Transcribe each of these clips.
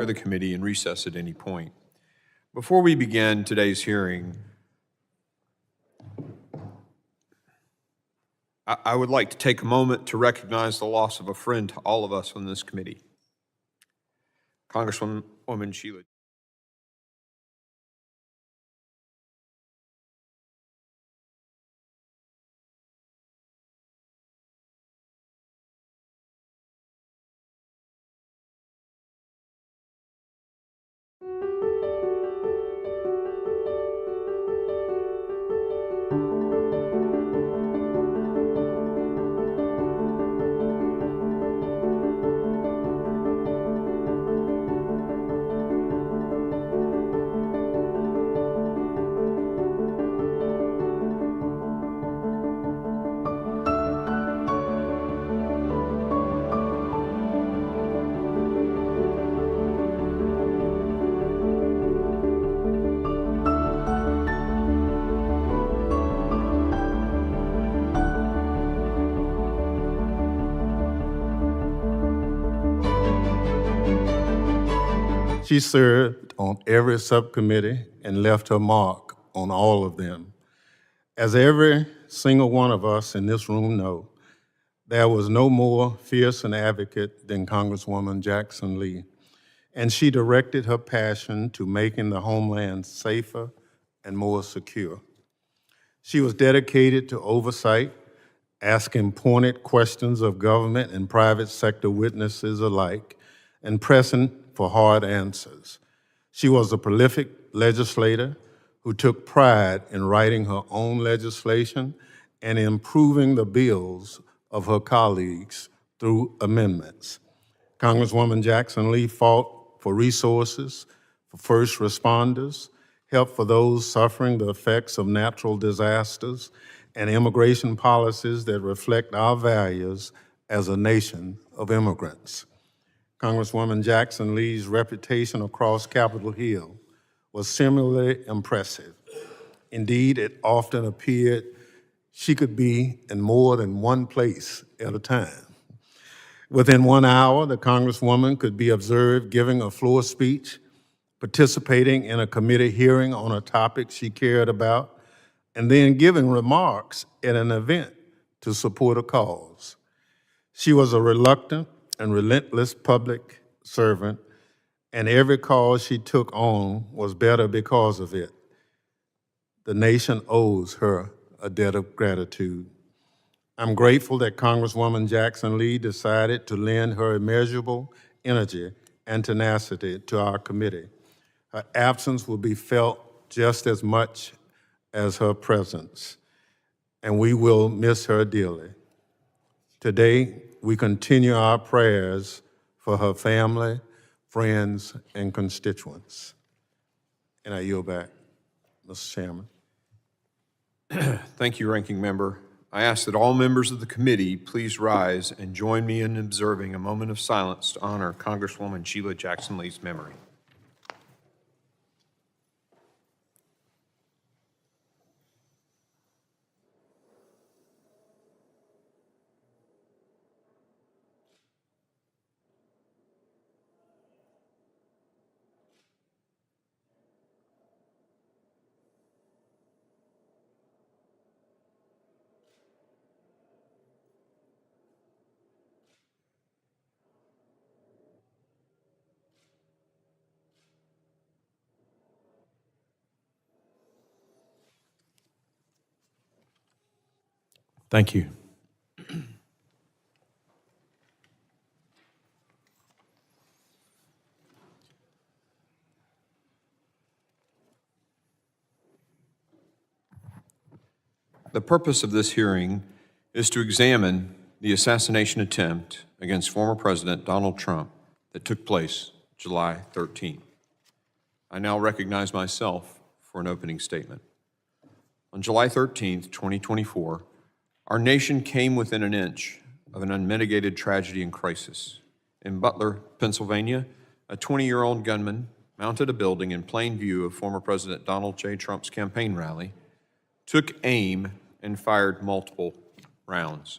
the committee in recess at any point. Before we begin today's hearing, I would like to take a moment to recognize the loss of a friend to all of us on this committee. Congresswoman Sheila. She served on every subcommittee and left her mark on all of them. As every single one of us in this room know, there was no more fierce an advocate than Congresswoman Jackson Lee, and she directed her passion to making the homeland safer and more secure. She was dedicated to oversight, asking pointed questions of government and private sector witnesses alike, and pressing for hard answers. She was a prolific legislator who took pride in writing her own legislation and improving the bills of her colleagues through amendments. Congresswoman Jackson Lee fought for resources for first responders, help for those suffering the effects of natural disasters, and immigration policies that reflect our values as a nation of immigrants. Congresswoman Jackson Lee's reputation across Capitol Hill was similarly impressive. Indeed, it often appeared she could be in more than one place at a time. Within 1 hour, the Congresswoman could be observed giving a floor speech, participating in a committee hearing on a topic she cared about, and then giving remarks at an event to support a cause. She was a reluctant and relentless public servant, and every cause she took on was better because of it. The nation owes her a debt of gratitude. I'm grateful that Congresswoman Jackson Lee decided to lend her immeasurable energy and tenacity to our committee. Her absence will be felt just as much as her presence, and we will miss her dearly. Today, we continue our prayers for her family, friends, and constituents. And I yield back, Mr. Chairman. Thank you, Ranking Member. I ask that all members of the committee please rise and join me in observing a moment of silence to honor Congresswoman Sheila Jackson Lee's memory. Thank you. The purpose of this hearing is to examine the assassination attempt against former President Donald Trump that took place July 13th. I now recognize myself for an opening statement. On July 13th, 2024, our nation came within an inch of an unmitigated tragedy and crisis. In Butler, Pennsylvania, a 20-year-old gunman mounted a building in plain view of former President Donald J. Trump's campaign rally, took aim, and fired multiple rounds.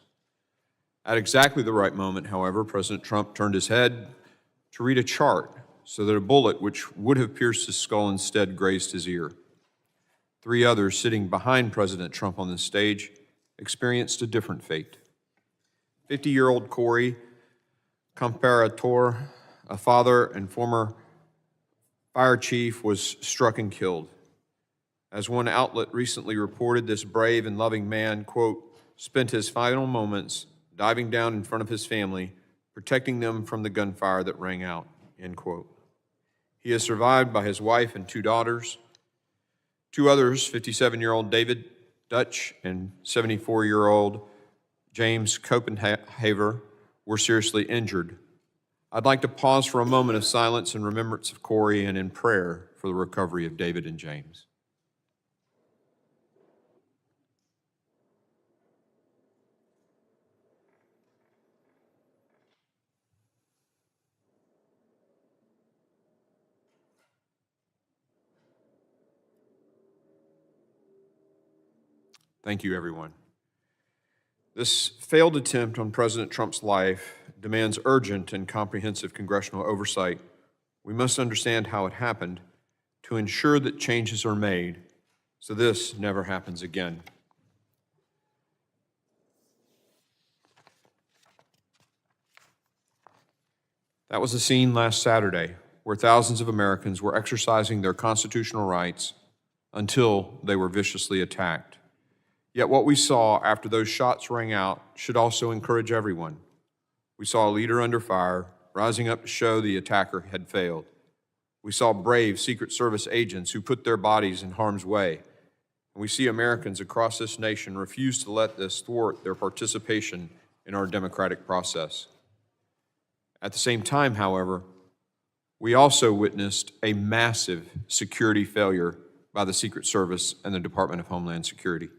At exactly the right moment, however, President Trump turned his head to read a chart so that a bullet which would have pierced his skull instead grazed his ear. 3 others sitting behind President Trump on the stage experienced a different fate. 50-year-old Corey Comparator, a father and former fire chief, was struck and killed. As one outlet recently reported, this brave and loving man, quote, spent his final moments diving down in front of his family, protecting them from the gunfire that rang out, end quote. He is survived by his wife and 2 daughters. 2 others, 57-year-old David Dutch and 74-year-old James Copenhaver, were seriously injured. I'd like to pause for a moment of silence in remembrance of Corey and in prayer for the recovery of David and James. Thank you, everyone. This failed attempt on President Trump's life demands urgent and comprehensive congressional oversight. We must understand how it happened to ensure that changes are made so this never happens again. That was the scene last Saturday, where thousands of Americans were exercising their constitutional rights until they were viciously attacked. Yet what we saw after those shots rang out should also encourage everyone. We saw a leader under fire, rising up to show the attacker had failed. We saw brave Secret Service agents who put their bodies in harm's way. And we see Americans across this nation refuse to let this thwart their participation in our democratic process. At the same time, however, we also witnessed a massive security failure by the Secret Service and the Department of Homeland Security.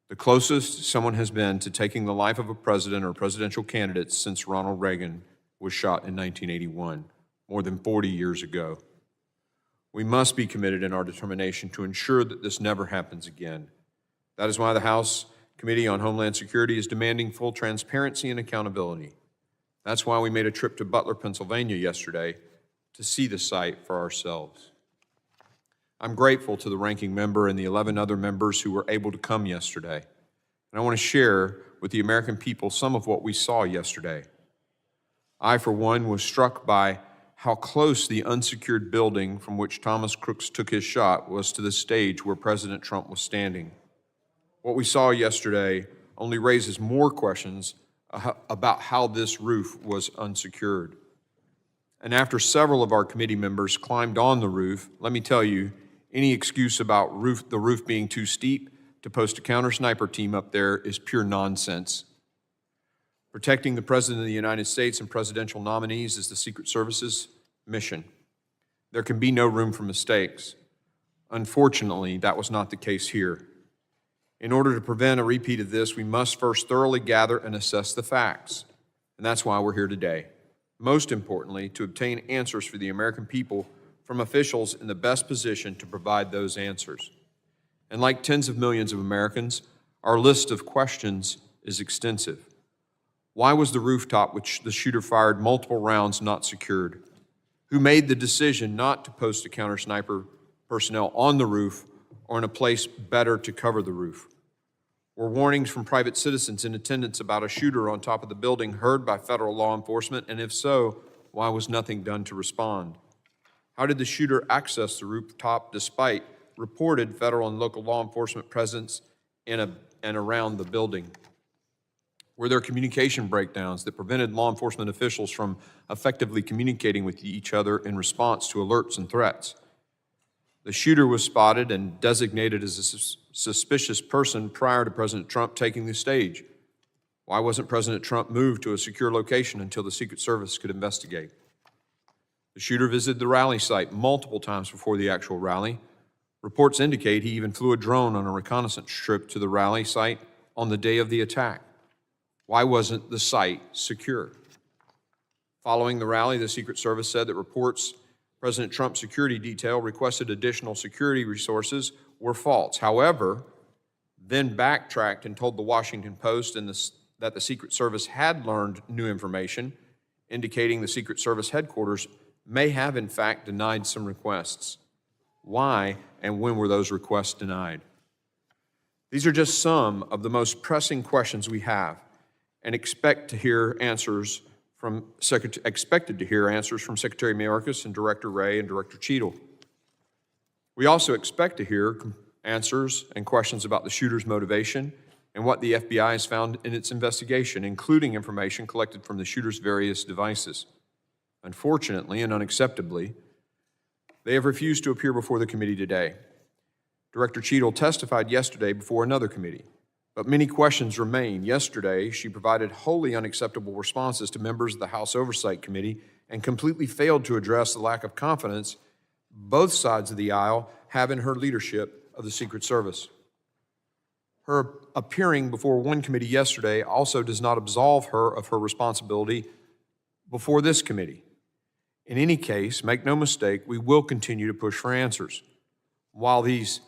The closest someone has been to taking the life of a president or presidential candidate since Ronald Reagan was shot in 1981, more than 40 years ago. We must be committed in our determination to ensure that this never happens again. That is why the House Committee on Homeland Security is demanding full transparency and accountability. That's why we made a trip to Butler, Pennsylvania yesterday to see the site for ourselves. I'm grateful to the ranking member and the 11 other members who were able to come yesterday. And I want to share with the American people some of what we saw yesterday. I, for one, was struck by how close the unsecured building from which Thomas Crooks took his shot was to the stage where President Trump was standing. What we saw yesterday only raises more questions about how this roof was unsecured. And after several of our committee members climbed on the roof, let me tell you, any excuse about the roof being too steep to post a counter-sniper team up there is pure nonsense. Protecting the President of the United States and presidential nominees is the Secret Service's mission. There can be no room for mistakes. Unfortunately, that was not the case here. In order to prevent a repeat of this, we must first thoroughly gather and assess the facts. And that's why we're here today. Most importantly, to obtain answers for the American people from officials in the best position to provide those answers. And like tens of millions of Americans, our list of questions is extensive. Why was the rooftop which the shooter fired multiple rounds not secured? Who made the decision not to post a counter-sniper personnel on the roof or in a place better to cover the roof? Were warnings from private citizens in attendance about a shooter on top of the building heard by federal law enforcement? And if so, why was nothing done to respond? How did the shooter access the rooftop despite reported federal and local law enforcement presence in and around the building? Were there communication breakdowns that prevented law enforcement officials from effectively communicating with each other in response to alerts and threats? The shooter was spotted and designated as a suspicious person prior to President Trump taking the stage. Why wasn't President Trump moved to a secure location until the Secret Service could investigate? The shooter visited the rally site multiple times before the actual rally. Reports indicate he even flew a drone on a reconnaissance trip to the rally site on the day of the attack. Why wasn't the site secure? Following the rally, the Secret Service said that reports President Trump's security detail requested additional security resources were false. However, then backtracked and told the Washington Post that the Secret Service had learned new information, indicating the Secret Service headquarters may have in fact denied some requests. Why and when were those requests denied? These are just some of the most pressing questions we have and expected to hear answers from Secretary Mayorkas and Director Wray and Director Cheadle. We also expect to hear answers and questions about the shooter's motivation and what the FBI has found in its investigation, including information collected from the shooter's various devices. Unfortunately and unacceptably, they have refused to appear before the committee today. Director Cheadle testified yesterday before another committee, but many questions remain. Yesterday, she provided wholly unacceptable responses to members of the House Oversight Committee and completely failed to address the lack of confidence both sides of the aisle have in her leadership of the Secret Service. Her appearing before one committee yesterday also does not absolve her of her responsibility before this committee. In any case, make no mistake, we will continue to push for answers. While these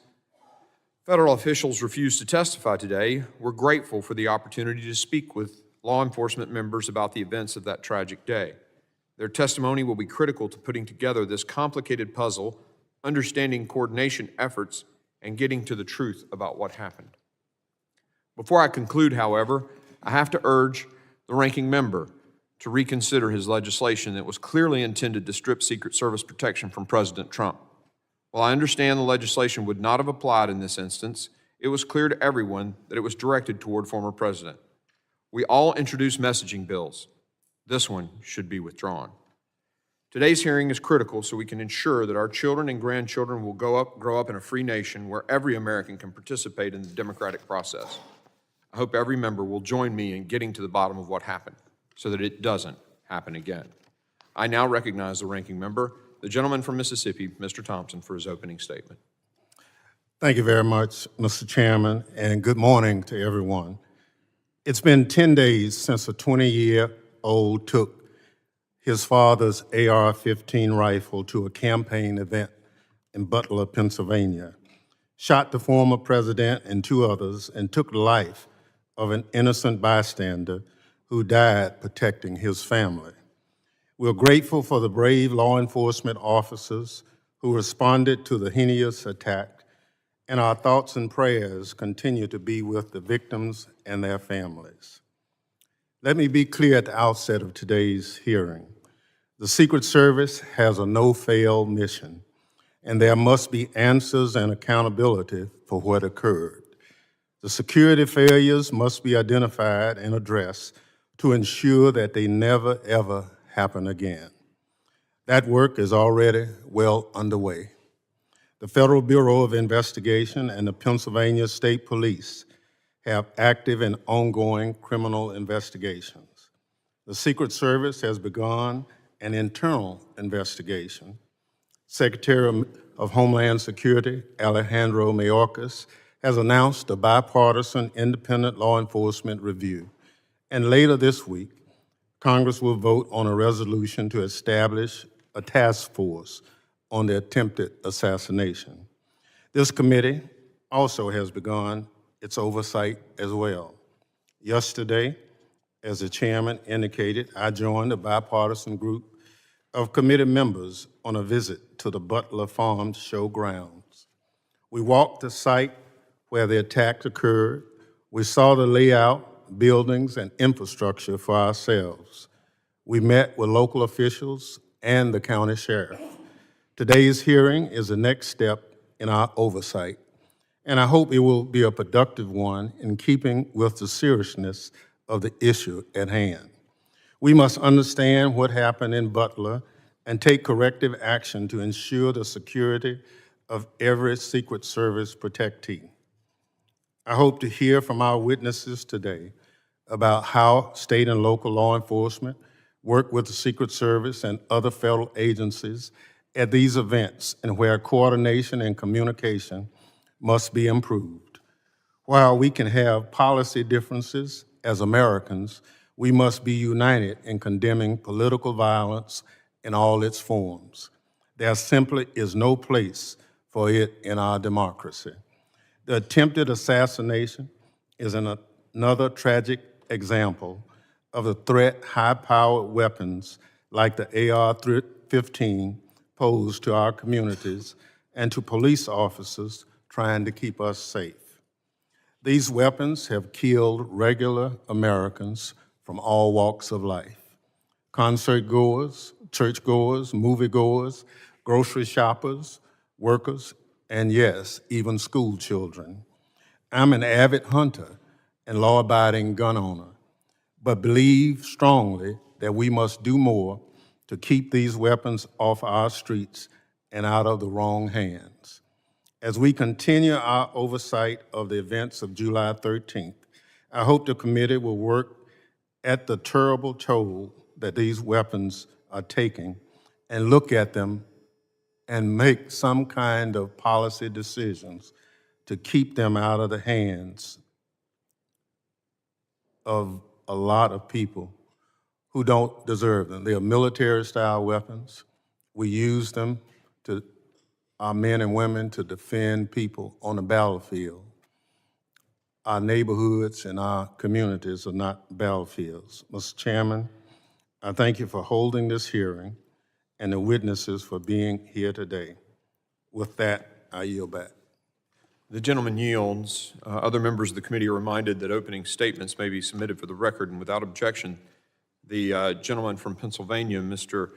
federal officials refuse to testify today, we're grateful for the opportunity to speak with law enforcement members about the events of that tragic day. Their testimony will be critical to putting together this complicated puzzle, understanding coordination efforts, and getting to the truth about what happened. Before I conclude, however, I have to urge the ranking member to reconsider his legislation that was clearly intended to strip Secret Service protection from President Trump. While I understand the legislation would not have applied in this instance, it was clear to everyone that it was directed toward former president. We all introduced messaging bills. This one should be withdrawn. Today's hearing is critical so we can ensure that our children and grandchildren will grow up in a free nation where every American can participate in the democratic process. I hope every member will join me in getting to the bottom of what happened so that it doesn't happen again. I now recognize the ranking member, the gentleman from Mississippi, Mr. Thompson, for his opening statement. Thank you very much, Mr. Chairman, and good morning to everyone. It's been 10 days since a 20-year-old took his father's AR-15 rifle to a campaign event in Butler, Pennsylvania, shot the former president and two others, and took the life of an innocent bystander who died protecting his family. We're grateful for the brave law enforcement officers who responded to the heinous attack, and our thoughts and prayers continue to be with the victims and their families. Let me be clear at the outset of today's hearing. The Secret Service has a no-fail mission, and there must be answers and accountability for what occurred. The security failures must be identified and addressed to ensure that they never, ever happen again. That work is already well underway. The Federal Bureau of Investigation and the Pennsylvania State Police have active and ongoing criminal investigations. The Secret Service has begun an internal investigation. Secretary of Homeland Security, Alejandro Mayorkas, has announced a bipartisan independent law enforcement review. And later this week, Congress will vote on a resolution to establish a task force on the attempted assassination. This committee also has begun its oversight as well. Yesterday, as the chairman indicated, I joined a bipartisan group of committee members on a visit to the Butler Farm Show grounds. We walked the site where the attack occurred. We saw the layout, buildings, and infrastructure for ourselves. We met with local officials and the county sheriff. Today's hearing is the next step in our oversight, and I hope it will be a productive one in keeping with the seriousness of the issue at hand. We must understand what happened in Butler and take corrective action to ensure the security of every Secret Service protectee. I hope to hear from our witnesses today about how state and local law enforcement work with the Secret Service and other federal agencies at these events and where coordination and communication must be improved. While we can have policy differences as Americans, we must be united in condemning political violence in all its forms. There simply is no place for it in our democracy. The attempted assassination is another tragic example of the threat high-powered weapons like the AR-15 15 pose to our communities and to police officers trying to keep us safe. These weapons have killed regular Americans from all walks of life: concert goers, churchgoers, moviegoers, grocery shoppers, workers, and yes, even school children. I'm an avid hunter and law-abiding gun owner, but believe strongly that we must do more to keep these weapons off our streets and out of the wrong hands. As we continue our oversight of the events of July 13th, I hope the committee will work at the terrible toll that these weapons are taking and look at them and make some kind of policy decisions to keep them out of the hands of a lot of people who don't deserve them. They are military-style weapons. We use them to, our men and women, to defend people on the battlefield. Our neighborhoods and our communities are not battlefields. Mr. Chairman, I thank you for holding this hearing and the witnesses for being here today. With that, I yield back. The gentleman yields. Other members of the committee are reminded that opening statements may be submitted for the record, and without objection, the gentleman from Pennsylvania, Mr.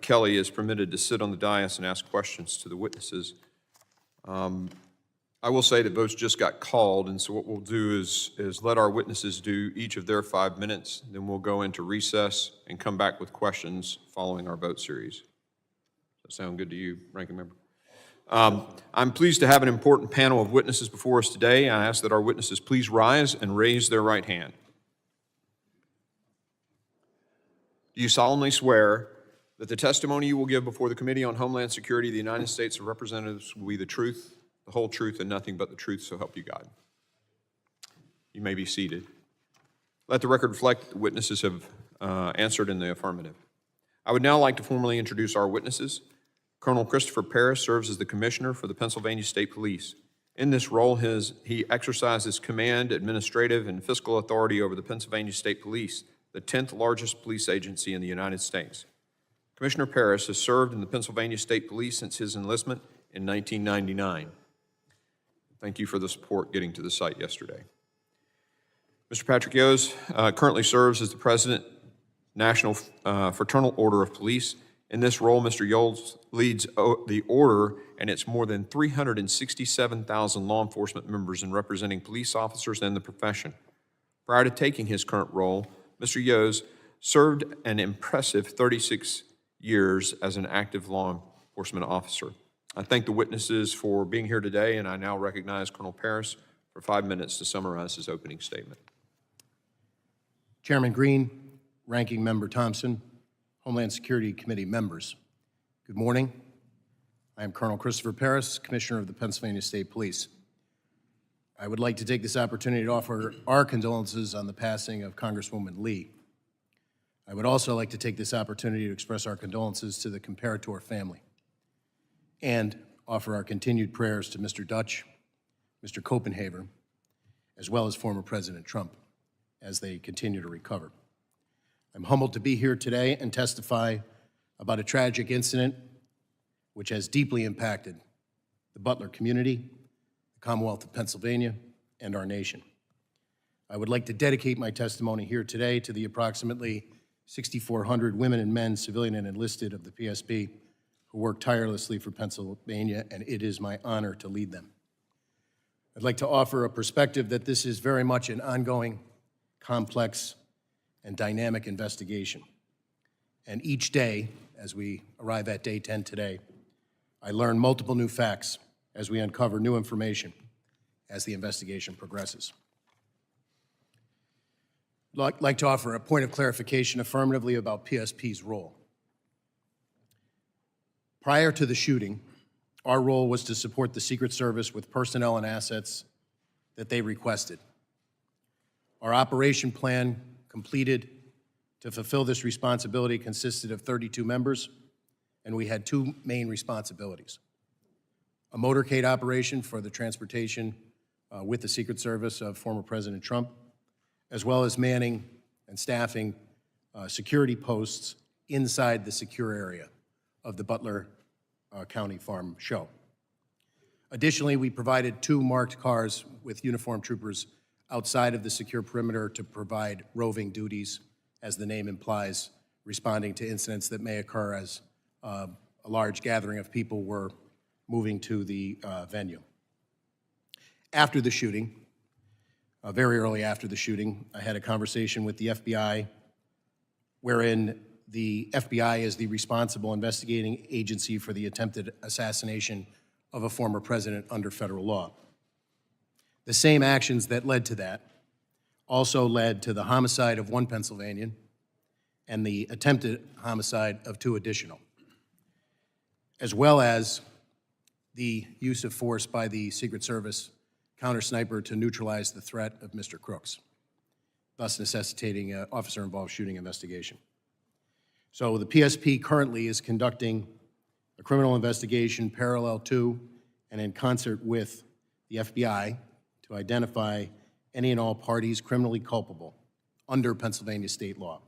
Kelly, is permitted to sit on the dais and ask questions to the witnesses. I will say that votes just got called, and so what we'll do is let our witnesses do each of their 5 minutes, then we'll go into recess and come back with questions following our vote series. Does that sound good to you, Ranking Member? I'm pleased to have an important panel of witnesses before us today. I ask that our witnesses please rise and raise their right hand. Do you solemnly swear that the testimony you will give before the Committee on Homeland Security of the United States of Representatives will be the truth, the whole truth, and nothing but the truth, so help you God? You may be seated. Let the record reflect that the witnesses have answered in the affirmative. I would now like to formally introduce our witnesses. Colonel Christopher Parris serves as the Commissioner for the Pennsylvania State Police. In this role, he exercises command, administrative, and fiscal authority over the Pennsylvania State Police, the 10th largest police agency in the United States. Commissioner Parris has served in the Pennsylvania State Police since his enlistment in 1999. Thank you for the support getting to the site yesterday. Mr. Patrick Yos currently serves as the President, National Fraternal Order of Police. In this role, Mr. Yos leads the order and its more than 367,000 law enforcement members in representing police officers and the profession. Prior to taking his current role, Mr. Yos served an impressive 36 years as an active law enforcement officer. I thank the witnesses for being here today, and I now recognize Colonel Parris for 5 minutes to summarize his opening statement. Chairman Green, Ranking Member Thompson, Homeland Security Committee members, good morning. I am Colonel Christopher Parris, Commissioner of the Pennsylvania State Police. I would like to take this opportunity to offer our condolences on the passing of Congresswoman Lee. I would also like to take this opportunity to express our condolences to the Comparator family and offer our continued prayers to Mr. Dutch, Mr. Copenhaver, as well as former President Trump as they continue to recover. I'm humbled to be here today and testify about a tragic incident which has deeply impacted the Butler community, the Commonwealth of Pennsylvania, and our nation. I would like to dedicate my testimony here today to the approximately 6,400 women and men, civilian and enlisted, of the PSP who work tirelessly for Pennsylvania, and it is my honor to lead them. I'd like to offer a perspective that this is very much an ongoing, complex, and dynamic investigation. And each day, as we arrive at day 10 today, I learn multiple new facts as we uncover new information as the investigation progresses. I'd like to offer a point of clarification affirmatively about PSP's role. Prior to the shooting, our role was to support the Secret Service with personnel and assets that they requested. Our operation plan completed to fulfill this responsibility consisted of 32 members, and we had two main responsibilities: a motorcade operation for the transportation with the Secret Service of former President Trump, as well as manning and staffing security posts inside the secure area of the Butler County Farm Show. Additionally, we provided 2 marked cars with uniformed troopers outside of the secure perimeter to provide roving duties, as the name implies, responding to incidents that may occur as a large gathering of people were moving to the venue. After the shooting, very early after the shooting, I had a conversation with the FBI wherein the FBI is the responsible investigating agency for the attempted assassination of a former president under federal law. The same actions that led to that also led to the homicide of 1 Pennsylvanian and the attempted homicide of 2 additional, as well as the use of force by the Secret Service counter-sniper to neutralize the threat of Mr. Crooks, thus necessitating an officer-involved shooting investigation. So the PSP currently is conducting a criminal investigation parallel to and in concert with the FBI to identify any and all parties criminally culpable under Pennsylvania state law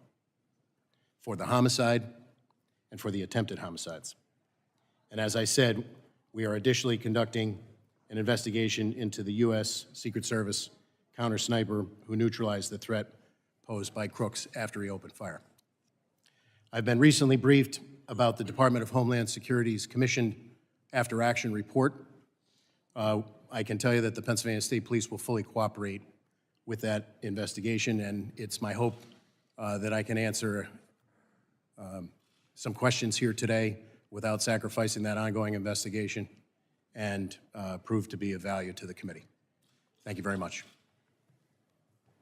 for the homicide and for the attempted homicides. And as I said, we are additionally conducting an investigation into the U.S. Secret Service counter-sniper who neutralized the threat posed by Crooks after he opened fire. I've been recently briefed about the Department of Homeland Security's commissioned after-action report. I can tell you that the Pennsylvania State Police will fully cooperate with that investigation, and it's my hope that I can answer some questions here today without sacrificing that ongoing investigation and prove to be of value to the committee. Thank you very much.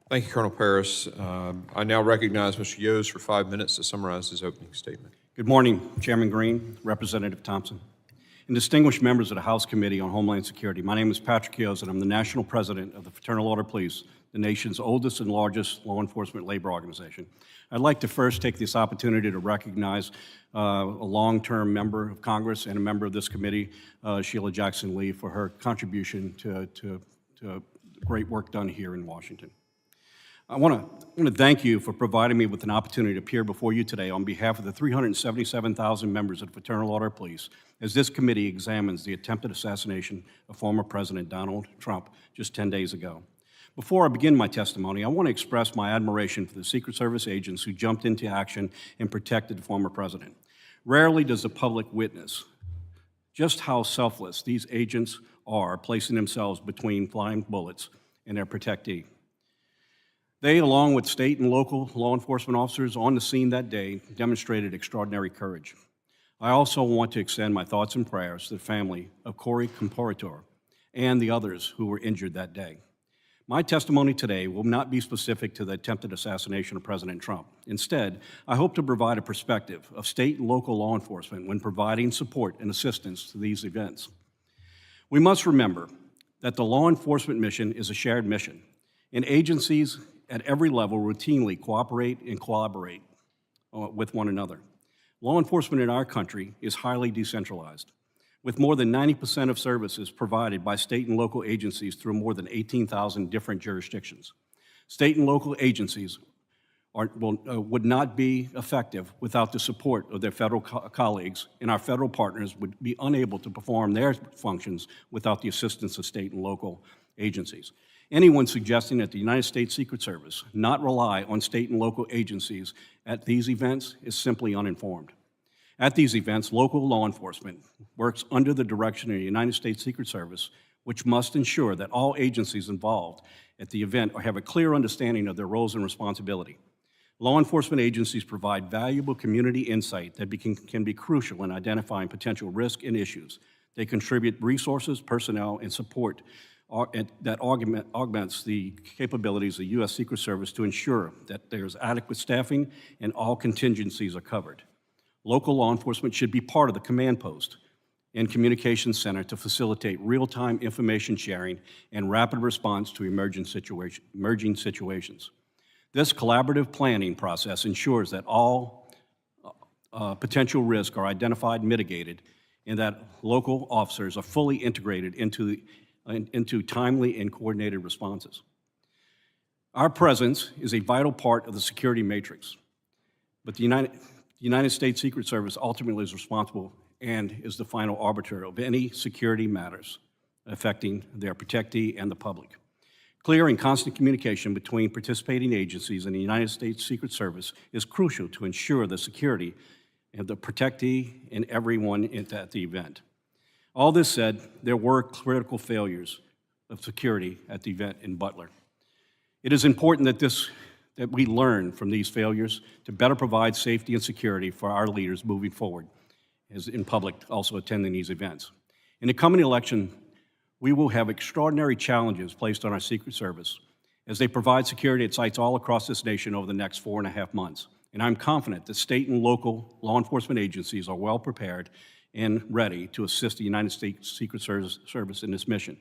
Thank you, Colonel Paris. I now recognize Mr. Yost for 5 minutes to summarize his opening statement. Good morning, Chairman Green, Representative Thompson, and distinguished members of the House Committee on Homeland Security. My name is Patrick Yost, and I'm the National President of the Fraternal Order of Police, the nation's oldest and largest law enforcement labor organization. I'd like to first take this opportunity to recognize a long-term member of Congress and a member of this committee, Sheila Jackson Lee, for her contribution to great work done here in Washington. I want to thank you for providing me with an opportunity to appear before you today on behalf of the 377,000 members of the Fraternal Order of Police as this committee examines the attempted assassination of former President Donald Trump just 10 days ago. Before I begin my testimony, I want to express my admiration for the Secret Service agents who jumped into action and protected the former president. Rarely does the public witness just how selfless these agents are, placing themselves between flying bullets and their protectee. They, along with state and local law enforcement officers on the scene that day, demonstrated extraordinary courage. I also want to extend my thoughts and prayers to the family of Corey Comparator and the others who were injured that day. My testimony today will not be specific to the attempted assassination of President Trump. Instead, I hope to provide a perspective of state and local law enforcement when providing support and assistance to these events. We must remember that the law enforcement mission is a shared mission, and agencies at every level routinely cooperate and collaborate with one another. Law enforcement in our country is highly decentralized, with more than 90% of services provided by state and local agencies through more than 18,000 different jurisdictions. State and local agencies would not be effective without the support of their federal colleagues, and our federal partners would be unable to perform their functions without the assistance of state and local agencies. Anyone suggesting that the United States Secret Service not rely on state and local agencies at these events is simply uninformed. At these events, local law enforcement works under the direction of the United States Secret Service, which must ensure that all agencies involved at the event have a clear understanding of their roles and responsibility. Law enforcement agencies provide valuable community insight that can be crucial in identifying potential risk and issues. They contribute resources, personnel, and support that augments the capabilities of the U.S. Secret Service to ensure that there's adequate staffing and all contingencies are covered. Local law enforcement should be part of the command post and communications center to facilitate real-time information sharing and rapid response to emerging situations. This collaborative planning process ensures that all potential risks are identified and mitigated, and that local officers are fully integrated into timely and coordinated responses. Our presence is a vital part of the security matrix, but the The United States Secret Service ultimately is responsible and is the final arbiter of any security matters affecting their protectee and the public. Clear and constant communication between participating agencies and the United States Secret Service is crucial to ensure the security of the protectee and everyone at the event. All this said, there were critical failures of security at the event in Butler. It is important that we learn from these failures to better provide safety and security for our leaders moving forward, as in public also attending these events. In the coming election, we will have extraordinary challenges placed on our Secret Service as they provide security at sites all across this nation over the next 4.5 months. And I'm confident that state and local law enforcement agencies are well prepared and ready to assist the United States Secret Service in this mission.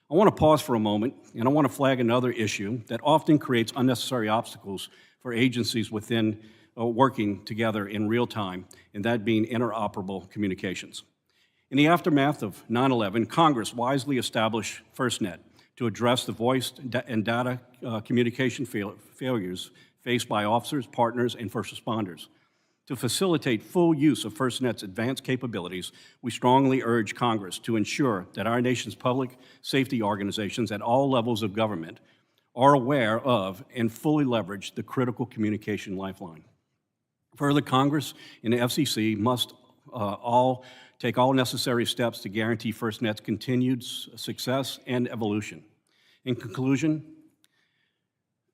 I want to pause for a moment, and I want to flag another issue that often creates unnecessary obstacles for agencies within working together in real time, and that being interoperable communications. In the aftermath of 9/11, Congress wisely established FirstNet to address the voice and data communication failures faced by officers, partners, and first responders. To facilitate full use of FirstNet's advanced capabilities, we strongly urge Congress to ensure that our nation's public safety organizations at all levels of government are aware of and fully leverage the critical communication lifeline. Further, Congress and the FCC must take all necessary steps to guarantee FirstNet's continued success and evolution. In conclusion,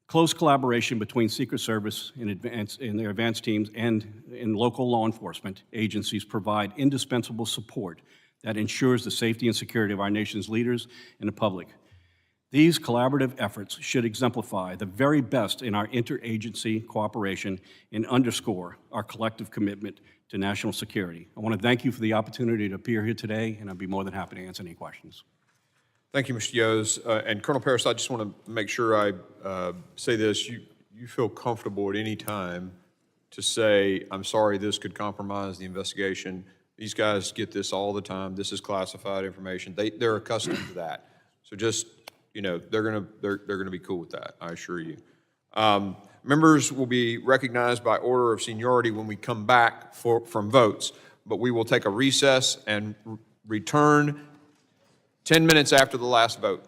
close collaboration between Secret Service and their advanced teams and in local law enforcement agencies provide indispensable support that ensures the safety and security of our nation's leaders and the public. These collaborative efforts should exemplify the very best in our interagency cooperation and underscore our collective commitment to national security. I want to thank you for the opportunity to appear here today, and I'd be more than happy to answer any questions. Thank you, Mr. Yos. And Colonel Paris, I just want to make sure I say this. You feel comfortable at any time to say, I'm sorry, this could compromise the investigation. These guys get this all the time. This is classified information. They're accustomed to that. So just, you know, they're gonna be cool with that, I assure you. Members will be recognized by order of seniority when we come back from votes, but we will take a recess and return 10 minutes after the last vote.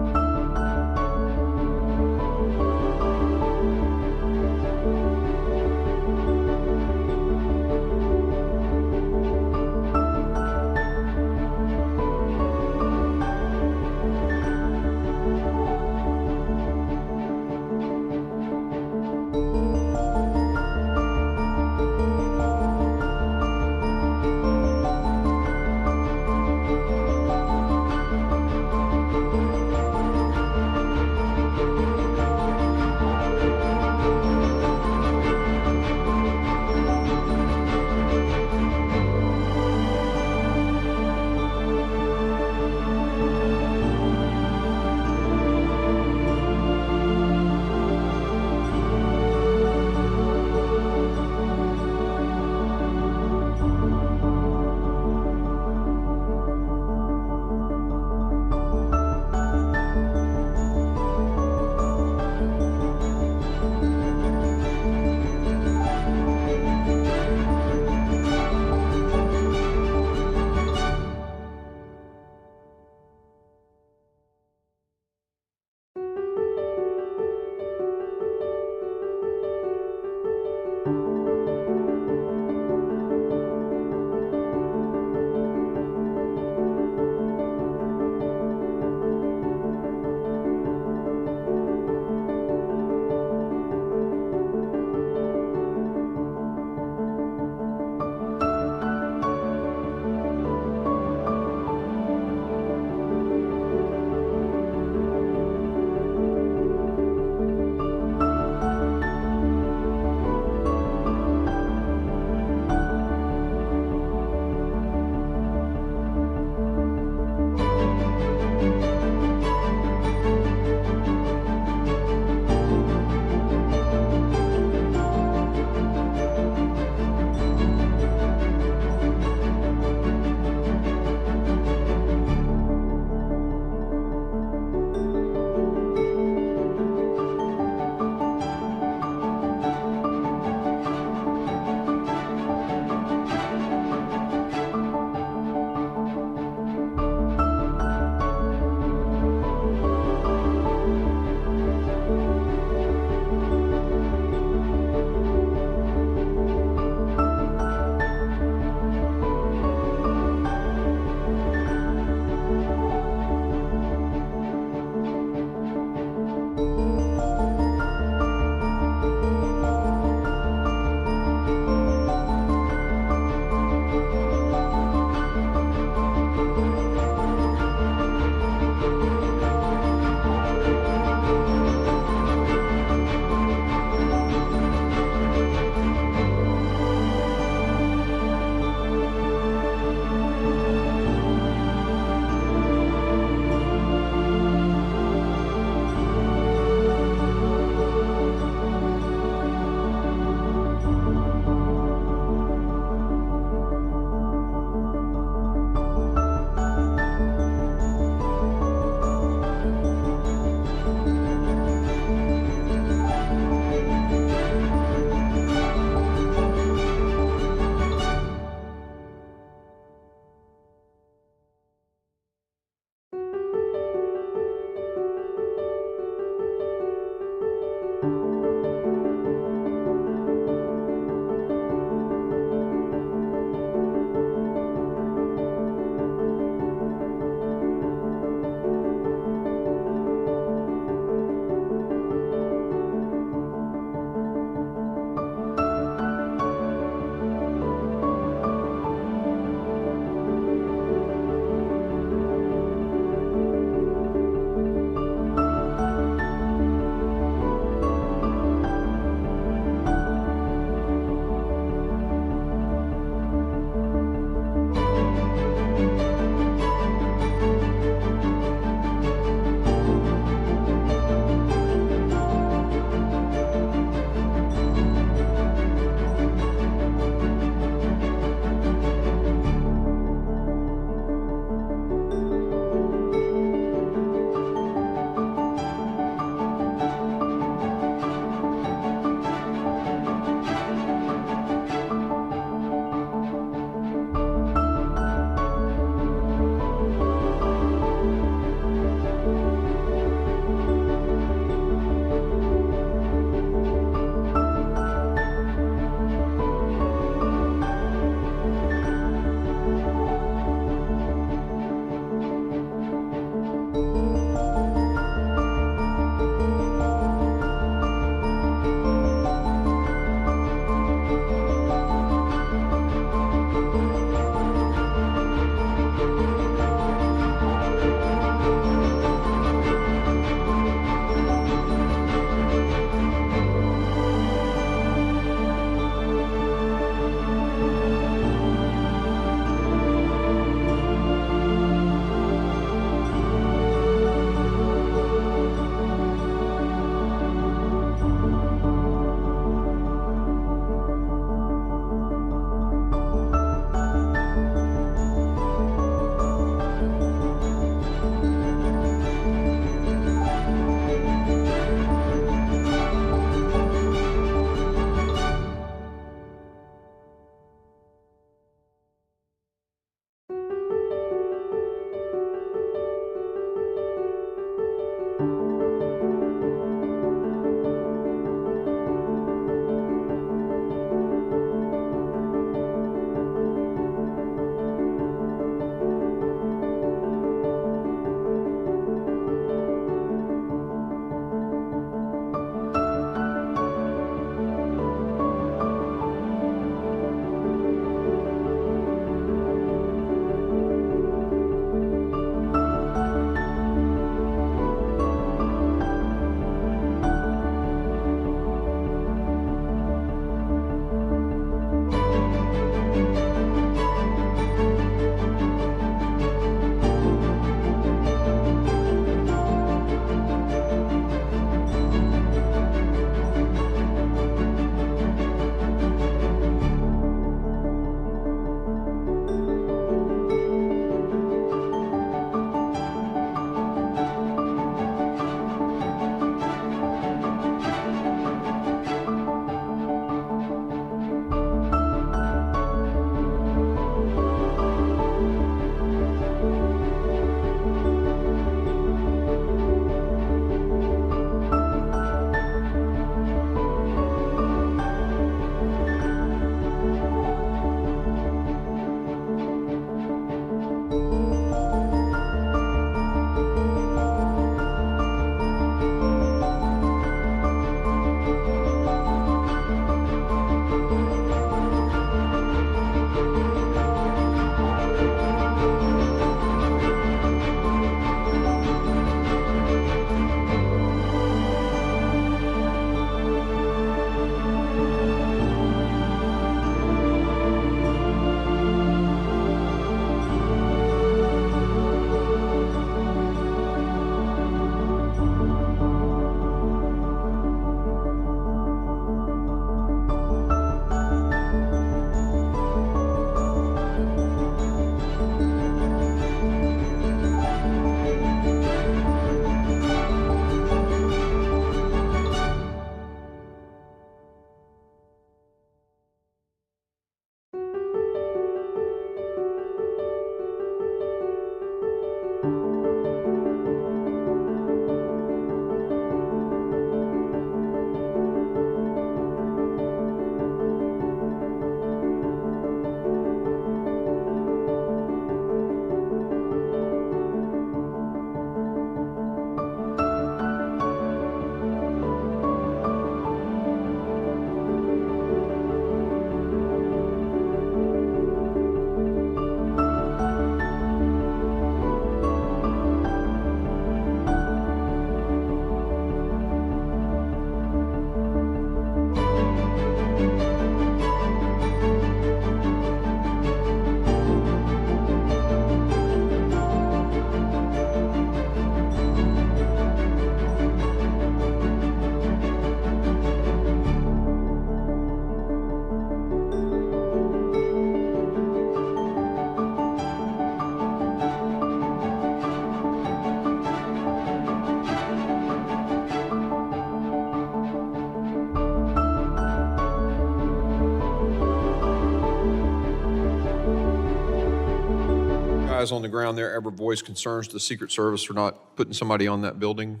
guys on the ground there ever voiced concerns to the Secret Service for not putting somebody on that building?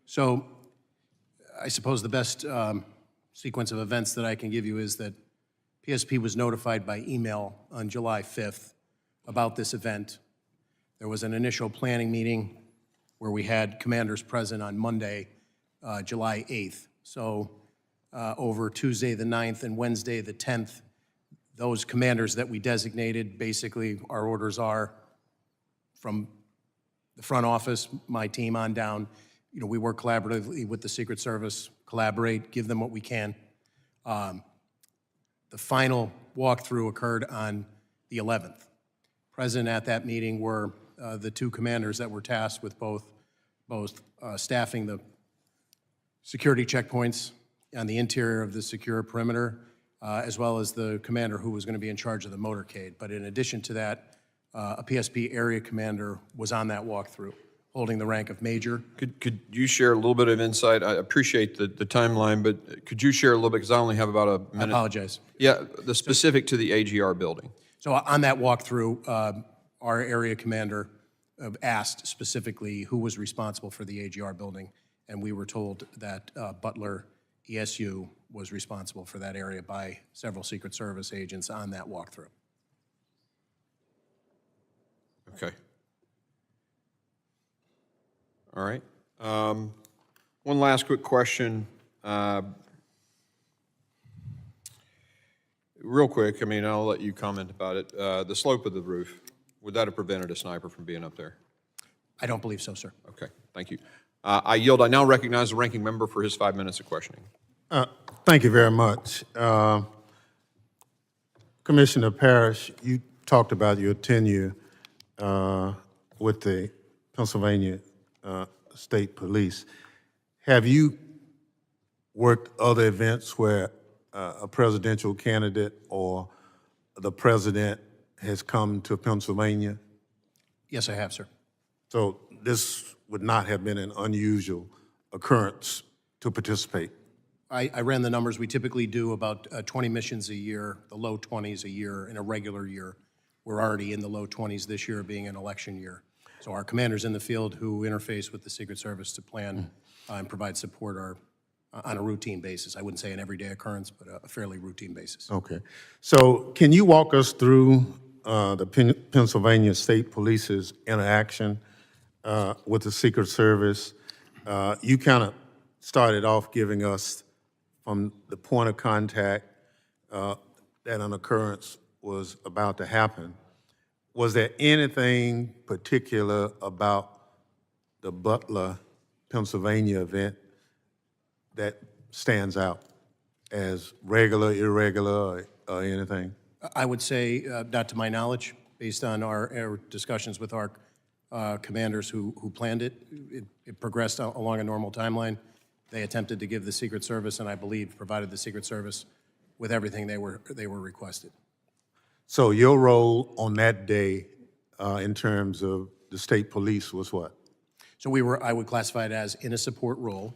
So I suppose the best sequence of events that I can give you is that PSP was notified by email on July 5th about this event. There was an initial planning meeting where we had commanders present on Monday, July 8th. So over Tuesday the 9th and Wednesday the 10th, those commanders that we designated, basically our orders are from the front office, my team on down. You know, we work collaboratively with the Secret Service, collaborate, give them what we can. The final walkthrough occurred on the 11th. Present at that meeting were the two commanders that were tasked with both staffing the security checkpoints on the interior of the secure perimeter, as well as the commander who was going to be in charge of the motorcade. But in addition to that, a PSP area commander was on that walkthrough, holding the rank of major. Could you share a little bit of insight? I appreciate the timeline, but could you share a little bit, because I only have about a I minute. apologize. Yeah, the specific to the AGR building. So on that walkthrough, our area commander asked specifically who was responsible for the AGR building, and we were told that Butler ESU was responsible for that area by several Secret Service agents on that walkthrough. Okay. All right. One last quick question. Real quick, I mean, I'll let you comment about it. The slope of the roof, would that have prevented a sniper from being up there? I don't believe so, sir. Okay, thank you. I yield. I now recognize the ranking member for his 5 minutes of questioning. Thank you very much. Commissioner Parrish, you talked about your tenure with the Pennsylvania State Police. Have you worked other events where a presidential candidate or the president has come to Pennsylvania? Yes, I have, sir. So this would not have been an unusual occurrence to participate? I ran the numbers. We typically do about 20 missions a year, the low 20s a year in a regular year. We're already in the low 20s this year, being an election year. So our commanders in the field who interface with the Secret Service to plan and provide support are on a routine basis. I wouldn't say an everyday occurrence, but a fairly routine basis. Okay. So can you walk us through the Pennsylvania State Police's interaction with the Secret Service? You kind of started off giving us from the point of contact that an occurrence was about to happen. Was there anything particular about the Butler, Pennsylvania event that stands out as regular, irregular, or anything? I would say, not to my knowledge, based on our discussions with our commanders who planned it, it progressed along a normal timeline. They attempted to give the Secret Service, and I believe provided the Secret Service with everything they were requested. So your role on that day in terms of the state police was what? So I would classify it as in a support role,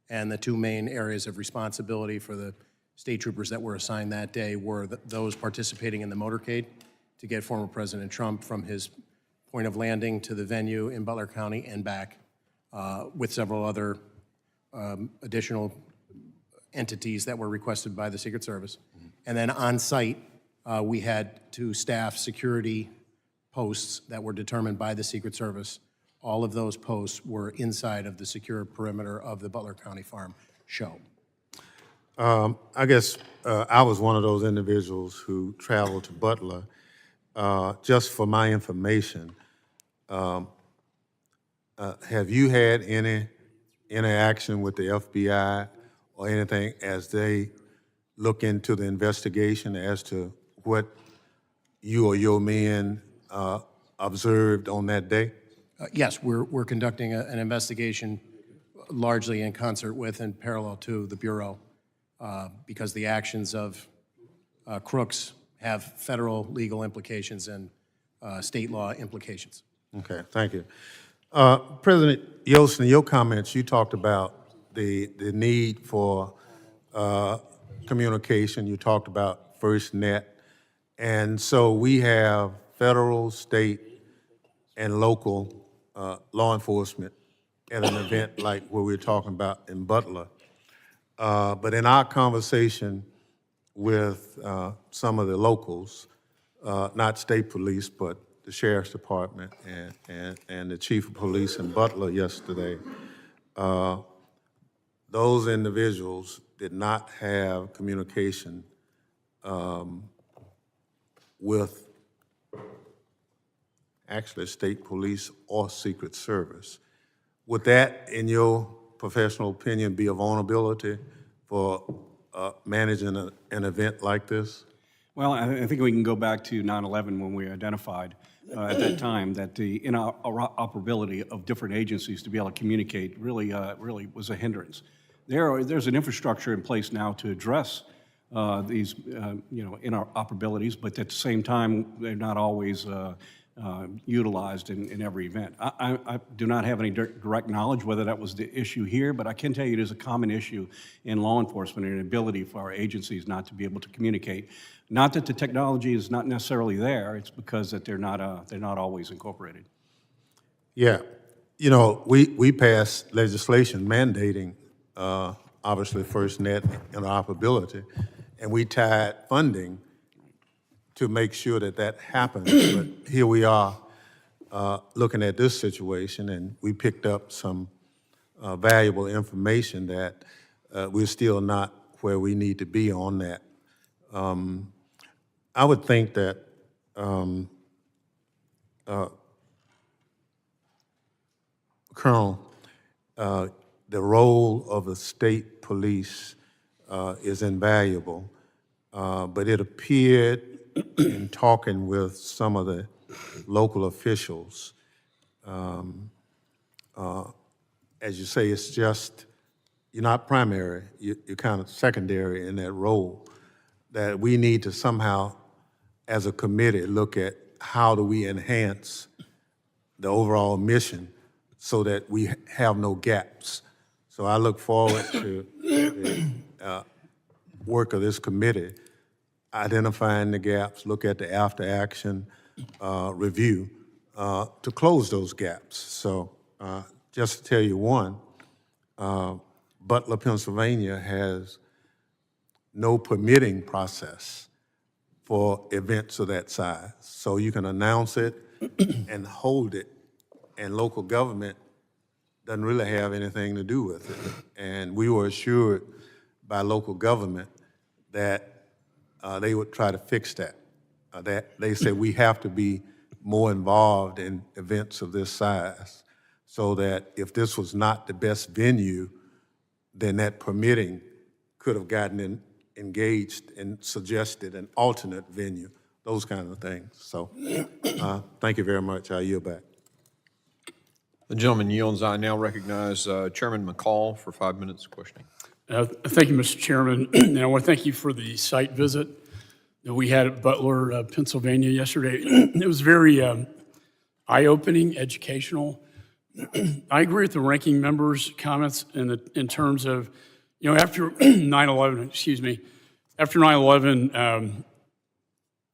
and the two main areas of responsibility for the state troopers that were assigned that day were those participating in the motorcade to get former President Trump from his point of landing to the venue in Butler County and back, with several other additional entities that were requested by the Secret Service. And then on site, we had to staff security posts that were determined by the Secret Service. All of those posts were inside of the secure perimeter of the Butler County Farm show. I guess I was one of those individuals who traveled to Butler. Just for my information, have you had any interaction with the FBI or anything as they look into the investigation as to what you or your men observed on that day? Yes, we're conducting an investigation largely in concert with and parallel to the Bureau because the actions of crooks have federal legal implications and state law implications. Okay, thank you. President Yost, in your comments, you talked about the need for communication. You talked about FirstNet. And so we have federal, state, and local law enforcement at an event like what we're talking about in Butler. But in our conversation with some of the locals, not state police, but the sheriff's department and the chief of police in Butler yesterday, those individuals did not have communication with actually state police or Secret Service. Would that, in your professional opinion, be a vulnerability for managing an event like this? Well, I think we can go back to 9/11 when we identified at that time that the interoperability of different agencies to be able to communicate really was a hindrance. There's an infrastructure in place now to address these interoperabilities, but at the same time, they're not always utilized in every event. I do not have any direct knowledge whether that was the issue here, but I can tell you it is a common issue in law enforcement and an ability for our agencies not to be able to communicate. Not that the technology is not necessarily there, it's because that they're not always incorporated. Yeah, you know, we passed legislation mandating, obviously, FirstNet interoperability, and we tied funding to make sure that that happens. But here we are looking at this situation, and we picked up some valuable information that we're still not where we need to be on that. I would think that Colonel, the role of the state police is invaluable, but it appeared in talking with some of the local officials, as you say, it's just, you're not primary, you're kind of secondary in that role, that we need to somehow, as a committee, look at how do we enhance the overall mission so that we have no gaps. So I look forward to the work of this committee, identifying the gaps, look at the after-action review to close those gaps. So just to tell you one, Butler, Pennsylvania has no permitting process for events of that size. So you can announce it and hold it, and local government doesn't really have anything to do with it. And we were assured by local government that they would try to fix that. That they said we have to be more involved in events of this size so that if this was not the best venue, then that permitting could have gotten engaged and suggested an alternate venue, those kind of things. So thank you very much. I yield back. The gentleman yields. I now recognize Chairman McCall for 5 minutes questioning. Thank you, Mr. Chairman. And I want to thank you for the site visit that we had at Butler, Pennsylvania yesterday. It was very eye-opening, educational. I agree with the ranking member's comments in terms of, you know, after 9/11, after 9/11,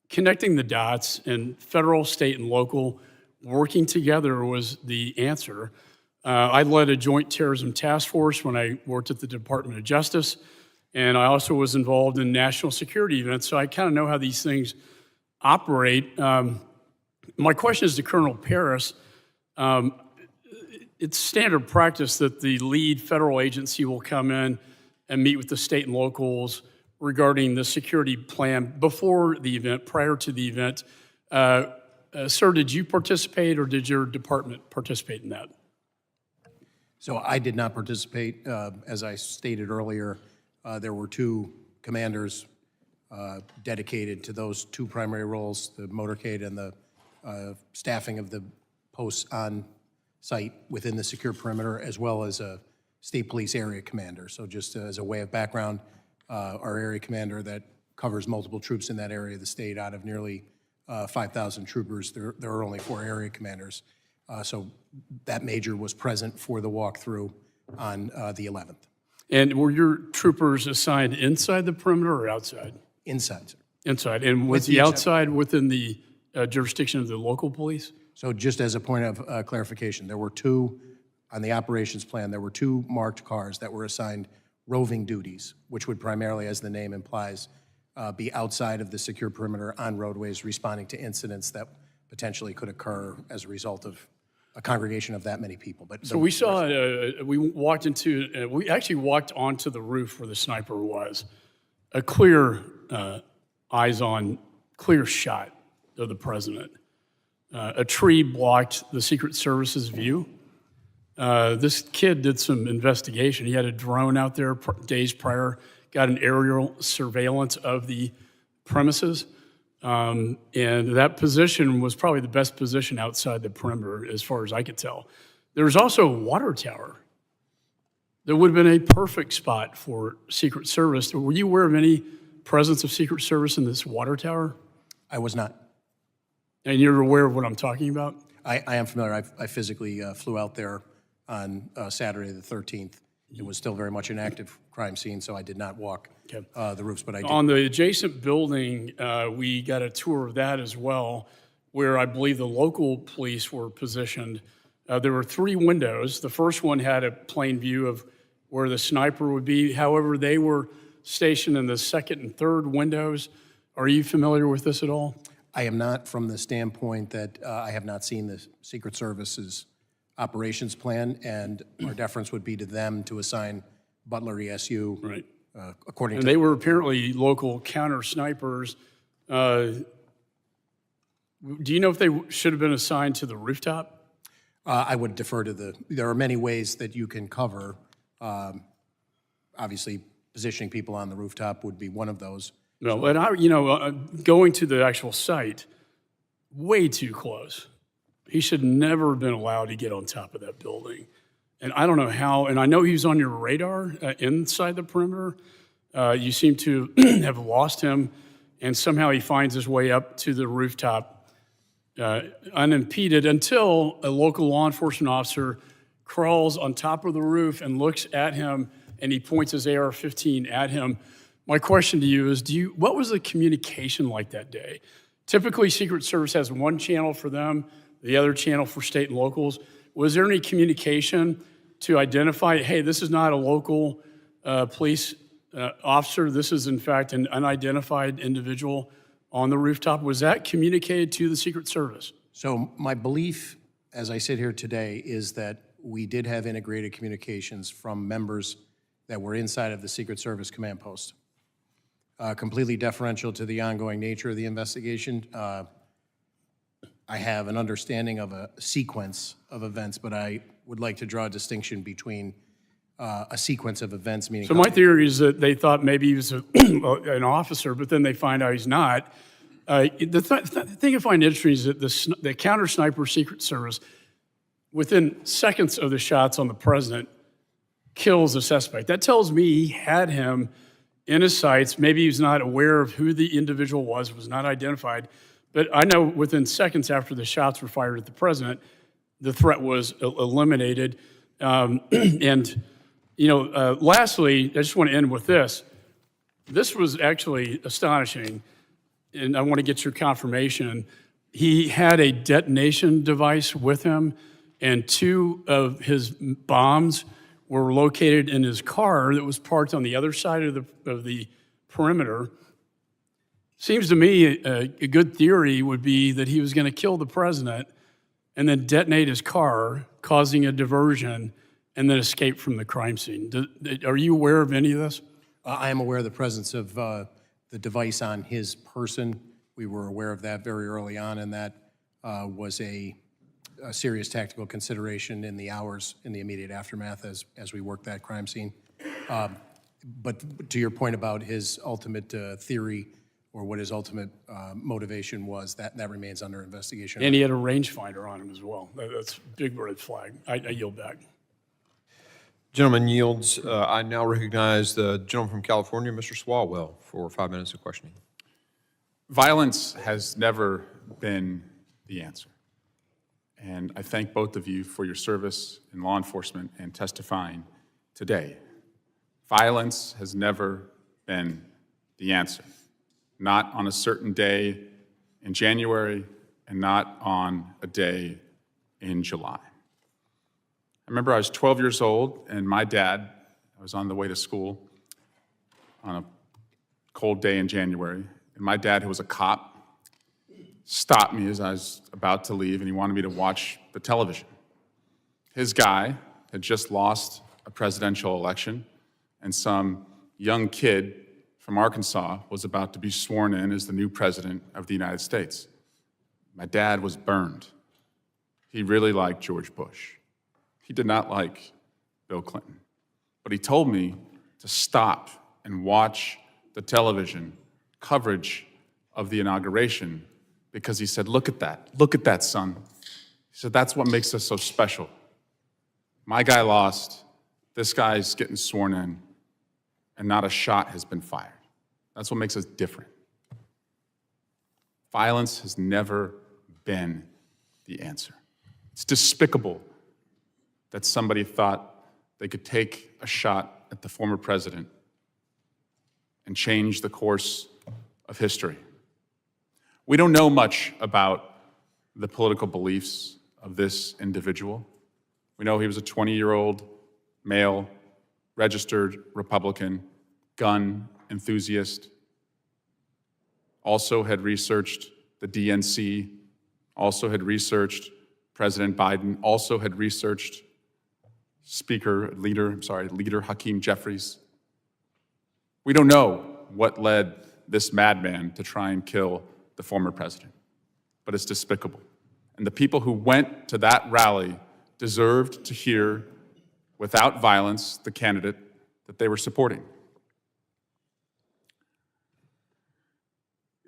connecting the dots and federal, state, and local working together was the answer. I led a joint terrorism task force when I worked at the Department of Justice, and I also was involved in national security events, so I kind of know how these things operate. My question is to Colonel Paris. It's standard practice that the lead federal agency will come in and meet with the state and locals regarding the security plan before the event, prior to the event. Sir, did you participate or did your department participate in that? So I did not participate. As I stated earlier, there were two commanders dedicated to those two primary roles, the motorcade and the staffing of the posts on site within the secure perimeter, as well as a state police area commander. So just as a way of background, our area commander that covers multiple troops in that area of the state, out of nearly 5,000 troopers, there are only 4 area commanders. So that major was present for the walkthrough on the 11th. And were your troopers assigned inside the perimeter or outside? Inside, sir. Inside. And was With the the outside within the jurisdiction of the local police? So just as a point of clarification, there were two, on the operations plan, there were two marked cars that were assigned roving duties, which would primarily, as the name implies, be outside of the secure perimeter on roadways, responding to incidents that potentially could occur as a result of a congregation of that many people. But So we saw, we actually walked onto the roof where the sniper was. A clear, eyes-on, clear shot of the president. A tree blocked the Secret Service's view. This kid did some investigation. He had a drone out there days prior, got an aerial surveillance of the premises. And that position was probably the best position outside the perimeter, as far as I could tell. There was also a water tower that would have been a perfect spot for Secret Service. Were you aware of any presence of Secret Service in this water tower? I was not. And you're aware of what I'm talking about? I am familiar. I physically flew out there on Saturday the 13th. It was still very much an active crime scene, so I did not walk the roofs, but I did. On the adjacent building, we got a tour of that as well, where I believe the local police were positioned. There were 3 windows. The first one had a plain view of where the sniper would be. However, they were stationed in the second and third windows. Are you familiar with this at all? I am not, from the standpoint that I have not seen the Secret Service's operations plan, and our deference would be to them to assign Butler ESU Right. According And to. they were apparently local counter snipers. Do you know if they should have been assigned to the rooftop? I would defer to there are many ways that you can cover. Obviously, positioning people on the rooftop would be one of those. No, but going to the actual site, way too close. He should never have been allowed to get on top of that building. And I don't know how, and I know he was on your radar inside the perimeter. You seem to have lost him, and somehow he finds his way up to the rooftop unimpeded until a local law enforcement officer crawls on top of the roof and looks at him, and he points his AR-15 at him. My question to you is, what was the communication like that day? Typically, Secret Service has one channel for them, the other channel for state and locals. Was there any communication to identify, hey, this is not a local police officer, this is in fact an unidentified individual on the rooftop? Was that communicated to the Secret Service? So my belief, as I sit here today, is that we did have integrated communications from members that were inside of the Secret Service command post. Completely deferential to the ongoing nature of the investigation. I have an understanding of a sequence of events, but I would like to draw a distinction between a sequence of events, meaning... So my theory is that they thought maybe he was an officer, but then they find out he's not. The thing I find interesting is that the counter-sniper Secret Service, within seconds of the shots on the president, kills the suspect. That tells me he had him in his sights. Maybe he was not aware of who the individual was not identified. But I know within seconds after the shots were fired at the president, the threat was eliminated. Lastly, I just want to end with this. This was actually astonishing, and I want to get your confirmation. He had a detonation device with him, and 2 of his bombs were located in his car that was parked on the other side of the perimeter. Seems to me a good theory would be that he was going to kill the president and then detonate his car, causing a diversion, and then escape from the crime scene. Are you aware of any of this? I am aware of the presence of the device on his person. We were aware of that very early on, and that was a serious tactical consideration in the hours in the immediate aftermath as we worked that crime scene. But to your point about his ultimate theory or what his ultimate motivation was, that remains under investigation. And he had a rangefinder on him as well. That's a big red flag. I yield back. Gentleman yields. I now recognize the gentleman from California, Mr. Swalwell, for 5 minutes of questioning. Violence has never been the answer. And I thank both of you for your service in law enforcement and testifying today. Violence has never been the answer. Not on a certain day in January and not on a day in July. I remember I was 12 years old, and my dad, I was on the way to school on a cold day in January, and my dad, who was a cop, stopped me as I was about to leave, and he wanted me to watch the television. His guy had just lost a presidential election, and some young kid from Arkansas was about to be sworn in as the new president of the United States. My dad was burned. He really liked George Bush. He did not like Bill Clinton. But he told me to stop and watch the television coverage of the inauguration because he said, look at that, son. He said, that's what makes us so special. My guy lost, this guy's getting sworn in, and not a shot has been fired. That's what makes us different. Violence has never been the answer. It's despicable that somebody thought they could take a shot at the former president and change the course of history. We don't know much about the political beliefs of this individual. We know he was a 20-year-old male, registered Republican, gun enthusiast, also had researched the DNC, also had researched President Biden, also had researched Leader Hakeem Jeffries. We don't know what led this madman to try and kill the former president, but it's despicable. And the people who went to that rally deserved to hear, without violence, the candidate that they were supporting.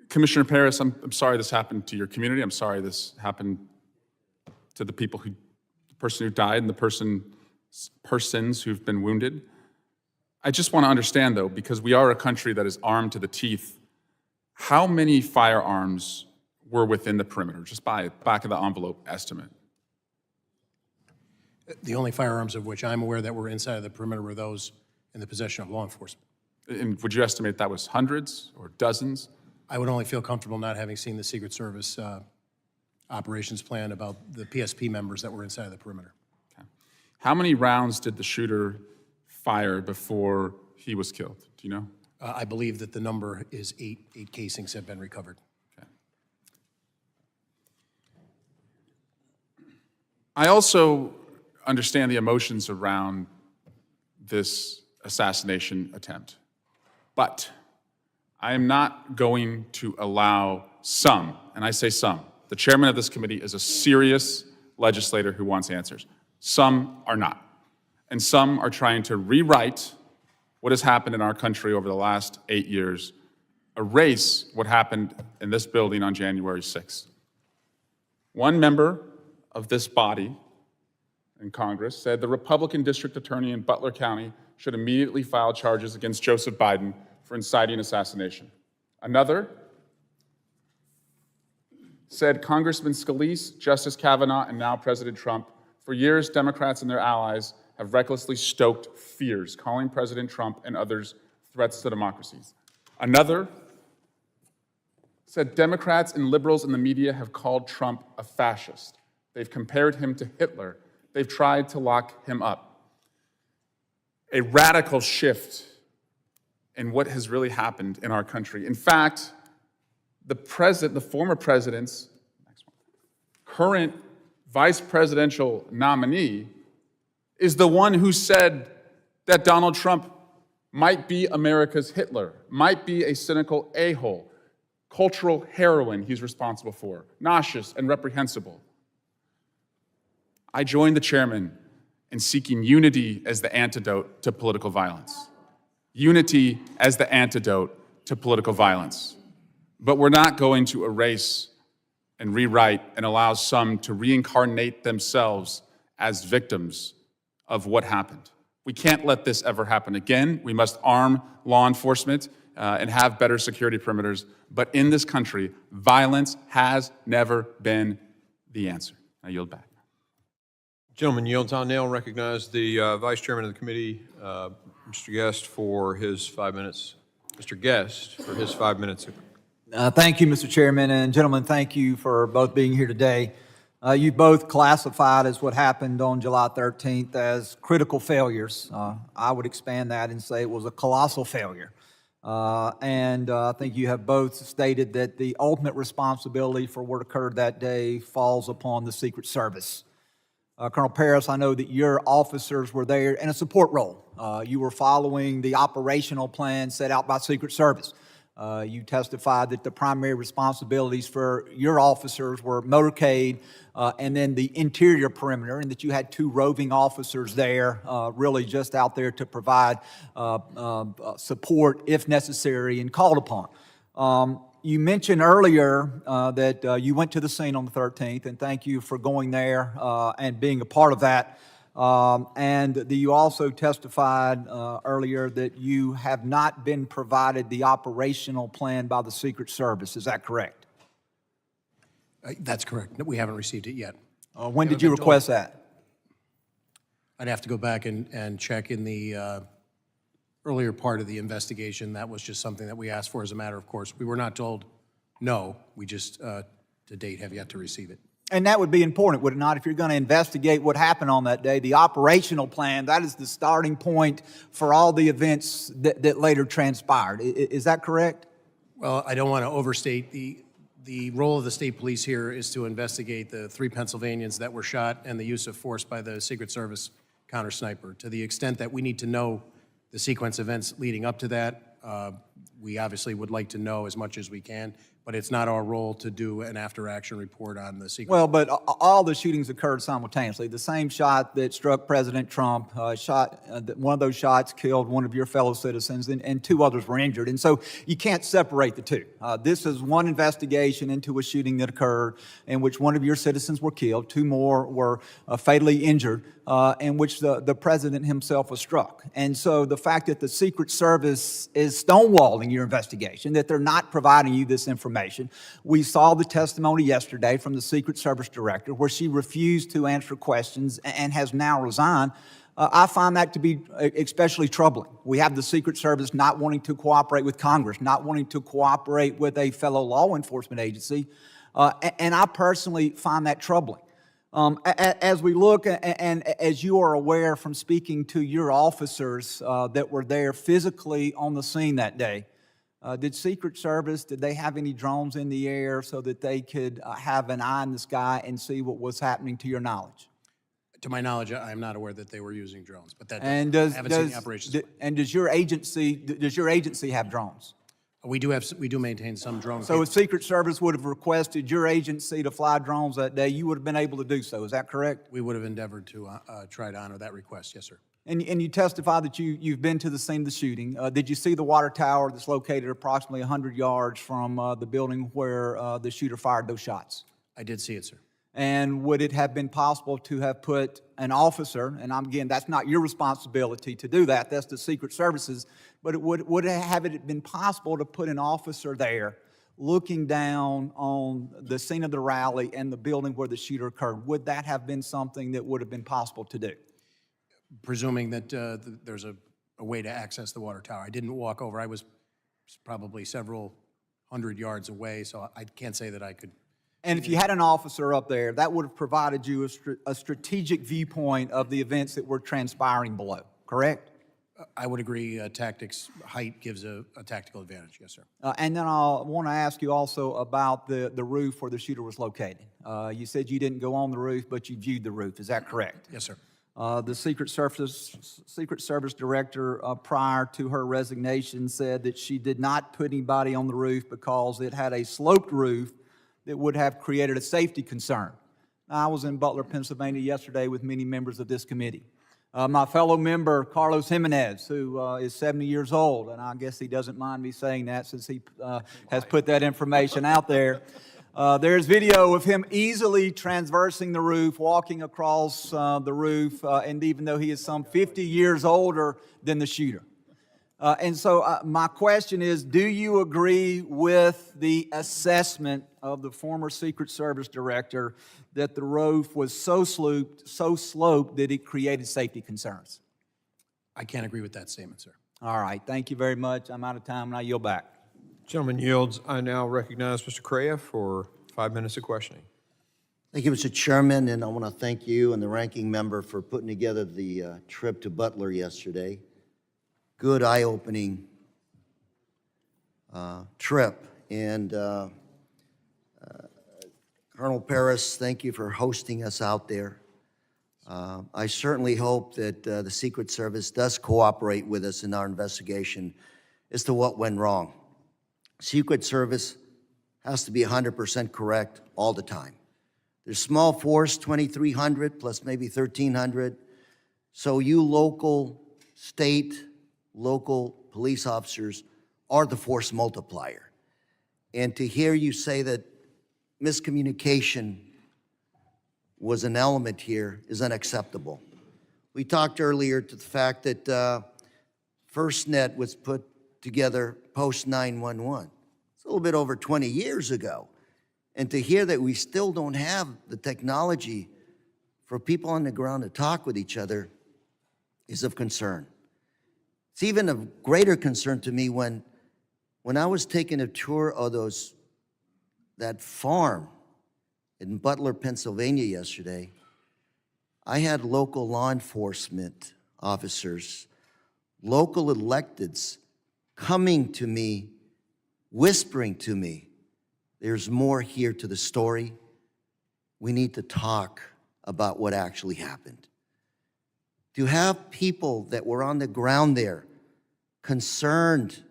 Commissioner Paris, I'm sorry this happened to your community. I'm sorry this happened to the person who died and the persons who've been wounded. I just want to understand, though, because we are a country that is armed to the teeth, how many firearms were within the perimeter, just by back of the envelope estimate? The only firearms of which I'm aware that were inside of the perimeter were those in the possession of law enforcement. And would you estimate that was hundreds or dozens? I would only feel comfortable not having seen the Secret Service operations plan about the PSP members that were inside of the perimeter. Okay. How many rounds did the shooter fire before he was killed? Do you know? I believe that the number is 8. 8 casings have been recovered. Okay. I also understand the emotions around this assassination attempt, but I am not going to allow some, and I say some, the chairman of this committee is a serious legislator who wants answers. Some are not. And some are trying to rewrite what has happened in our country over the last 8 years, erase what happened in this building on January 6th. One member of this body in Congress said the Republican district attorney in Butler County should immediately file charges against Joseph Biden for inciting assassination. Another said Congressman Scalise, Justice Kavanaugh, and now President Trump, for years, Democrats and their allies have recklessly stoked fears, calling President Trump and others threats to democracies. Another said Democrats and liberals in the media have called Trump a fascist. They've compared him to Hitler. They've tried to lock him up. A radical shift in what has really happened in our country. In fact, the former president's current vice presidential nominee is the one who said that Donald Trump might be America's Hitler, might be a cynical a-hole, cultural heroin he's responsible for, nauseous and reprehensible. I joined the chairman in seeking unity as the antidote to political violence. Unity as the antidote to political violence. But we're not going to erase and rewrite and allow some to reincarnate themselves as victims of what happened. We can't let this ever happen again. We must arm law enforcement and have better security perimeters. But in this country, violence has never been the answer. I yield back. Gentleman yields. I now recognize the Vice Chairman of the committee, Mr. Guest, for his 5 minutes. Mr. Guest, for his 5 minutes. Thank you, Mr. Chairman, and gentlemen, thank you for both being here today. You both classified as what happened on July 13th as critical failures. I would expand that and say it was a colossal failure. And I think you have both stated that the ultimate responsibility for what occurred that day falls upon the Secret Service. Colonel Paris, I know that your officers were there in a support role. You were following the operational plan set out by Secret Service. You testified that the primary responsibilities for your officers were motorcade and then the interior perimeter, and that you had 2 roving officers there, really just out there to provide support if necessary and called upon. You mentioned earlier that you went to the scene on the 13th, and thank you for going there and being a part of that. And you also testified earlier that you have not been provided the operational plan by the Secret Service. Is that correct? That's correct. We haven't received it yet. When did you request that? I'd have to go back and check in the earlier part of the investigation. That was just something that we asked for as a matter of course. We were not told no. We just, to date, have yet to receive it. And that would be important, would it not, if you're going to investigate what happened on that day? The operational plan, that is the starting point for all the events that later transpired. Is that correct? Well, I don't want to overstate the role of the state police here is to investigate the 3 Pennsylvanians that were shot and the use of force by the Secret Service counter sniper. To the extent that we need to know the sequence of events leading up to that, we obviously would like to know as much as we can, but it's not our role to do an after-action report on the sequence. Well, but all the shootings occurred simultaneously. The same shot that struck President Trump, one of those shots killed one of your fellow citizens, and 2 others were injured. And so you can't separate the 2. This is one investigation into a shooting that occurred in which one of your citizens were killed, 2 more were fatally injured, in which the president himself was struck. And so the fact that the Secret Service is stonewalling your investigation, that they're not providing you this information. We saw the testimony yesterday from the Secret Service director where she refused to answer questions and has now resigned. I find that to be especially troubling. We have the Secret Service not wanting to cooperate with Congress, not wanting to cooperate with a fellow law enforcement agency, and I personally find that troubling. As we look, and as you are aware from speaking to your officers that were there physically on the scene that day, did Secret Service, did they have any drones in the air so that they could have an eye in the sky and see what was happening to your knowledge? To my knowledge, I'm not aware that they were using drones, but that I haven't seen the operations. And does your agency have drones? We do maintain some drones. So if Secret Service would have requested your agency to fly drones that day, you would have been able to do so. Is that correct? We would have endeavored to try to honor that request. Yes, sir. And you testified that you've been to the scene of the shooting. Did you see the water tower that's located approximately 100 yards from the building where the shooter fired those shots? I did see it, sir. And would it have been possible to have put an officer, and again, that's not your responsibility to do that, that's the Secret Service's, but would it been possible to put an officer there looking down on the scene of the rally and the building where the shooter occurred? Would that have been something that would have been possible to do? Presuming that there's a way to access the water tower. I didn't walk over. I was probably several hundred yards away, so I can't say that I could. And if you had an officer up there, that would have provided you a strategic viewpoint of the events that were transpiring below, correct? I would agree. Tactics, height gives a tactical advantage, yes, sir. And then I want to ask you also about the roof where the shooter was located. You said you didn't go on the roof, but you viewed the roof. Is that correct? Yes, sir. The Secret Service director, prior to her resignation, said that she did not put anybody on the roof because it had a sloped roof that would have created a safety concern. I was in Butler, Pennsylvania yesterday with many members of this committee. My fellow member, Carlos Jimenez, who is 70 years old, and I guess he doesn't mind me saying that since he has put that information out there. There's video of him easily traversing the roof, walking across the roof, and even though he is some 50 years older than the shooter. And so my question is, do you agree with the assessment of the former Secret Service director that the roof was so sloped that it created safety concerns? I can't agree with that statement, sir. All right, thank you very much. I'm out of time and I yield back. Gentleman yields. I now recognize Mr. Correa for 5 minutes of questioning. Thank you, Mr. Chairman, and I want to thank you and the ranking member for putting together the trip to Butler yesterday. Good, eye-opening trip. And Colonel Paris, thank you for hosting us out there. I certainly hope that the Secret Service does cooperate with us in our investigation as to what went wrong. Secret Service has to be 100% correct all the time. There's small force, 2,300 plus maybe 1,300. So you local, state, local police officers are the force multiplier. And to hear you say that miscommunication was an element here is unacceptable. We talked earlier to the fact that FirstNet was put together post 9/11. It's a little bit over 20 years ago. And to hear that we still don't have the technology for people on the ground to talk with each other is of concern. It's even of greater concern to me when I was taking a tour of that farm in Butler, Pennsylvania yesterday. I had local law enforcement officers, local electeds coming to me, whispering to me, there's more here to the story. We need to talk about what actually happened. To have people that were on the ground there, concerned,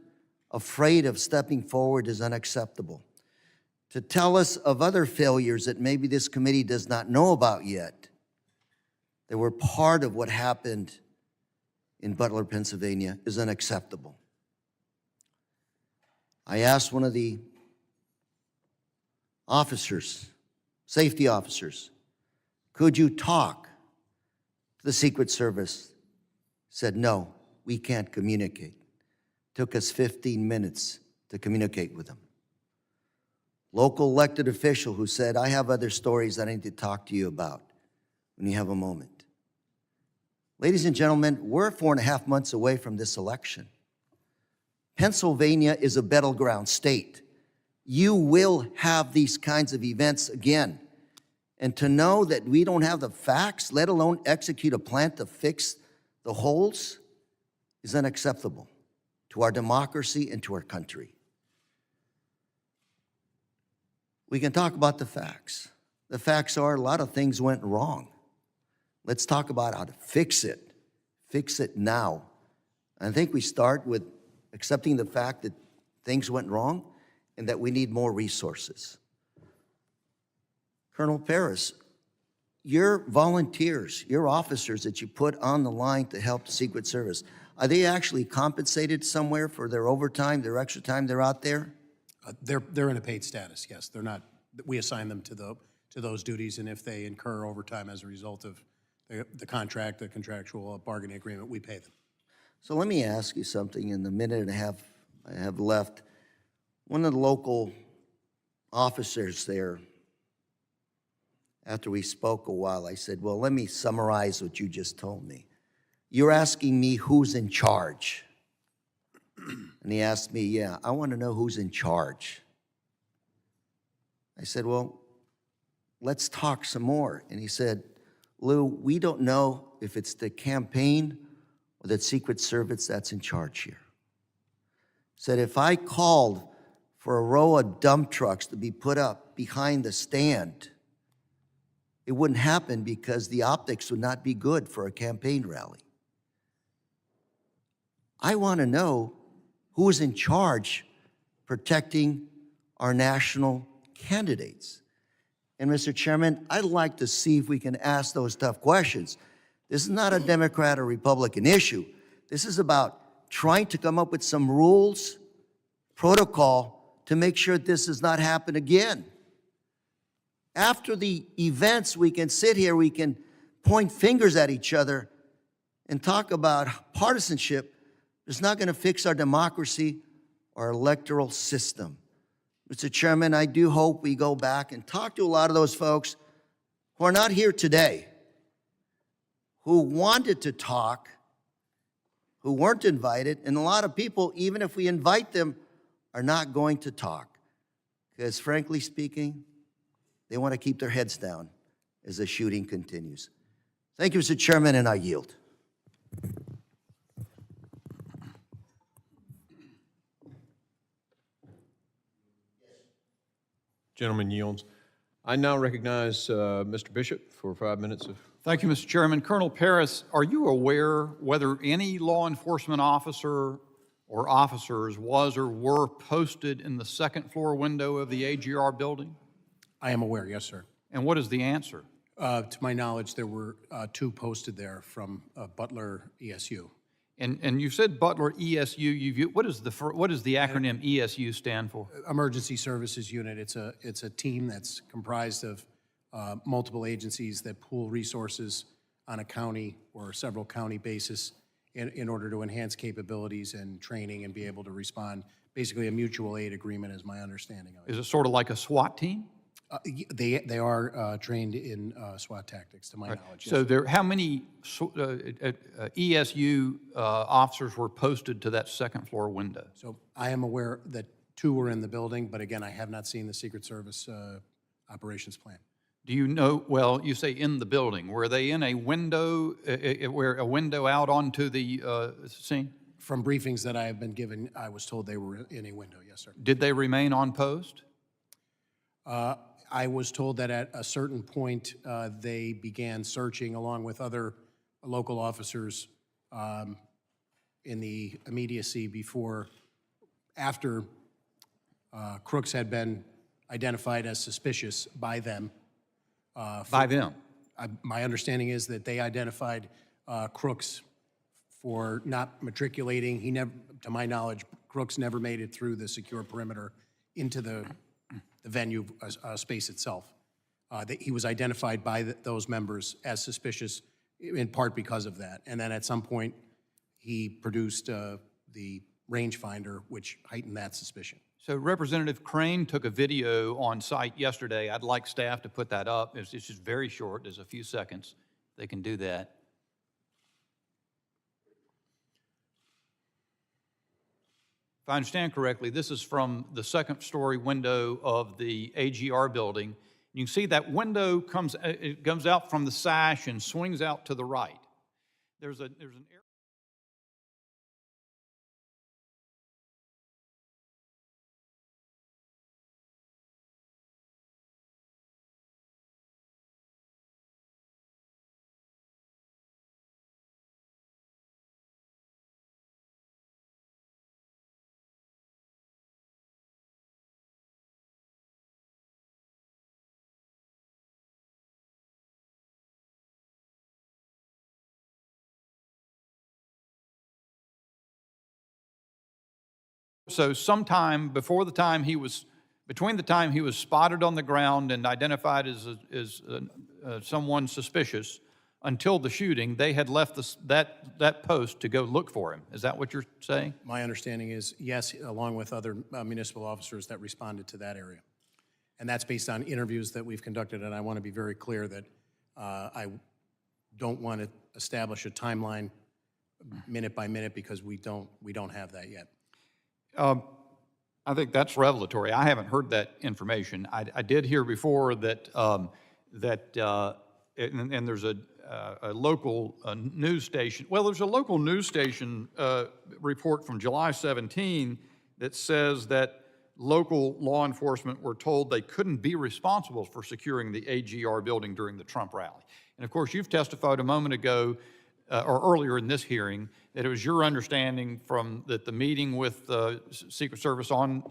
afraid of stepping forward is unacceptable. To tell us of other failures that maybe this committee does not know about yet, that were part of what happened in Butler, Pennsylvania, is unacceptable. I asked one of the officers, safety officers, could you talk to the Secret Service? Said, no, we can't communicate. Took us 15 minutes to communicate with them. Local elected official who said, I have other stories that I need to talk to you about when you have a moment. Ladies and gentlemen, we're 4.5 months away from this election. Pennsylvania is a battleground state. You will have these kinds of events again. And to know that we don't have the facts, let alone execute a plan to fix the holes, is unacceptable to our democracy and to our country. We can talk about the facts. The facts are a lot of things went wrong. Let's talk about how to fix it. Fix it now. I think we start with accepting the fact that things went wrong and that we need more resources. Colonel Paris, your volunteers, your officers that you put on the line to help the Secret Service, are they actually compensated somewhere for their overtime, their extra time they're out there? They're in a paid status, yes. They're not, we assign them to those duties, and if they incur overtime as a result of the contract, the contractual bargaining agreement, we pay them. So let me ask you something in the minute and a half I have left. One of the local officers there, after we spoke a while, I said, well, let me summarize what you just told me. You're asking me who's in charge. And he asked me, yeah, I want to know who's in charge. I said, well, let's talk some more. And he said, Lou, we don't know if it's the campaign or the Secret Service that's in charge here. Said, if I called for a row of dump trucks to be put up behind the stand, it wouldn't happen because the optics would not be good for a campaign rally. I want to know who is in charge protecting our national candidates. And Mr. Chairman, I'd like to see if we can ask those tough questions. This is not a Democrat or Republican issue. This is about trying to come up with some rules, protocol to make sure this does not happen again. After the events, we can sit here, we can point fingers at each other and talk about partisanship. It's not going to fix our democracy or electoral system. Mr. Chairman, I do hope we go back and talk to a lot of those folks who are not here today, who wanted to talk, who weren't invited, and a lot of people, even if we invite them, are not going to talk because, frankly speaking, they want to keep their heads down as the shooting continues. Thank you, Mr. Chairman, and I yield. Gentleman yields. I now recognize Mr. Bishop for 5 minutes of. Thank you, Mr. Chairman. Colonel Paris, are you aware whether any law enforcement officer or officers was or were posted in the second floor window of the AGR building? I am aware, yes, sir. And what is the answer? To my knowledge, there were 2 posted there from Butler ESU. And you said Butler ESU. What does the acronym ESU stand for? Emergency Services Unit. It's a team that's comprised of multiple agencies that pool resources on a county or several county basis in order to enhance capabilities and training and be able to respond. Basically, a mutual aid agreement is my understanding of it. Is it sort of like a SWAT team? They are trained in SWAT tactics, to my knowledge. So how many ESU officers were posted to that second floor window? So I am aware that 2 were in the building, but again, I have not seen the Secret Service operations plan. Do you know, well, you say in the building, were they in a window, where a window out onto the scene? From briefings that I have been given, I was told they were in a window, yes, sir. Did they remain on post? I was told that at a certain point, they began searching along with other local officers in the immediacy after crooks had been identified as suspicious by them. By them? My understanding is that they identified crooks for not matriculating. To my knowledge, crooks never made it through the secure perimeter into the venue space itself. He was identified by those members as suspicious, in part because of that. And then at some point, he produced the rangefinder, which heightened that suspicion. So Representative Crane took a video on site yesterday. I'd like staff to put that up. It's just very short. There's a few seconds. They can do that. If I understand correctly, this is from the second story window of the AGR building. You can see that window comes out from the sash and swings out to the right. There's an area. So sometime before the time he was, between the time he was spotted on the ground and identified as someone suspicious until the shooting, they had left that post to go look for him. Is that what you're saying? My understanding is, yes, along with other municipal officers that responded to that area. And that's based on interviews that we've conducted, and I want to be very clear that I don't want to establish a timeline minute by minute because we don't have that yet. I think that's revelatory. I haven't heard that information. I did hear before that and there's a local news station. Well, there's a local news station report from July 17 that says that local law enforcement were told they couldn't be responsible for securing the AGR building during the Trump rally. And of course, you've testified a moment ago or earlier in this hearing, that it was your understanding that the meeting with the Secret Service on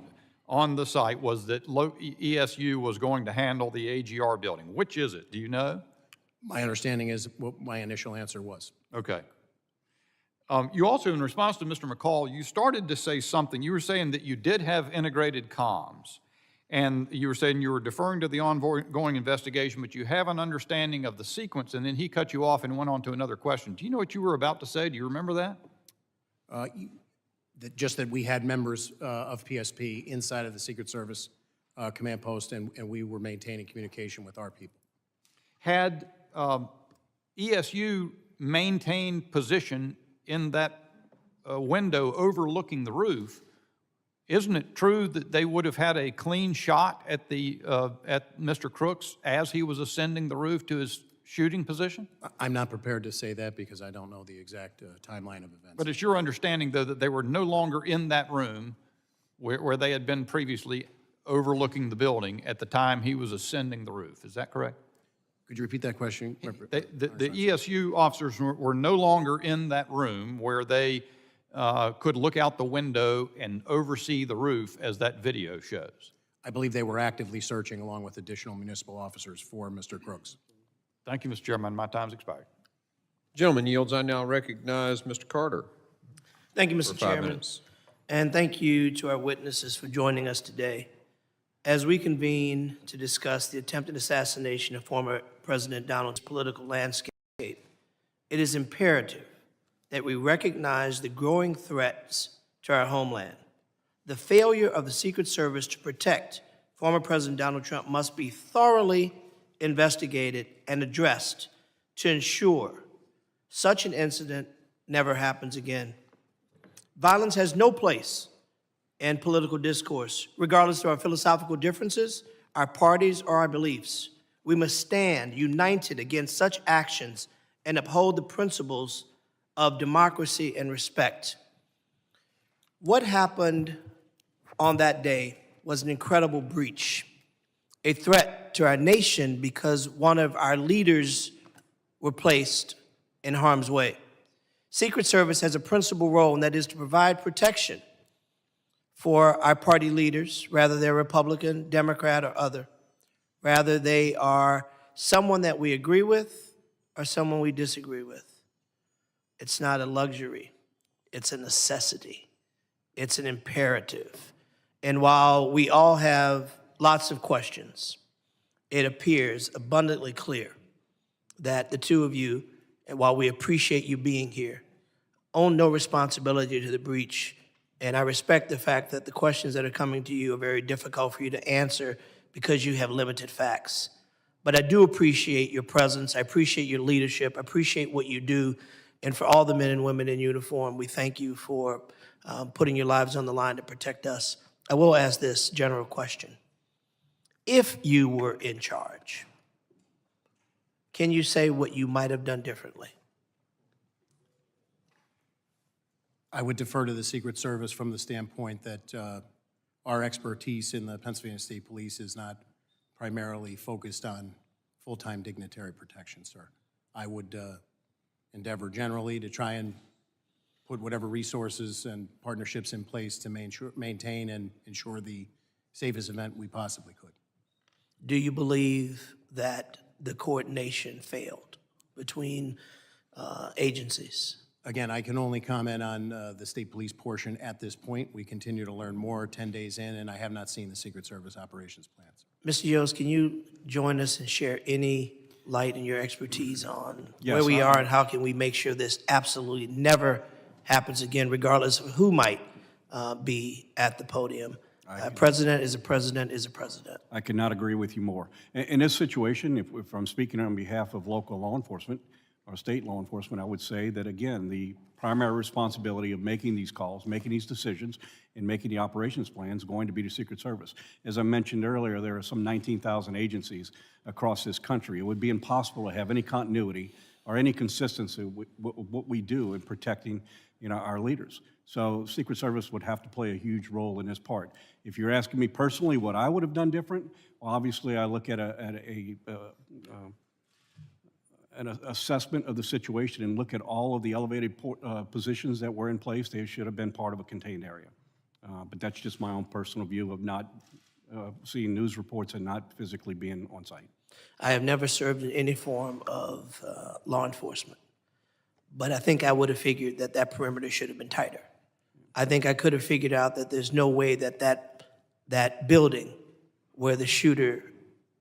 the site was that ESU was going to handle the AGR building. Which is it? Do you know? My understanding is what my initial answer was. Okay. You also, in response to Mr. McCall, you started to say something. You were saying that you did have integrated comms, and you were saying you were deferring to the ongoing investigation, but you have an understanding of the sequence, and then he cut you off and went on to another question. Do you know what you were about to say? Do you remember that? Just that we had members of PSP inside of the Secret Service command post, and we were maintaining communication with our people. Had ESU maintained position in that window overlooking the roof, isn't it true that they would have had a clean shot at at Mr. Crooks as he was ascending the roof to his shooting position? I'm not prepared to say that because I don't know the exact timeline of events. But it's your understanding, though, that they were no longer in that room where they had been previously overlooking the building at the time he was ascending the roof. Is that correct? Could you repeat that question? The ESU officers were no longer in that room where they could look out the window and oversee the roof as that video shows. I believe they were actively searching along with additional municipal officers for Mr. Crooks. Thank you, Mr. Chairman. My time's expired. Gentleman yields. I now recognize Mr. Carter. Thank you, For Mr. 5 Chairman. minutes. And thank you to our witnesses for joining us today. As we convene to discuss the attempted assassination of former President Donald's political landscape, it is imperative that we recognize the growing threats to our homeland. The failure of the Secret Service to protect former President Donald Trump must be thoroughly investigated and addressed to ensure such an incident never happens again. Violence has no place in political discourse, regardless of our philosophical differences, our parties, or our beliefs. We must stand united against such actions and uphold the principles of democracy and respect. What happened on that day was an incredible breach, a threat to our nation because one of our leaders were placed in harm's way. Secret Service has a principal role, and that is to provide protection for our party leaders, whether they're Republican, Democrat, or other. Rather, they are someone that we agree with or someone we disagree with. It's not a luxury. It's a necessity. It's an imperative. And while we all have lots of questions, it appears abundantly clear that the two of you, and while we appreciate you being here, own no responsibility to the breach. And I respect the fact that the questions that are coming to you are very difficult for you to answer because you have limited facts. But I do appreciate your presence. I appreciate your leadership. I appreciate what you do. And for all the men and women in uniform, we thank you for putting your lives on the line to protect us. I will ask this general question. If you were in charge, can you say what you might have done differently? I would defer to the Secret Service from the standpoint that our expertise in the Pennsylvania State Police is not primarily focused on full-time dignitary protection, sir. I would endeavor generally to try and put whatever resources and partnerships in place to maintain and ensure the safest event we possibly could. Do you believe that the coordination failed between agencies? Again, I can only comment on the state police portion at this point. We continue to learn more 10 days in, and I have not seen the Secret Service operations plans. Mr. Yost, can you join us and share any light in your expertise on Yes, where we are and how can we make sure this absolutely never happens again, regardless of who might be at the podium? A president is a president is a president. I could not agree with you more. In this situation, if I'm speaking on behalf of local law enforcement or state law enforcement, I would say that, again, the primary responsibility of making these calls, making these decisions, and making the operations plans is going to be the Secret Service. As I mentioned earlier, there are some 19,000 agencies across this country. It would be impossible to have any continuity or any consistency with what we do in protecting, our leaders. So Secret Service would have to play a huge role in this part. If you're asking me personally what I would have done different, well, obviously I look at an assessment of the situation and look at all of the elevated positions that were in place. They should have been part of a contained area. But that's just my own personal view of not seeing news reports and not physically being on site. I have never served in any form of law enforcement, but I think I would have figured that that perimeter should have been tighter. I think I could have figured out that there's no way that that building where the shooter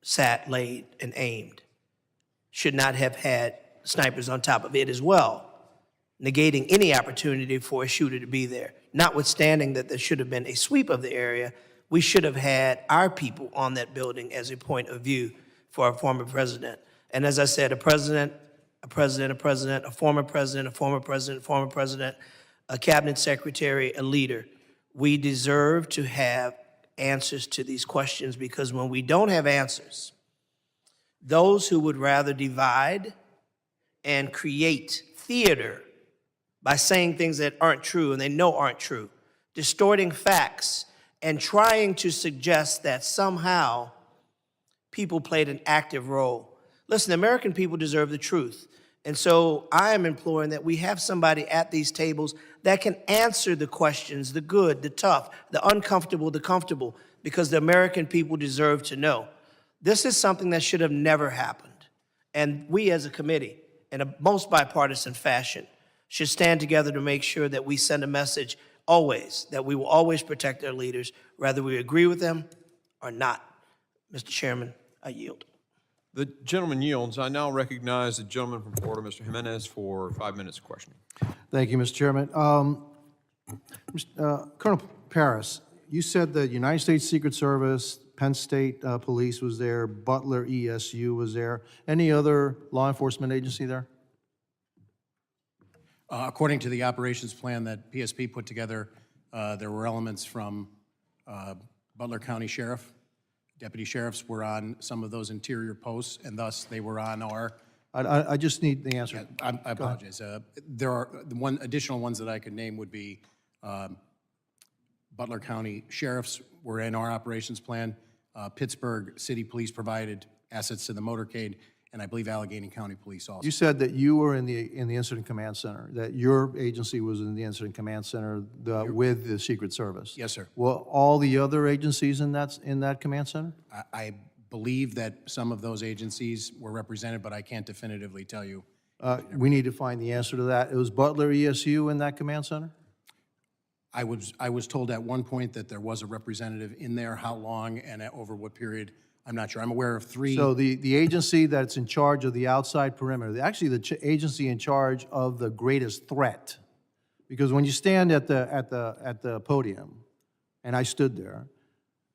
sat, laid, and aimed should not have had snipers on top of it as well, negating any opportunity for a shooter to be there. Notwithstanding that there should have been a sweep of the area, we should have had our people on that building as a point of view for our former president. And as I said, a president, a president, a president, a former president, a former president, a former president, a cabinet secretary, a leader. We deserve to have answers to these questions, because when we don't have answers, those who would rather divide and create theater by saying things that aren't true and they know aren't true, distorting facts, and trying to suggest that somehow people played an active role. Listen, the American people deserve the truth. And so I am imploring that we have somebody at these tables that can answer the questions, the good, the tough, the uncomfortable, the comfortable, because the American people deserve to know. This is something that should have never happened. And we as a committee, in a most bipartisan fashion, should stand together to make sure that we send a message always, that we will always protect our leaders, whether we agree with them or not. Mr. Chairman, I yield. The gentleman yields. I now recognize the gentleman from Florida, Mr. Jimenez, for 5 minutes of questioning. Thank you, Mr. Chairman. Colonel Paris, you said the United States Secret Service, Penn State Police was there, Butler ESU was there. Any other law enforcement agency there? According to the operations plan that PSP put together, there were elements from Butler County Sheriff. Deputy sheriffs were on some of those interior posts, and thus they were on our. I just need the answer. I apologize. There are the additional ones that I could name would be Butler County Sheriffs were in our operations plan. Pittsburgh City Police provided assets to the motorcade, and I believe Allegheny County Police also. You said that you were in the Incident Command Center, that your agency was in the Incident Command Center with the Secret Service. Yes, sir. Well, all the other agencies in that command center? I believe that some of those agencies were represented, but I can't definitively tell you. We need to find the answer to that. It was Butler ESU in that command center? I was told at one point that there was a representative in there. How long and over what period, I'm not sure. I'm aware of 3. So the agency that's in charge of the outside perimeter, actually the agency in charge of the greatest threat, because when you stand at the podium, and I stood there,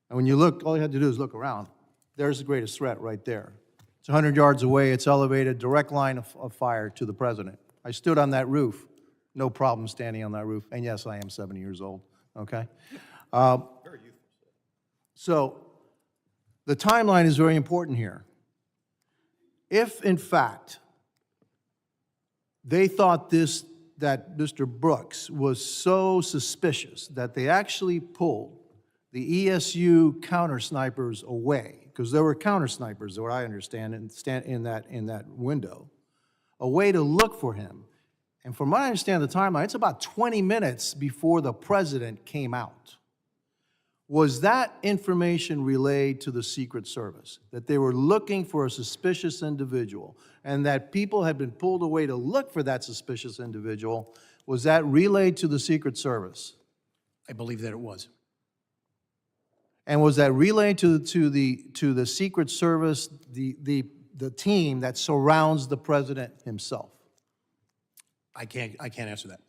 and when you look, all you had to do is look around. There's the greatest threat right there. It's 100 yards away. It's elevated, direct line of fire to the president. I stood on that roof. No problem standing on that roof. And yes, I am 70 years old, okay? Very youthful. So the timeline is very important here. If, in fact, they thought that Mr. Brooks was so suspicious that they actually pulled the ESU counter snipers away, because there were counter snipers, what I understand, in that window, a way to look for him. And from what I understand the timeline, it's about 20 minutes before the president came out. Was that information relayed to the Secret Service, that they were looking for a suspicious individual and that people had been pulled away to look for that suspicious individual? Was that relayed to the Secret Service? I believe that it was. And was that relayed to the Secret Service, the team that surrounds the president himself? I can't answer that.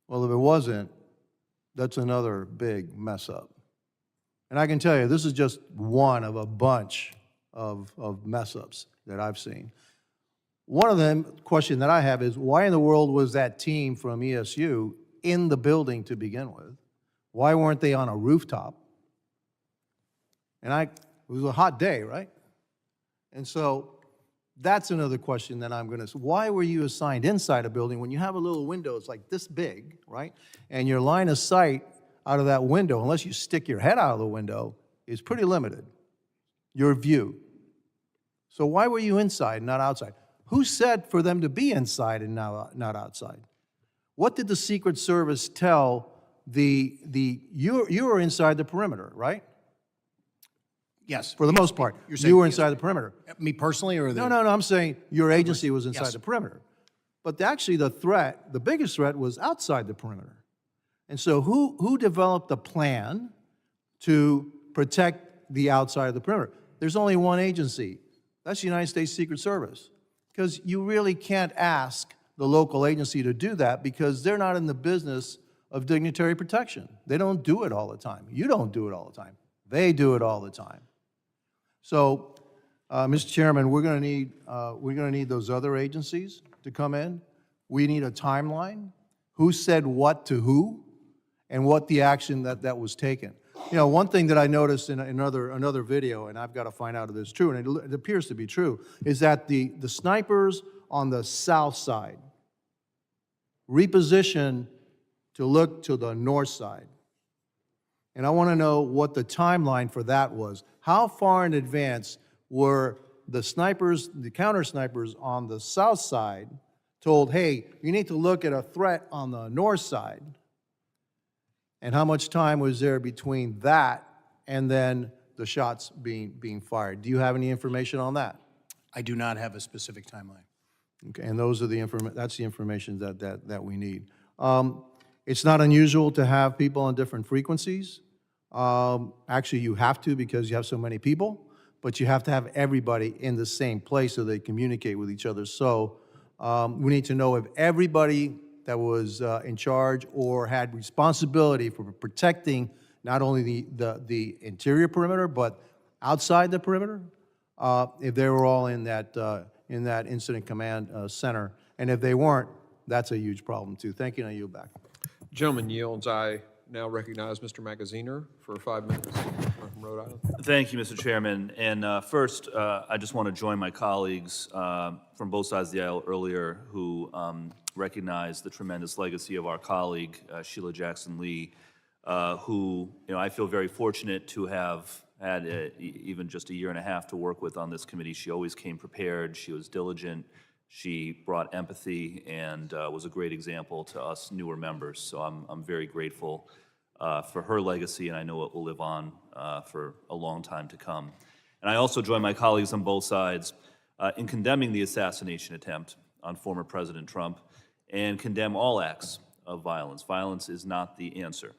Well, if it wasn't, that's another big mess up. And I can tell you, this is just one of a bunch of mess ups that I've seen. One of them, question that I have is, why in the world was that team from ESU in the building to begin with? Why weren't they on a rooftop? And it was a hot day, right? And so that's another question that I'm going to, why were you assigned inside a building when you have a little window, it's like this big, right? And your line of sight out of that window, unless you stick your head out of the window, is pretty limited, your view. So why were you inside, not outside? Who said for them to be inside and not outside? What did the Secret Service tell you were inside the perimeter, right? Yes. For the most part, you were inside the perimeter. Me personally, or the? No, I'm saying your agency was inside Yes. the perimeter. But actually the biggest threat was outside the perimeter. And so who developed a plan to protect the outside of the perimeter? There's only one agency. That's the United States Secret Service. Because you really can't ask the local agency to do that because they're not in the business of dignitary protection. They don't do it all the time. You don't do it all the time. They do it all the time. So, Mr. Chairman, we're going to need those other agencies to come in. We need a timeline. Who said what to who? and what the action that was taken. You know, one thing that I noticed in another video, and I've got to find out if it's true, and it appears to be true, is that the snipers on the south side repositioned to look to the north side. And I want to know what the timeline for that was. How far in advance were the snipers, the counter snipers on the south side told, hey, you need to look at a threat on the north side? And how much time was there between that and then the shots being fired? Do you have any information on that? I do not have a specific timeline. Okay, and those are that's the information that we need. It's not unusual to have people on different frequencies. Actually, you have to because you have so many people, but you have to have everybody in the same place so they communicate with each other. So we need to know if everybody that was in charge or had responsibility for protecting not only the interior perimeter, but outside the perimeter, if they were all in that incident command center. And if they weren't, that's a huge problem too. Thank you, and I yield back. Gentleman yields. I now recognize Mr. Magaziner for 5 minutes from Rhode Island. Thank you, Mr. Chairman. And first, I just want to join my colleagues from both sides of the aisle earlier who recognized the tremendous legacy of our colleague, Sheila Jackson-Lee, who, I feel very fortunate to have had even just a year and a half to work with on this committee. She always came prepared. She was diligent. She brought empathy and was a great example to us newer members. So I'm very grateful for her legacy, and I know it will live on for a long time to come. And I also join my colleagues on both sides in condemning the assassination attempt on former President Trump and condemn all acts of violence. Violence is not the answer.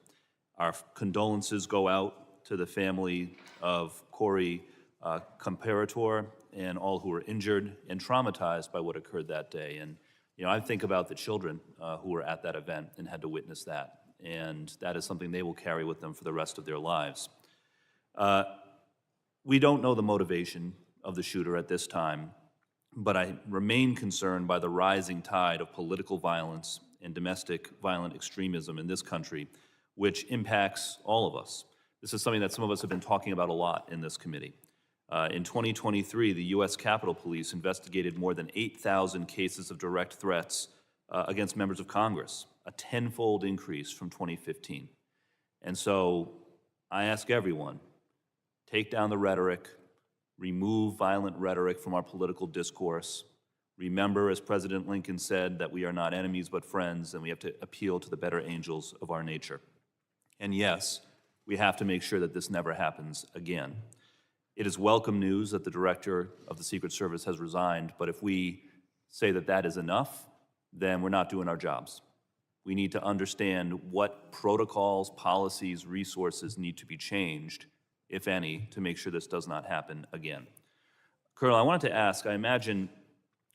Our condolences go out to the family of Corey Comparator and all who were injured and traumatized by what occurred that day. And, I think about the children who were at that event and had to witness that. And that is something they will carry with them for the rest of their lives. We don't know the motivation of the shooter at this time, but I remain concerned by the rising tide of political violence and domestic violent extremism in this country, which impacts all of us. This is something that some of us have been talking about a lot in this committee. In 2023, the U.S. Capitol Police investigated more than 8,000 cases of direct threats against members of Congress, a tenfold increase from 2015. And so I ask everyone, take down the rhetoric, remove violent rhetoric from our political discourse. Remember, as President Lincoln said, that we are not enemies but friends, and we have to appeal to the better angels of our nature. And yes, we have to make sure that this never happens again. It is welcome news that the director of the Secret Service has resigned, but if we say that that is enough, then we're not doing our jobs. We need to understand what protocols, policies, resources need to be changed, if any, to make sure this does not happen again. Colonel, I wanted to ask, I imagine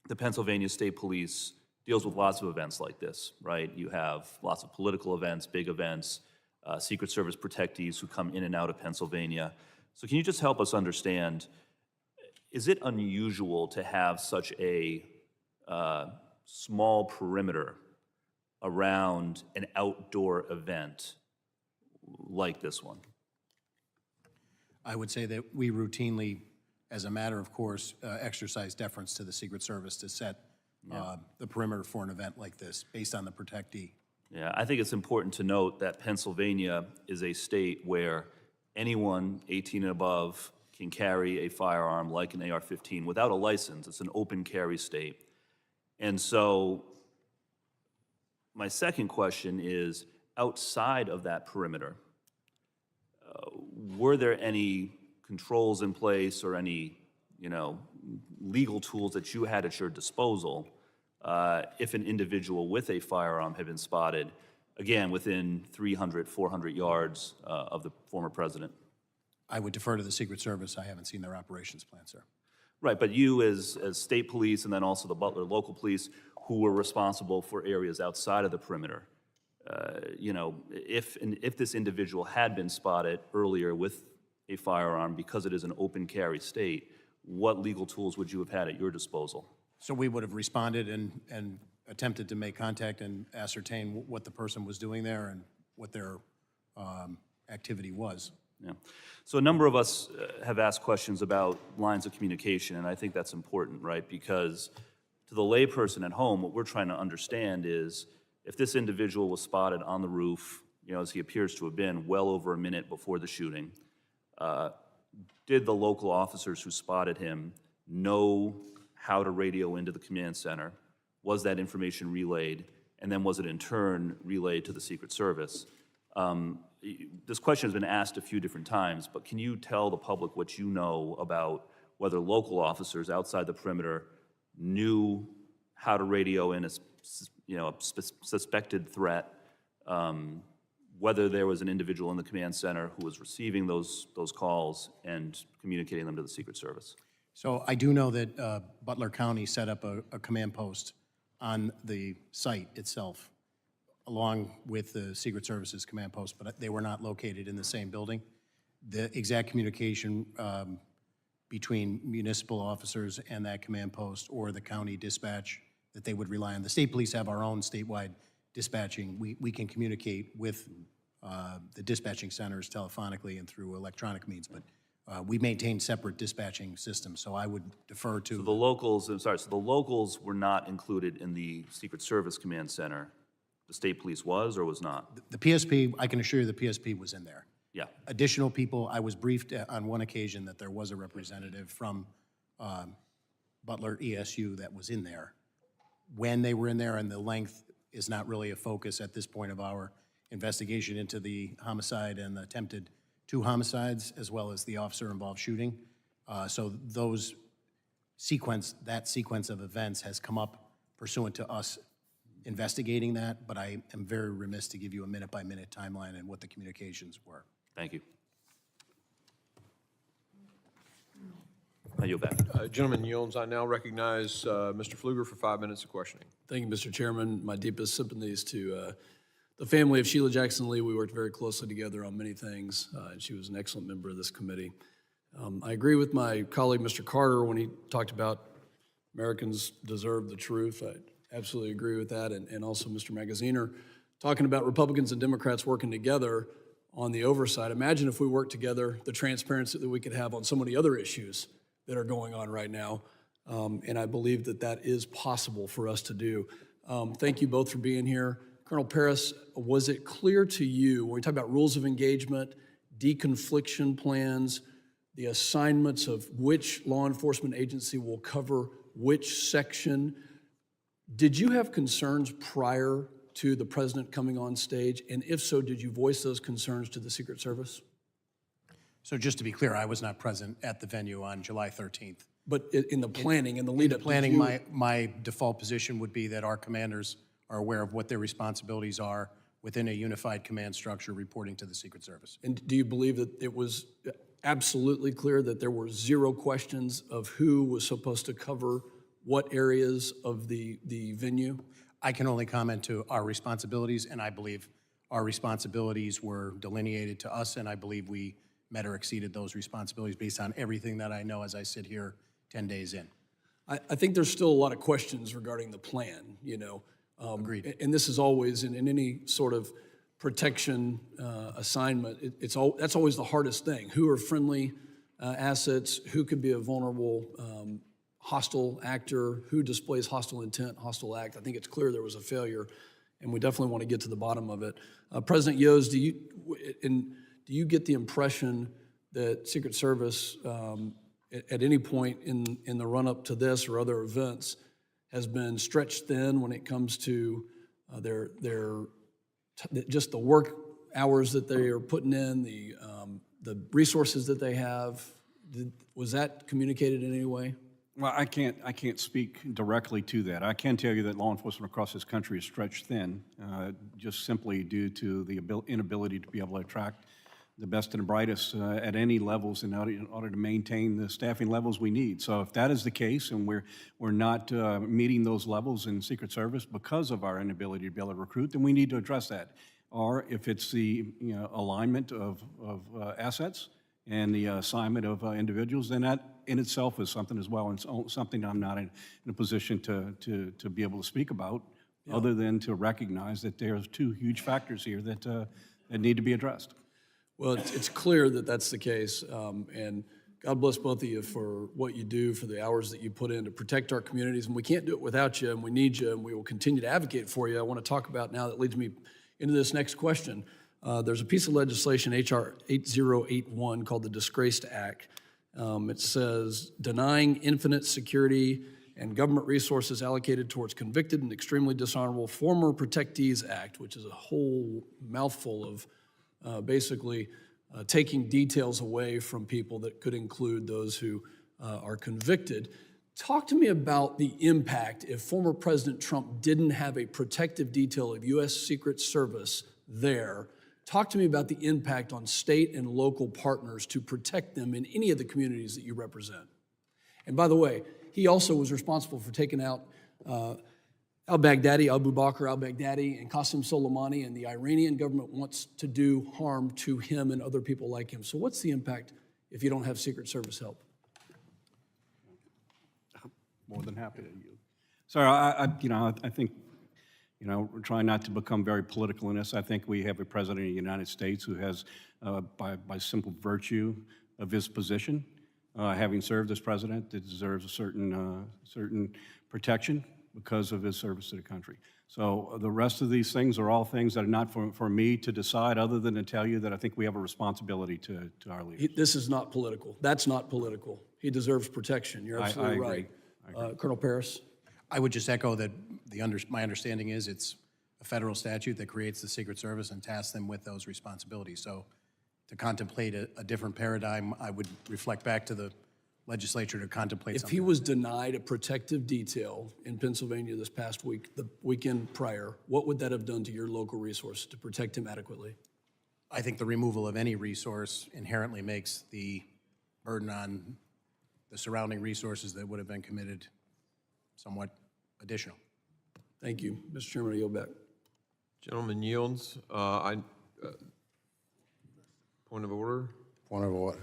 the Pennsylvania State Police deals with lots of events like this, right? You have lots of political events, big events, Secret Service protectees who come in and out of Pennsylvania. So can you just help us understand, is it unusual to have such a small perimeter around an outdoor event like this one? I would say that we routinely, as a matter of course, exercise deference to the Secret Service to set the perimeter for an event like this based on the protectee. Yeah, I think it's important to note that Pennsylvania is a state where anyone 18 and above can carry a firearm like an AR-15 without a license. It's an open carry state. And so my second question is, outside of that perimeter, were there any controls in place or any, legal tools that you had at your disposal if an individual with a firearm had been spotted, again, within 300, 400 yards of the former president? I would defer to the Secret Service. I haven't seen their operations plan, sir. Right, but you as state police and then also the Butler local police who were responsible for areas outside of the perimeter, if this individual had been spotted earlier with a firearm because it is an open carry state, what legal tools would you have had at your disposal? So we would have responded and attempted to make contact and ascertain what the person was doing there and what their activity was. Yeah. So a number of us have asked questions about lines of communication, and I think that's important, right? Because to the layperson at home, what we're trying to understand is if this individual was spotted on the roof, as he appears to have been, well over a minute before the shooting, did the local officers who spotted him know how to radio into the command center? Was that information relayed? And then was it in turn relayed to the Secret Service? This question has been asked a few different times, but can you tell the public what you know about whether local officers outside the perimeter knew how to radio in a suspected threat, whether there was an individual in the command center who was receiving those calls and communicating them to the Secret Service? So I do know that Butler County set up a command post on the site itself, along with the Secret Service's command post, but they were not located in the same building. The exact communication between municipal officers and that command post or the county dispatch that they would rely on. The state police have our own statewide dispatching. We can communicate with the dispatching centers telephonically and through electronic means, but we maintain separate dispatching systems, so I would defer to. So the locals, so the locals were not included in the Secret Service command center. The state police was or was not? The PSP, I can assure you the PSP was in there. Yeah. Additional people, I was briefed on one occasion that there was a representative from Butler ESU that was in there. When they were in there and the length is not really a focus at this point of our investigation into the homicide and the attempted 2 homicides, as well as the officer-involved shooting. So that sequence of events has come up pursuant to us investigating that, but I am very remiss to give you a minute-by-minute timeline and what the communications were. Thank you. I yield back. Gentleman yields. I now recognize Mr. Pfluger for 5 minutes of questioning. Thank you, Mr. Chairman. My deepest sympathies to the family of Sheila Jackson Lee. We worked very closely together on many things, and she was an excellent member of this committee. I agree with my colleague, Mr. Carter, when he talked about Americans deserve the truth. I absolutely agree with that, and also Mr. Magaziner talking about Republicans and Democrats working together on the oversight. Imagine if we worked together, the transparency that we could have on so many other issues that are going on right now, and I believe that that is possible for us to do. Thank you both for being here. Colonel Paris, was it clear to you, when we talk about rules of engagement, deconfliction plans, the assignments of which law enforcement agency will cover which section, did you have concerns prior to the president coming on stage? And if so, did you voice those concerns to the Secret Service? So just to be clear, I was not present at the venue on July 13th. But in the planning and the lead-up, Planning, my default position would be that our commanders are aware of what their responsibilities are within a unified command structure reporting to the Secret Service. And do you believe that it was absolutely clear that there were 0 questions of who was supposed to cover what areas of the venue? I can only comment to our responsibilities, and I believe our responsibilities were delineated to us, and I believe we met or exceeded those responsibilities based on everything that I know as I sit here 10 days in. I think there's still a lot of questions regarding the plan, Agreed. And this is always, in any sort of protection assignment, that's always the hardest thing. Who are friendly assets? Who could be a vulnerable hostile actor? Who displays hostile intent, hostile act? I think it's clear there was a failure, and we definitely want to get to the bottom of it. President Yost, do you get the impression that Secret Service, at any point in the run-up to this or other events, has been stretched thin when it comes to just the work hours that they are putting in, the resources that they have? Was that communicated in any way? Well, I can't speak directly to that. I can tell you that law enforcement across this country is stretched thin, just simply due to the inability to be able to attract the best and the brightest at any levels in order to maintain the staffing levels we need. So if that is the case, and we're not meeting those levels in Secret Service because of our inability to be able to recruit, then we need to address that. Or if it's the alignment of assets and the assignment of individuals, then that in itself is something as well, and it's something I'm not in a position to be able to speak about other than to recognize that there's two huge factors here that need to be addressed. Well, it's clear that that's the case, and God bless both of you for what you do, for the hours that you put in to protect our communities, and we can't do it without you, and we need you, and we will continue to advocate for you. I want to talk about now, that leads me into this next question. There's a piece of legislation, H.R. 8081, called the Disgraced Act. It says, denying infinite security and government resources allocated towards convicted and extremely dishonorable former protectees act, which is a whole mouthful of basically taking details away from people that could include those who are convicted. Talk to me about the impact if former President Trump didn't have a protective detail of U.S. Secret Service there. Talk to me about the impact on state and local partners to protect them in any of the communities that you represent. And by the way, he also was responsible for taking out al-Baghdadi, Abu Bakr al-Baghdadi, and Qasem Soleimani, and the Iranian government wants to do harm to him and other people like him. So what's the impact if you don't have Secret Service help? More than happy to yield. So I think, we're trying not to become very political in this. I think we have a president of the United States who has, by simple virtue of his position, having served as president, that deserves a certain protection because of his service to the country. So the rest of these things are all things that are not for me to decide, other than to tell you that I think we have a responsibility to our leaders. This is not political. That's not political. He deserves protection. You're absolutely right. Colonel Paris? I would just echo that my understanding is it's a federal statute that creates the Secret Service and tasks them with those responsibilities. So to contemplate a different paradigm, I would reflect back to the legislature to contemplate If something. he was denied a protective detail in Pennsylvania this past week, the weekend prior, what would that have done to your local resource to protect him adequately? I think the removal of any resource inherently makes the burden on the surrounding resources that would have been committed somewhat additional. Thank you. Mr. Chairman, I yield back. Gentleman yields. Point of order. Point of order.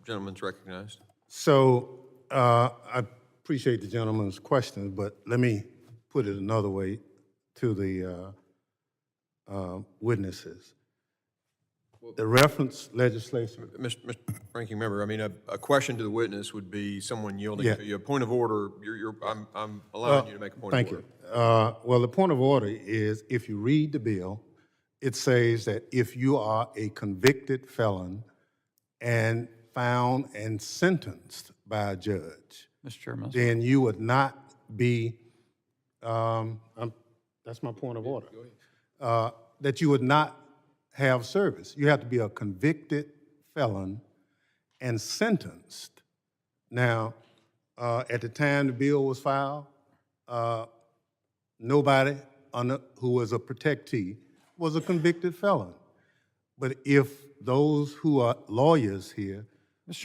Gentleman's recognized. So I appreciate the gentleman's question, but let me put it another way to the witnesses. The reference legislation. Mr. Ranking Member, I mean, a question to the witness would be someone yielding to you. A point of order, I'm allowing you to make a point of order. Thank you. Well, the point of order is, if you read the bill, it says that if you are a convicted felon and found and sentenced by a judge, Mr. Chairman. then you would not be, that's my point of order, that you would not have service. You have to be a convicted felon and sentenced. Now, at the time the bill was filed, nobody who was a protectee was a convicted felon. But if those who are lawyers here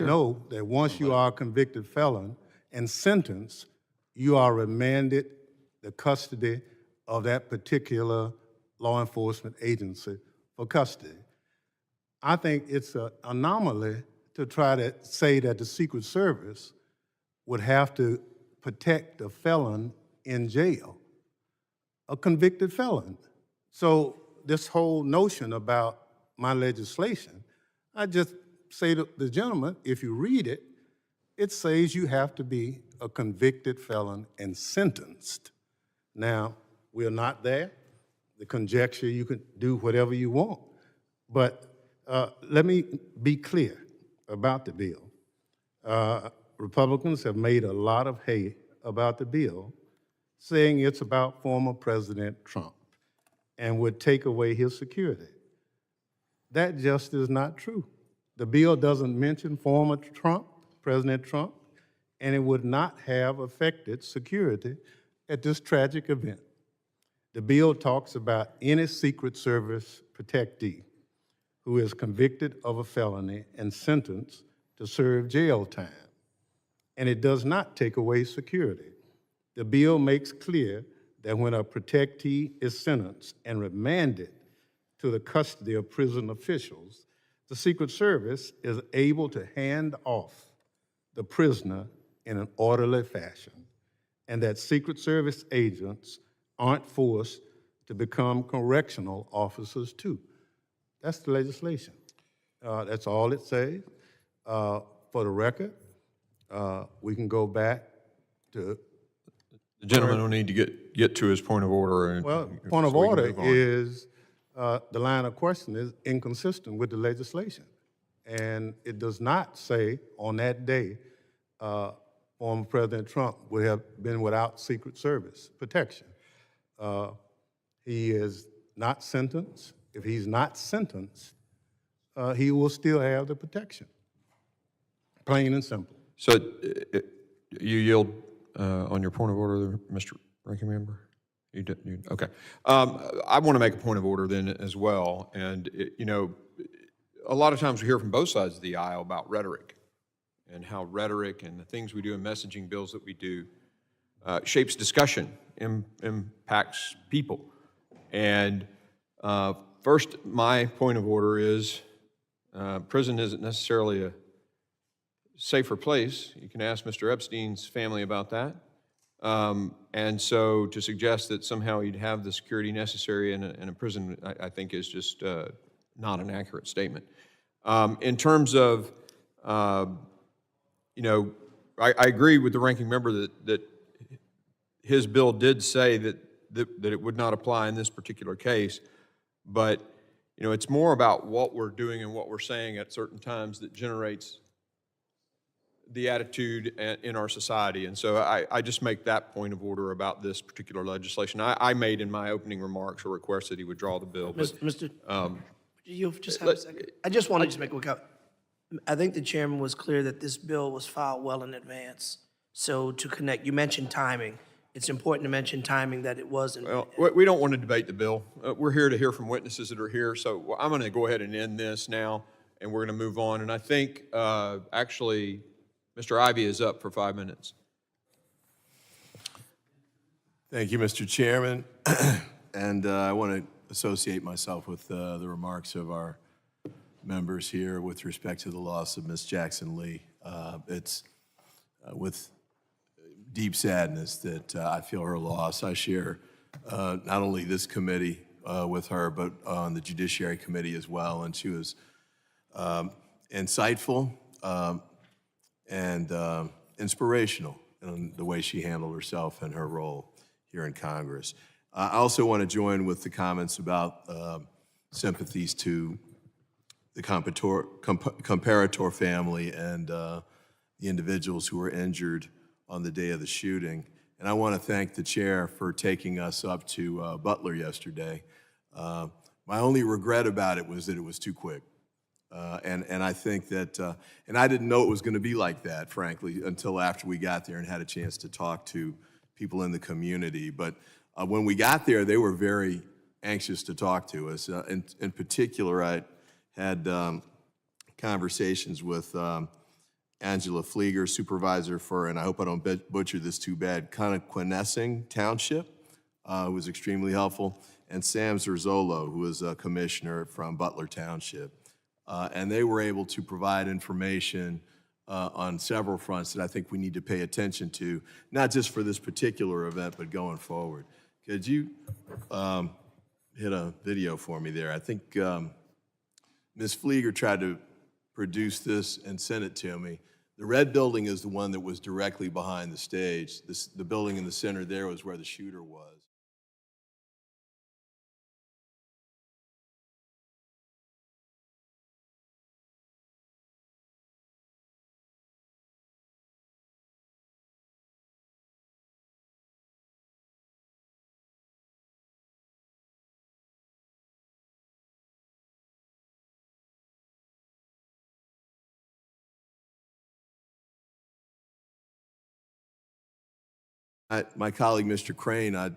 know that once you are a convicted felon and sentenced, you are remanded the custody of that particular law enforcement agency for custody. I think it's an anomaly to try to say that the Secret Service would have to protect a felon in jail, a convicted felon. So this whole notion about my legislation, I just say to the gentleman, if you read it, it says you have to be a convicted felon and sentenced. Now, we're not there. The conjecture, you can do whatever you want. But let me be clear about the bill. Republicans have made a lot of hay about the bill, saying it's about former President Trump and would take away his security. That just is not true. The bill doesn't mention former Trump, President Trump, and it would not have affected security at this tragic event. The bill talks about any Secret Service protectee who is convicted of a felony and sentenced to serve jail time. And it does not take away security. The bill makes clear that when a protectee is sentenced and remanded to the custody of prison officials, the Secret Service is able to hand off the prisoner in an orderly fashion, and that Secret Service agents aren't forced to become correctional officers too. That's the legislation. That's all it says. For the record, we can go back to, The gentleman will need to get to his point of order. And well, point of so we can order move on. is, the line of question is inconsistent with the legislation. And it does not say on that day, former President Trump would have been without Secret Service protection. He is not sentenced. If he's not sentenced, he will still have the protection. Plain and simple. So you yield on your point of order, Mr. Ranking Member? You did, okay. I want to make a point of order then as well. And, you know, a lot of times we hear from both sides of the aisle about rhetoric and how rhetoric and the things we do in messaging bills that we do shapes discussion, impacts people. And first, my point of order is prison isn't necessarily a safer place. You can ask Mr. Epstein's family about that. And so to suggest that somehow you'd have the security necessary in a prison, I think is just not an accurate statement. In terms of, you know, I agree with the ranking member that his bill did say that it would not apply in this particular case, but, you know, it's more about what we're doing and what we're saying at certain times that generates the attitude in our society. And so I just make that point of order about this particular legislation. I made in my opening remarks a request that he would draw the bill. But, Mr. You just have a second. I just want to just make a quick comment. I think the chairman was clear that this bill was filed well in advance. So to connect, you mentioned timing. It's important to mention timing, that it wasn't. well, we don't want to debate the bill. We're here to hear from witnesses that are here. So I'm going to go ahead and end this now, and we're going to move on. And I think actually Mr. Ivey is up for 5 minutes. Thank you, Mr. Chairman. And I want to associate myself with the remarks of our members here with respect to the loss of Ms. Jackson Lee. It's with deep sadness that I feel her loss. I share not only this committee with her, but on the Judiciary Committee as well. And she was insightful and inspirational in the way she handled herself and her role here in Congress. I also want to join with the comments about sympathies to the comparator family and the individuals who were injured on the day of the shooting. And I want to thank the chair for taking us up to Butler yesterday. My only regret about it was that it was too quick. And I think that, and I didn't know it was going to be like that, frankly, until after we got there and had a chance to talk to people in the community. But when we got there, they were very anxious to talk to us. In particular, I had conversations with Angela Flieger, supervisor for, and I hope I don't butcher this too bad, Connequenessing Township, who was extremely helpful, and Sam Zerzolo, who was a commissioner from Butler Township. And they were able to provide information on several fronts that I think we need to pay attention to, not just for this particular event, but going forward. Could you hit a video for me there? I think Ms. Flieger tried to produce this and sent it to me. The red building is the one that was directly behind the stage. The building in the center there was where the shooter was. My colleague, Mr. Crane, I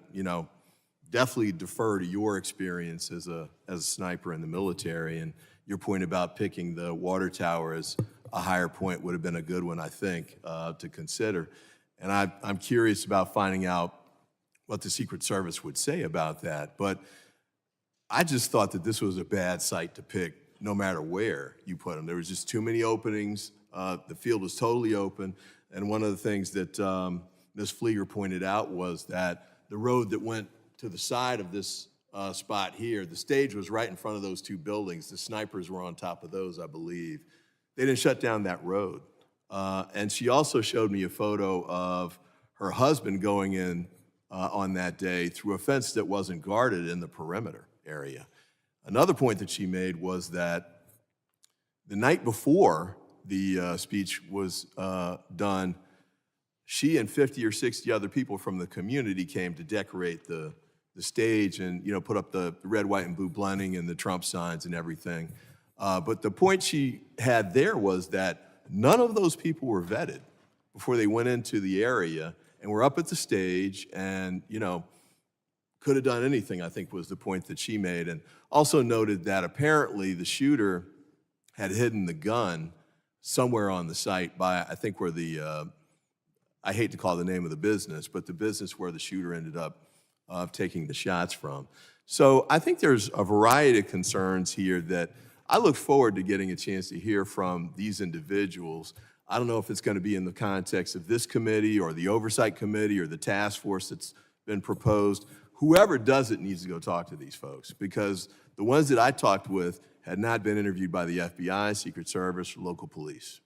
definitely defer to your experience as a sniper in the military, and your point about picking the water tower as a higher point would have been a good one, I think, to consider. And I'm curious about finding out what the Secret Service would say about that. But I just thought that this was a bad site to pick, no matter where you put them. There was just too many openings. The field was totally open, and one of the things that Ms. Flieger pointed out was that the road that went to the side of this spot here. The stage was right in front of those two buildings. The snipers were on top of those, I believe. They didn't shut down that road. And she also showed me a photo of her husband going in on that day through a fence that wasn't guarded in the perimeter area. Another point that she made was that the night before the speech was done, she and 50 or 60 other people from the community came to decorate the stage and, you know, put up the red, white, and blue blending and the Trump signs and everything. But the point she had there was that none of those people were vetted before they went into the area and were up at the stage and, you know, could have done anything, I think was the point that she made. And also noted that apparently the shooter had hidden the gun somewhere on the site by, I think, where the, I hate to call the name of the business, but the business where the shooter ended up taking the shots from. So I think there's a variety of concerns here that I look forward to getting a chance to hear from these individuals. I don't know if it's going to be in the context of this committee or the oversight committee or the task force that's been proposed. Whoever does it needs to go talk to these folks, because the ones that I talked with had not been interviewed by the FBI, Secret Service, or local police.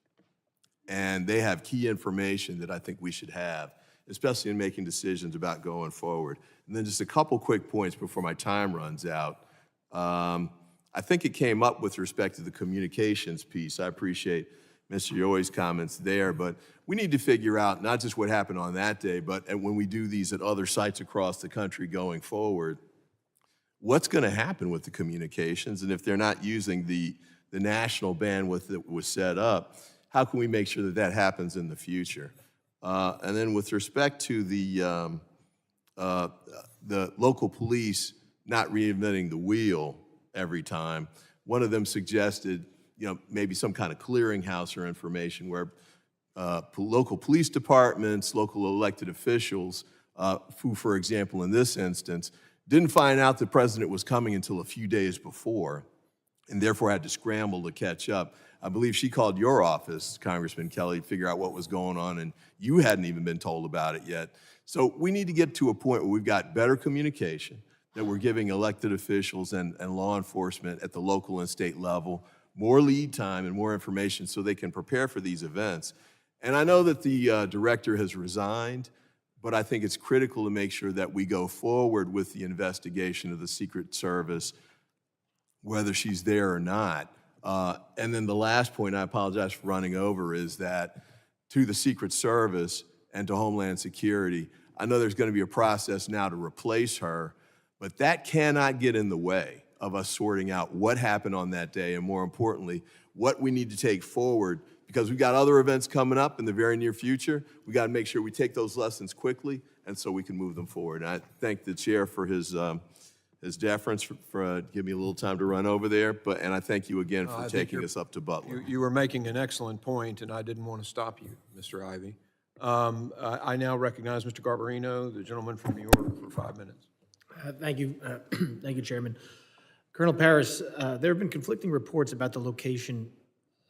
And they have key information that I think we should have, especially in making decisions about going forward. And then just a couple quick points before my time runs out. I think it came up with respect to the communications piece. I appreciate Mr. Yoi's comments there, but we need to figure out not just what happened on that day, but when we do these at other sites across the country going forward, what's going to happen with the communications? And if they're not using the national bandwidth that was set up, how can we make sure that that happens in the future? And then with respect to the local police not reinventing the wheel every time, one of them suggested, you know, maybe some kind of clearinghouse or information where local police departments, local elected officials, who, for example, in this instance, didn't find out the president was coming until a few days before, and therefore had to scramble to catch up. I believe she called your office, Congressman Kelly, to figure out what was going on, and you hadn't even been told about it yet. So we need to get to a point where we've got better communication, that we're giving elected officials and law enforcement at the local and state level more lead time and more information so they can prepare for these events. And I know that the director has resigned, but I think it's critical to make sure that we go forward with the investigation of the Secret Service, whether she's there or not. And then the last point, I apologize for running over, is that to the Secret Service and to Homeland Security, I know there's going to be a process now to replace her, but that cannot get in the way of us sorting out what happened on that day, and more importantly, what we need to take forward, because we've got other events coming up in the very near future. We got to make sure we take those lessons quickly, and so we can move them forward. And I thank the chair for his deference for giving me a little time to run over there, and I thank you again for taking us up to Butler. You were making an excellent point, and I didn't want to stop you, Mr. Ivey. I now recognize Mr. Garbarino, the gentleman from New York, for 5 minutes. Thank you. Thank you, Chairman. Colonel Paris, there have been conflicting reports about the location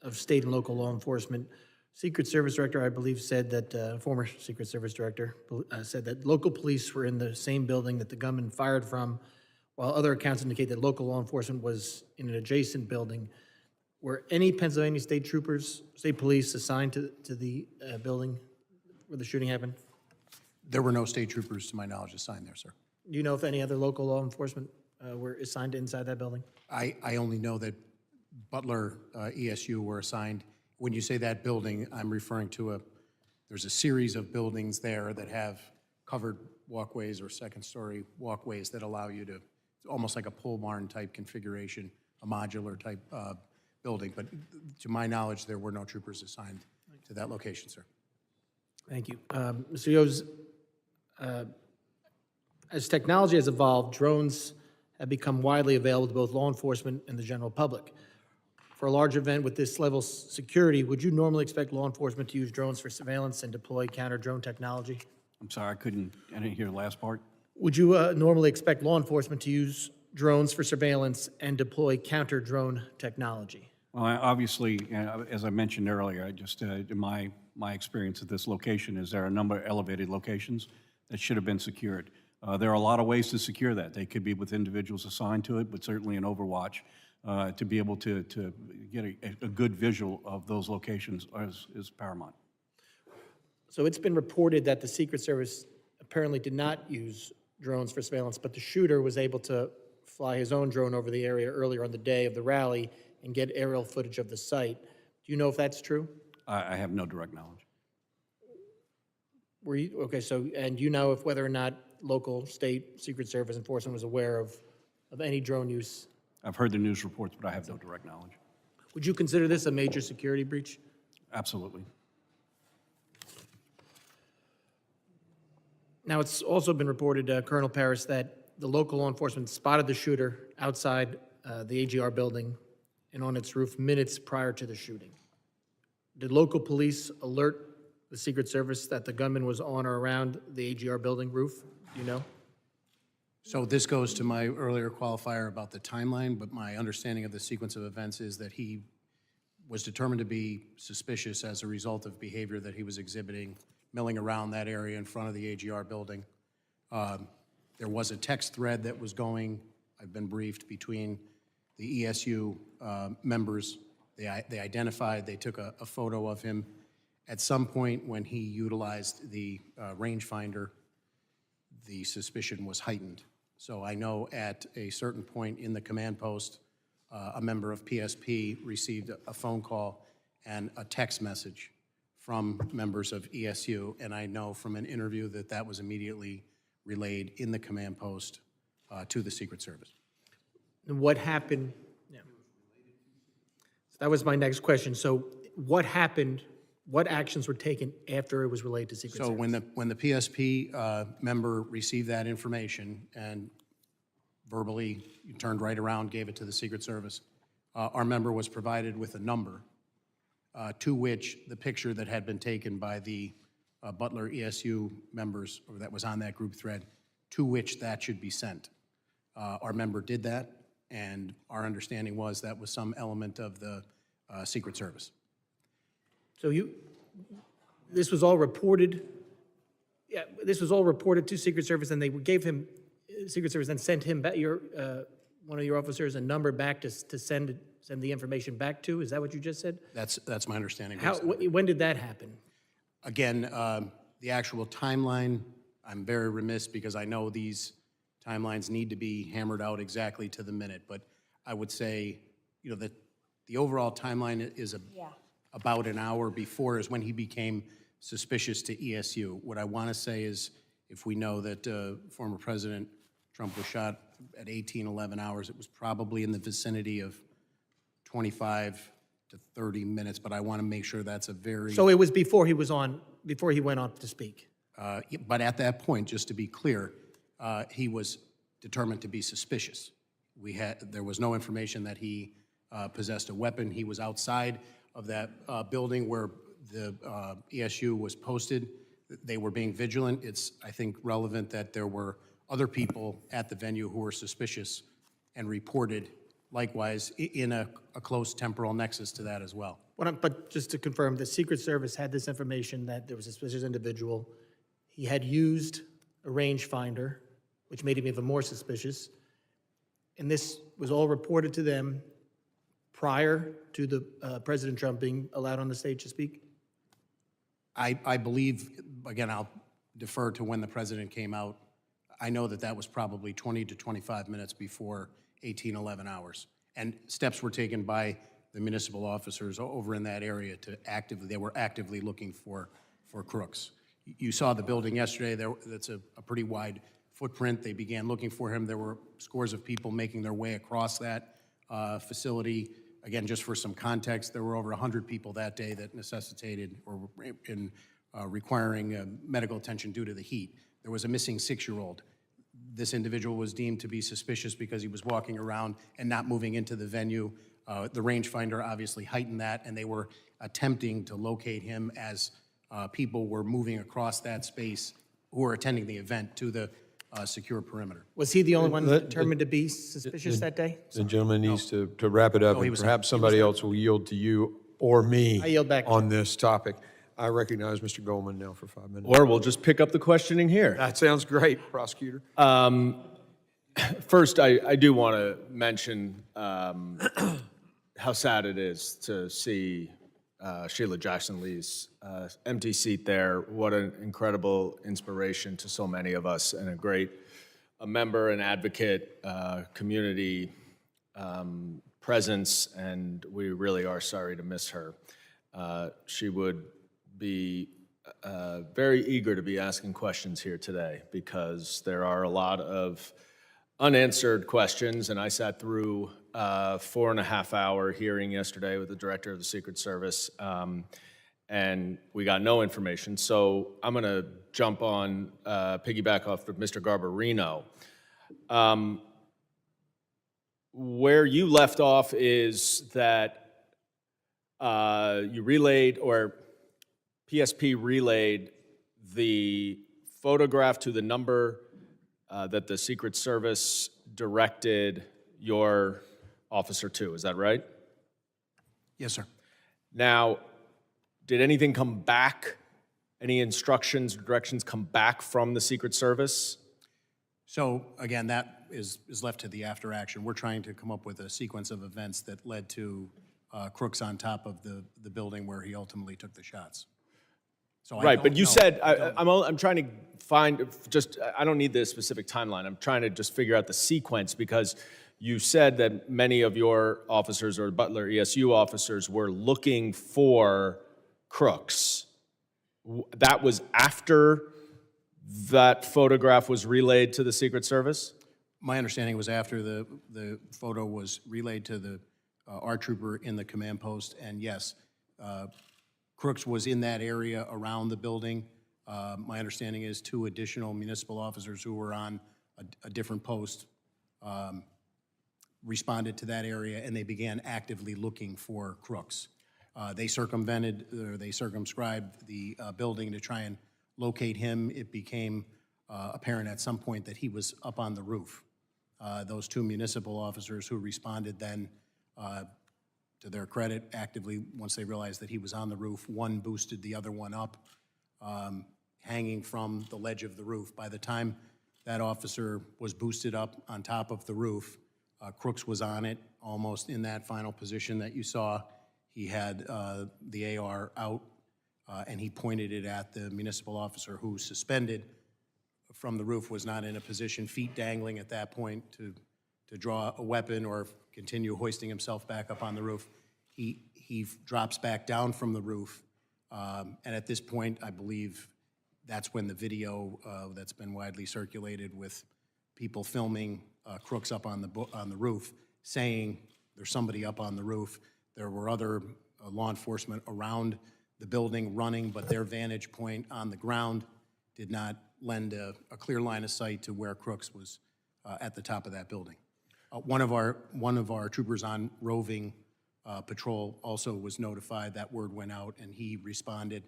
of state and local law enforcement. Secret Service Director, I believe, said that, former Secret Service Director said that local police were in the same building that the gunman fired from, while other accounts indicate that local law enforcement was in an adjacent building. Were any Pennsylvania state troopers, state police assigned to the building where the shooting happened? There were no state troopers, to my knowledge, assigned there, sir. Do you know if any other local law enforcement were assigned to inside that building? I only know that Butler ESU were assigned. When you say that building, I'm referring to there's a series of buildings there that have covered walkways or second-story walkways that allow you to, almost like a pole barn type configuration, a modular type building. But to my knowledge, there were no troopers assigned to that location, sir. Thank you. Mr. Yos, as technology has evolved, drones have become widely available to both law enforcement and the general public. For a large event with this level of security, would you normally expect law enforcement to use drones for surveillance and deploy counter-drone technology? I'm sorry, I didn't hear the last part. Would you normally expect law enforcement to use drones for surveillance and deploy counter-drone technology? Well, obviously, as I mentioned earlier, just my experience at this location is there are a number of elevated locations that should have been secured. There are a lot of ways to secure that. They could be with individuals assigned to it, but certainly in Overwatch, to be able to get a good visual of those locations is paramount. So it's been reported that the Secret Service apparently did not use drones for surveillance, but the shooter was able to fly his own drone over the area earlier on the day of the rally and get aerial footage of the site. Do you know if that's true? I have no direct knowledge. Were you, okay, so, and you know if whether or not local, state, Secret Service enforcement was aware of any drone use? I've heard the news reports, but I have no direct knowledge. Would you consider this a major security breach? Absolutely. Now, it's also been reported, Colonel Paris, that the local law enforcement spotted the shooter outside the AGR building and on its roof minutes prior to the shooting. Did local police alert the Secret Service that the gunman was on or around the AGR building roof? Do you know? So this goes to my earlier qualifier about the timeline, but my understanding of the sequence of events is that he was determined to be suspicious as a result of behavior that he was exhibiting, milling around that area in front of the AGR building. There was a text thread that was going, I've been briefed, between the ESU members. They identified, they took a photo of him. At some point when he utilized the rangefinder, the suspicion was heightened. So I know at a certain point in the command post, a member of PSP received a phone call and a text message from members of ESU, and I know from an interview that that was immediately relayed in the command post to the Secret Service. And what happened? Yeah. So that was my next question. So what happened? What actions were taken after it was relayed to Secret So Service? when the PSP member received that information and verbally turned right around, gave it to the Secret Service, our member was provided with a number to which the picture that had been taken by the Butler ESU members, or that was on that group thread, to which that should be sent. Our member did that, and our understanding was that was some element of the Secret Service. So this was all reported, yeah, this was all reported to Secret Service, and they gave him, Secret Service then sent him back, one of your officers, a number back to send the information back to? Is that what you just said? That's my understanding. When did that happen? Again, the actual timeline, I'm very remiss because I know these timelines need to be hammered out exactly to the minute, but I would say, you know, that the overall timeline is about an hour before is when he became suspicious to ESU. What I want to say is, if we know that former President Trump was shot at 11 hours, it was probably in the vicinity of 25 to 30 minutes, but I want to make sure that's a very... So it was before he went on to speak? But at that point, just to be clear, he was determined to be suspicious. There was no information that he possessed a weapon. He was outside of that building where the ESU was posted. They were being vigilant. It's, I think, relevant that there were other people at the venue who were suspicious and reported likewise in a close temporal nexus to that as well. But just to confirm, the Secret Service had this information that there was a suspicious individual. He had used a rangefinder, which made him even more suspicious. And this was all reported to them prior to the President Trump being allowed on the stage to speak? I believe, again, I'll defer to when the president came out. I know that that was probably 20 to 25 minutes before 11 hours. And steps were taken by the municipal officers over in that area to they were actively looking for crooks. You saw the building yesterday. That's a pretty wide footprint. They began looking for him. There were scores of people making their way across that facility. Again, just for some context, there were over 100 people that day that necessitated or in requiring medical attention due to the heat. There was a missing 6-year-old. This individual was deemed to be suspicious because he was walking around and not moving into the venue. The rangefinder obviously heightened that, and they were attempting to locate him as people were moving across that space who were attending the event to the secure perimeter. Was he the only one determined to be suspicious that day? The gentleman needs to wrap it up, and perhaps somebody else will yield to you or me I yield back. on this topic. I recognize Mr. Goldman now for 5 minutes. Or we'll just pick up the questioning here. That sounds great, prosecutor. First, I do want to mention how sad it is to see Sheila Jackson Lee's empty seat there. What an incredible inspiration to so many of us, and a member and advocate, community presence, and we really are sorry to miss her. She would be very eager to be asking questions here today, because there are a lot of unanswered questions, and I sat through a 4.5-hour hearing yesterday with the director of the Secret Service, and we got no information. So I'm going to jump on, piggyback off of Mr. Garbarino. Where you left off is that you relayed, or PSP relayed the photograph to the number that the Secret Service directed your officer to. Is that right? Yes, sir. Now, did anything come back? Any instructions or directions come back from the Secret Service? So again, that is left to the after action. We're trying to come up with a sequence of events that led to Crooks on top of the building where he ultimately took the shots. So Right, but you said, I'm trying to find, I don't need the specific timeline. I'm trying to just figure out the sequence, because you said that many of your officers, or Butler ESU officers, were looking for Crooks. That was after that photograph was relayed to the Secret Service? My understanding was after the photo was relayed to the our trooper in the command post, and yes, Crooks was in that area around the building. My understanding is 2 additional municipal officers who were on a different post responded to that area, and they began actively looking for Crooks. They circumvented, or they circumscribed the building to try and locate him. It became apparent at some point that he was up on the roof. Those 2 municipal officers who responded then, to their credit, actively, once they realized that he was on the roof, one boosted the other one up, hanging from the ledge of the roof. By the time that officer was boosted up on top of the roof, Crooks was on it, almost in that final position that you saw. He had the AR out, and he pointed it at the municipal officer who, suspended from the roof, was not in a position, feet dangling at that point, to draw a weapon or continue hoisting himself back up on the roof. He drops back down from the roof, and at this point, I believe that's when the video that's been widely circulated with people filming Crooks up on the roof, saying there's somebody up on the roof. There were other law enforcement around the building running, but their vantage point on the ground did not lend a clear line of sight to where Crooks was at the top of that building. One of our troopers on roving patrol also was notified. That word went out, and he responded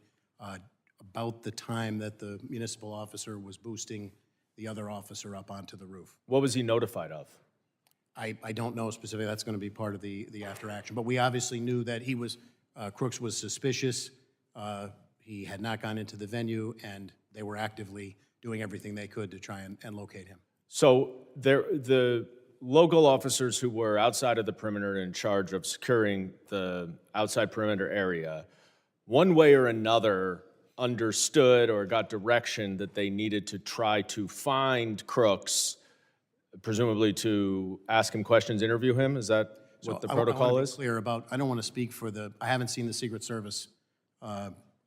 about the time that the municipal officer was boosting the other officer up onto the roof. What was he notified of? I don't know specifically. That's going to be part of the after action. But we obviously knew that he was, Crooks was suspicious. He had not gone into the venue, and they were actively doing everything they could to try and locate him. So the local officers who were outside of the perimeter in charge of securing the outside perimeter area, one way or another understood or got direction that they needed to try to find Crooks, presumably to ask him questions, interview him? Is that what the protocol is? Clear about, I don't want to speak for I haven't seen the Secret Service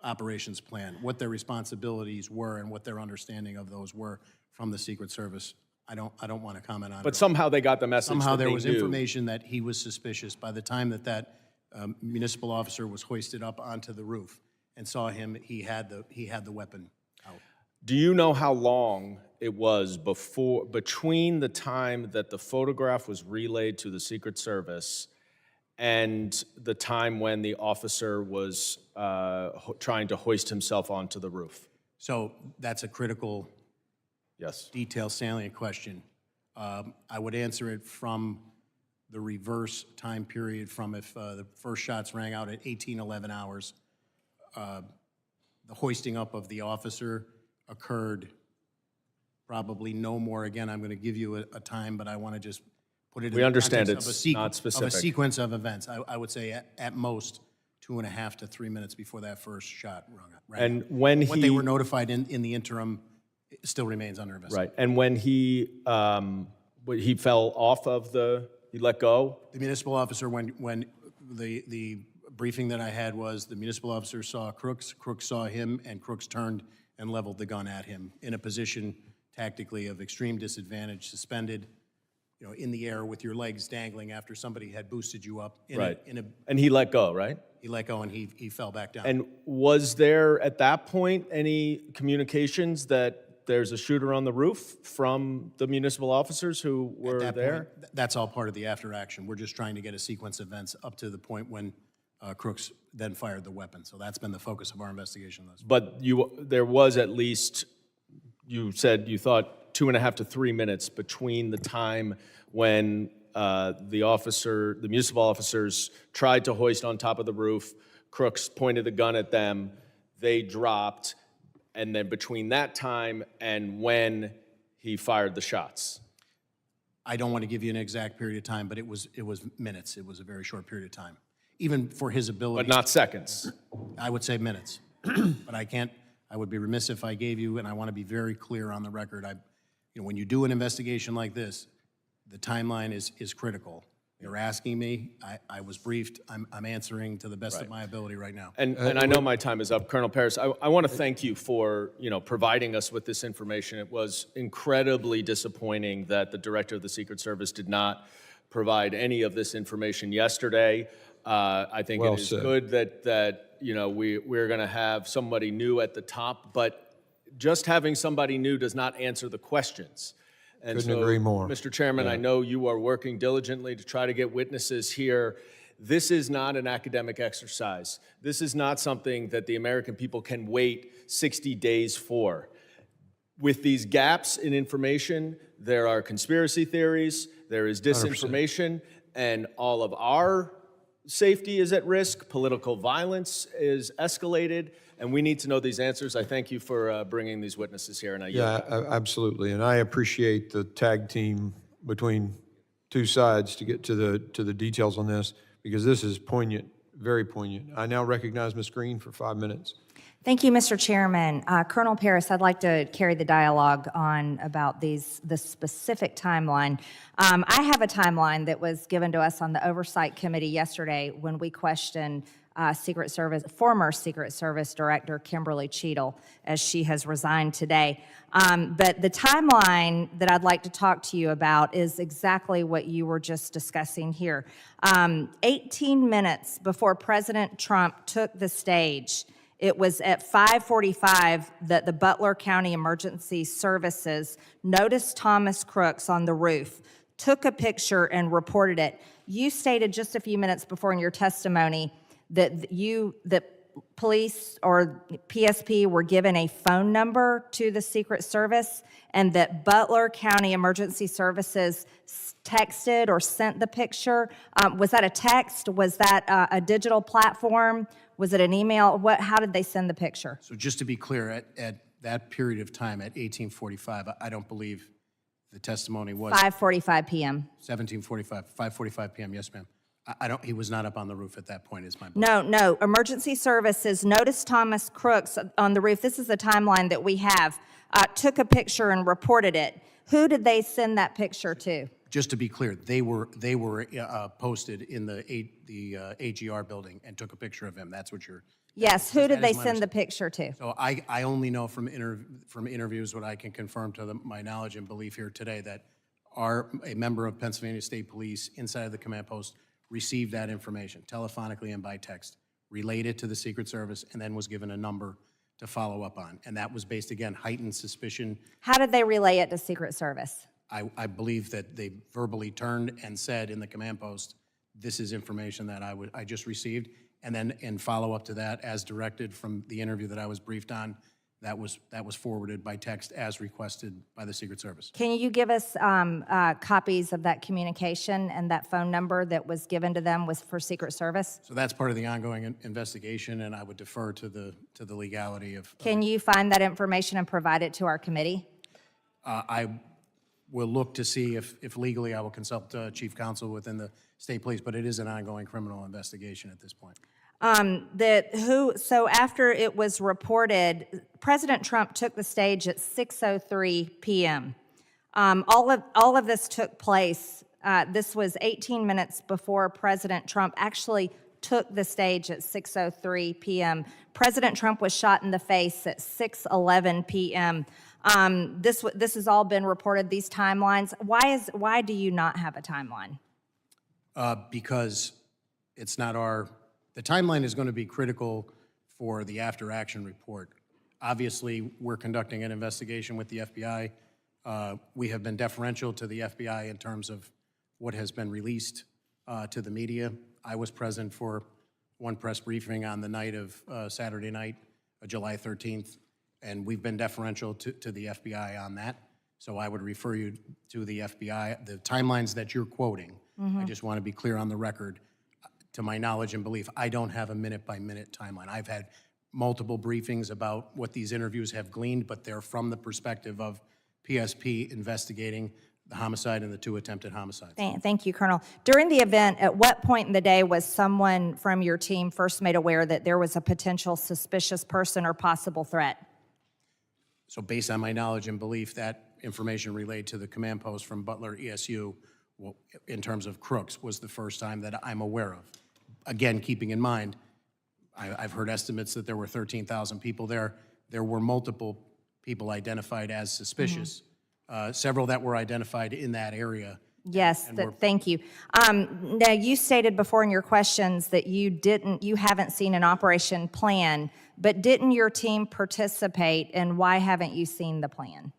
operations plan, what their responsibilities were and what their understanding of those were from the Secret Service. I don't want to comment on it. But somehow they got the message Somehow that there they was knew. information that he was suspicious. By the time that municipal officer was hoisted up onto the roof and saw him, he had the weapon out. Do you know how long it was between the time that the photograph was relayed to the Secret Service and the time when the officer was trying to hoist himself onto the roof? So that's a critical, yes, detailed, salient question. I would answer it from the reverse time period, from if the first shots rang out at 18:11 hours. the hoisting up of the officer occurred probably no more, again, I'm going to give you a time, but I want to just put it in We the understand context of it's not specific. Of a sequence of events. I would say at most 2.5 to 3 minutes before that first shot rang. And when What they he- were notified in the interim still remains under investigation. Right, and when he fell off of he let go? The municipal officer, when the briefing that I had was the municipal officer saw Crooks saw him, and Crooks turned and leveled the gun at him in a position tactically of extreme disadvantage, suspended, in the air with your legs dangling after somebody had boosted you up. And he let go, right? He let go and he fell back down. And was there, at that point, any communications that there's a shooter on the roof from the municipal officers who were At that there? point, that's all part of the after action. We're just trying to get a sequence of events up to the point when Crooks then fired the weapon. So that's been the focus of our investigation thus far. But there was at least, you said you thought 2.5 to 3 minutes between the time when the municipal officers tried to hoist on top of the roof, Crooks pointed the gun at them, they dropped, and then between that time and when he fired the shots. I don't want to give you an exact period of time, but it was minutes. It was a very short period of time, even for his ability. But not seconds. I would say minutes, but I would be remiss if I gave you, and I want to be very clear on the record. When you do an investigation like this, the timeline is critical. You're asking me, I was briefed, I'm answering to the best of my ability right now. And I know my time is up. Colonel Paris, I want to thank you for, providing us with this information. It was incredibly disappointing that the director of the Secret Service did not provide any of this information yesterday. I think Well it is said. good that we're going to have somebody new at the top, but just having somebody new does not answer the questions. And Couldn't agree more. Mr. Chairman, I know you are working diligently to try to get witnesses here. This is not an academic exercise. This is not something that the American people can wait 60 days for. With these gaps in information, there are conspiracy theories, there is disinformation, and all of our safety is at risk, political violence is escalated, and we need to know these answers. I thank you for bringing these witnesses here, and I yield. Yeah, absolutely. And I appreciate the tag team between two sides to get to the details on this, because this is poignant, very poignant. I now recognize Ms. Green for 5 minutes. Thank you, Mr. Chairman. Colonel Paris, I'd like to carry the dialogue on about the specific timeline. I have a timeline that was given to us on the Oversight Committee yesterday when we questioned former Secret Service Director Kimberly Cheadle, as she has resigned today. But the timeline that I'd like to talk to you about is exactly what you were just discussing here. 18 minutes before President Trump took the stage, it was at 5:45 that the Butler County Emergency Services noticed Thomas Crooks on the roof, took a picture, and reported it. You stated just a few minutes before in your testimony that police or PSP were given a phone number to the Secret Service, and that Butler County Emergency Services texted or sent the picture. Was that a text? Was that a digital platform? Was it an email? How did they send the picture? So just to be clear, at that period of time, at 18:45, I don't believe the testimony was 5:45 p.m. 5:45 p.m., yes, ma'am. He was not up on the roof at that point, is my belief. No. Emergency Services noticed Thomas Crooks on the roof. This is the timeline that we have. Took a picture and reported it. Who did they send that picture to? Just to be clear, they were posted in the AGR building and took a picture of him. That's what you're. Yes, who did that they is my send the picture to? So I only know from interviews what I can confirm to my knowledge and belief here today that a member of Pennsylvania State Police inside of the command post received that information telephonically and by text, related to the Secret Service, and then was given a number to follow up on. And that was based, again, heightened suspicion. How did they relay it to Secret Service? I believe that they verbally turned and said in the command post, this is information that I just received. And then in follow-up to that, as directed from the interview that I was briefed on, that was forwarded by text as requested by the Secret Service. Can you give us copies of that communication and that phone number that was given to them was for Secret Service? So that's part of the ongoing investigation, and I would defer to the legality of. Can you find that information and provide it to our committee? I will look to see if legally I will consult Chief Counsel within the state police, but it is an ongoing criminal investigation at this point. So after it was reported, President Trump took the stage at 6:03 p.m. All of this took place. This was 18 minutes before President Trump actually took the stage at 6:03 p.m. President Trump was shot in the face at 6:11 p.m. This has all been reported, these timelines. Why do you not have a timeline? Because it's not the timeline is going to be critical for the after-action report. Obviously, we're conducting an investigation with the FBI. We have been deferential to the FBI in terms of what has been released to the media. I was present for one press briefing on the night of Saturday night, July 13th, and we've been deferential to the FBI on that. So I would refer you to the FBI. The timelines that you're quoting, I just want to be clear on the record. To my knowledge and belief, I don't have a minute-by-minute timeline. I've had multiple briefings about what these interviews have gleaned, but they're from the perspective of PSP investigating the homicide and the 2 attempted homicides. Thank you, Colonel. During the event, at what point in the day was someone from your team first made aware that there was a potential suspicious person or possible threat? So based on my knowledge and belief, that information relayed to the command post from Butler ESU, in terms of crooks, was the first time that I'm aware of. Again, keeping in mind, I've heard estimates that there were 13,000 people there. There were multiple people identified as suspicious, several that were identified in that area. Yes, thank you. Now, you stated before in your questions that you haven't seen an operation plan, but didn't your team participate, and why haven't you seen the plan?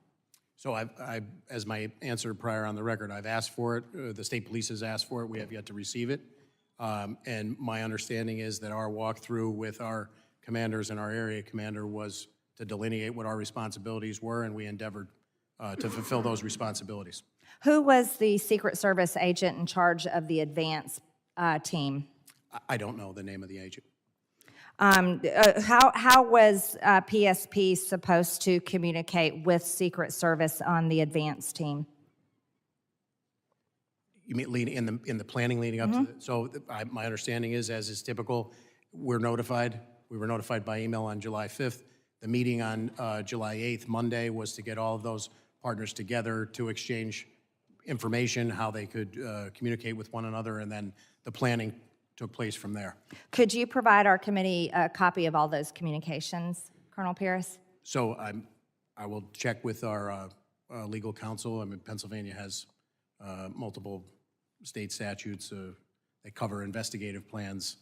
So as my answer prior on the record, I've asked for it. The state police has asked for it. We have yet to receive it. And my understanding is that our walkthrough with our commanders and our area commander was to delineate what our responsibilities were, and we endeavored to fulfill those responsibilities. Who was the Secret Service agent in charge of the advance team? I don't know the name of the agent. How was PSP supposed to communicate with Secret Service on the advance team? You mean in the planning leading up to it? So my understanding is, as is typical, we're notified. We were notified by email on July 5th. The meeting on July 8th, Monday, was to get all of those partners together to exchange information, how they could communicate with one another, and then the planning took place from there. Could you provide our committee a copy of all those communications, Colonel Pierce? So I will check with our legal counsel. I mean, Pennsylvania has multiple state statutes that cover investigative plans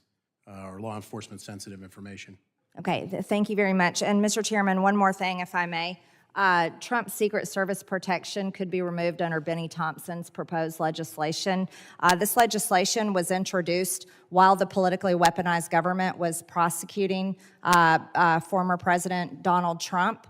or law enforcement sensitive information. Okay, thank you very much. And Mr. Chairman, one more thing, if I may. Trump's Secret Service protection could be removed under Benny Thompson's proposed legislation. This legislation was introduced while the politically weaponized government was prosecuting former President Donald Trump.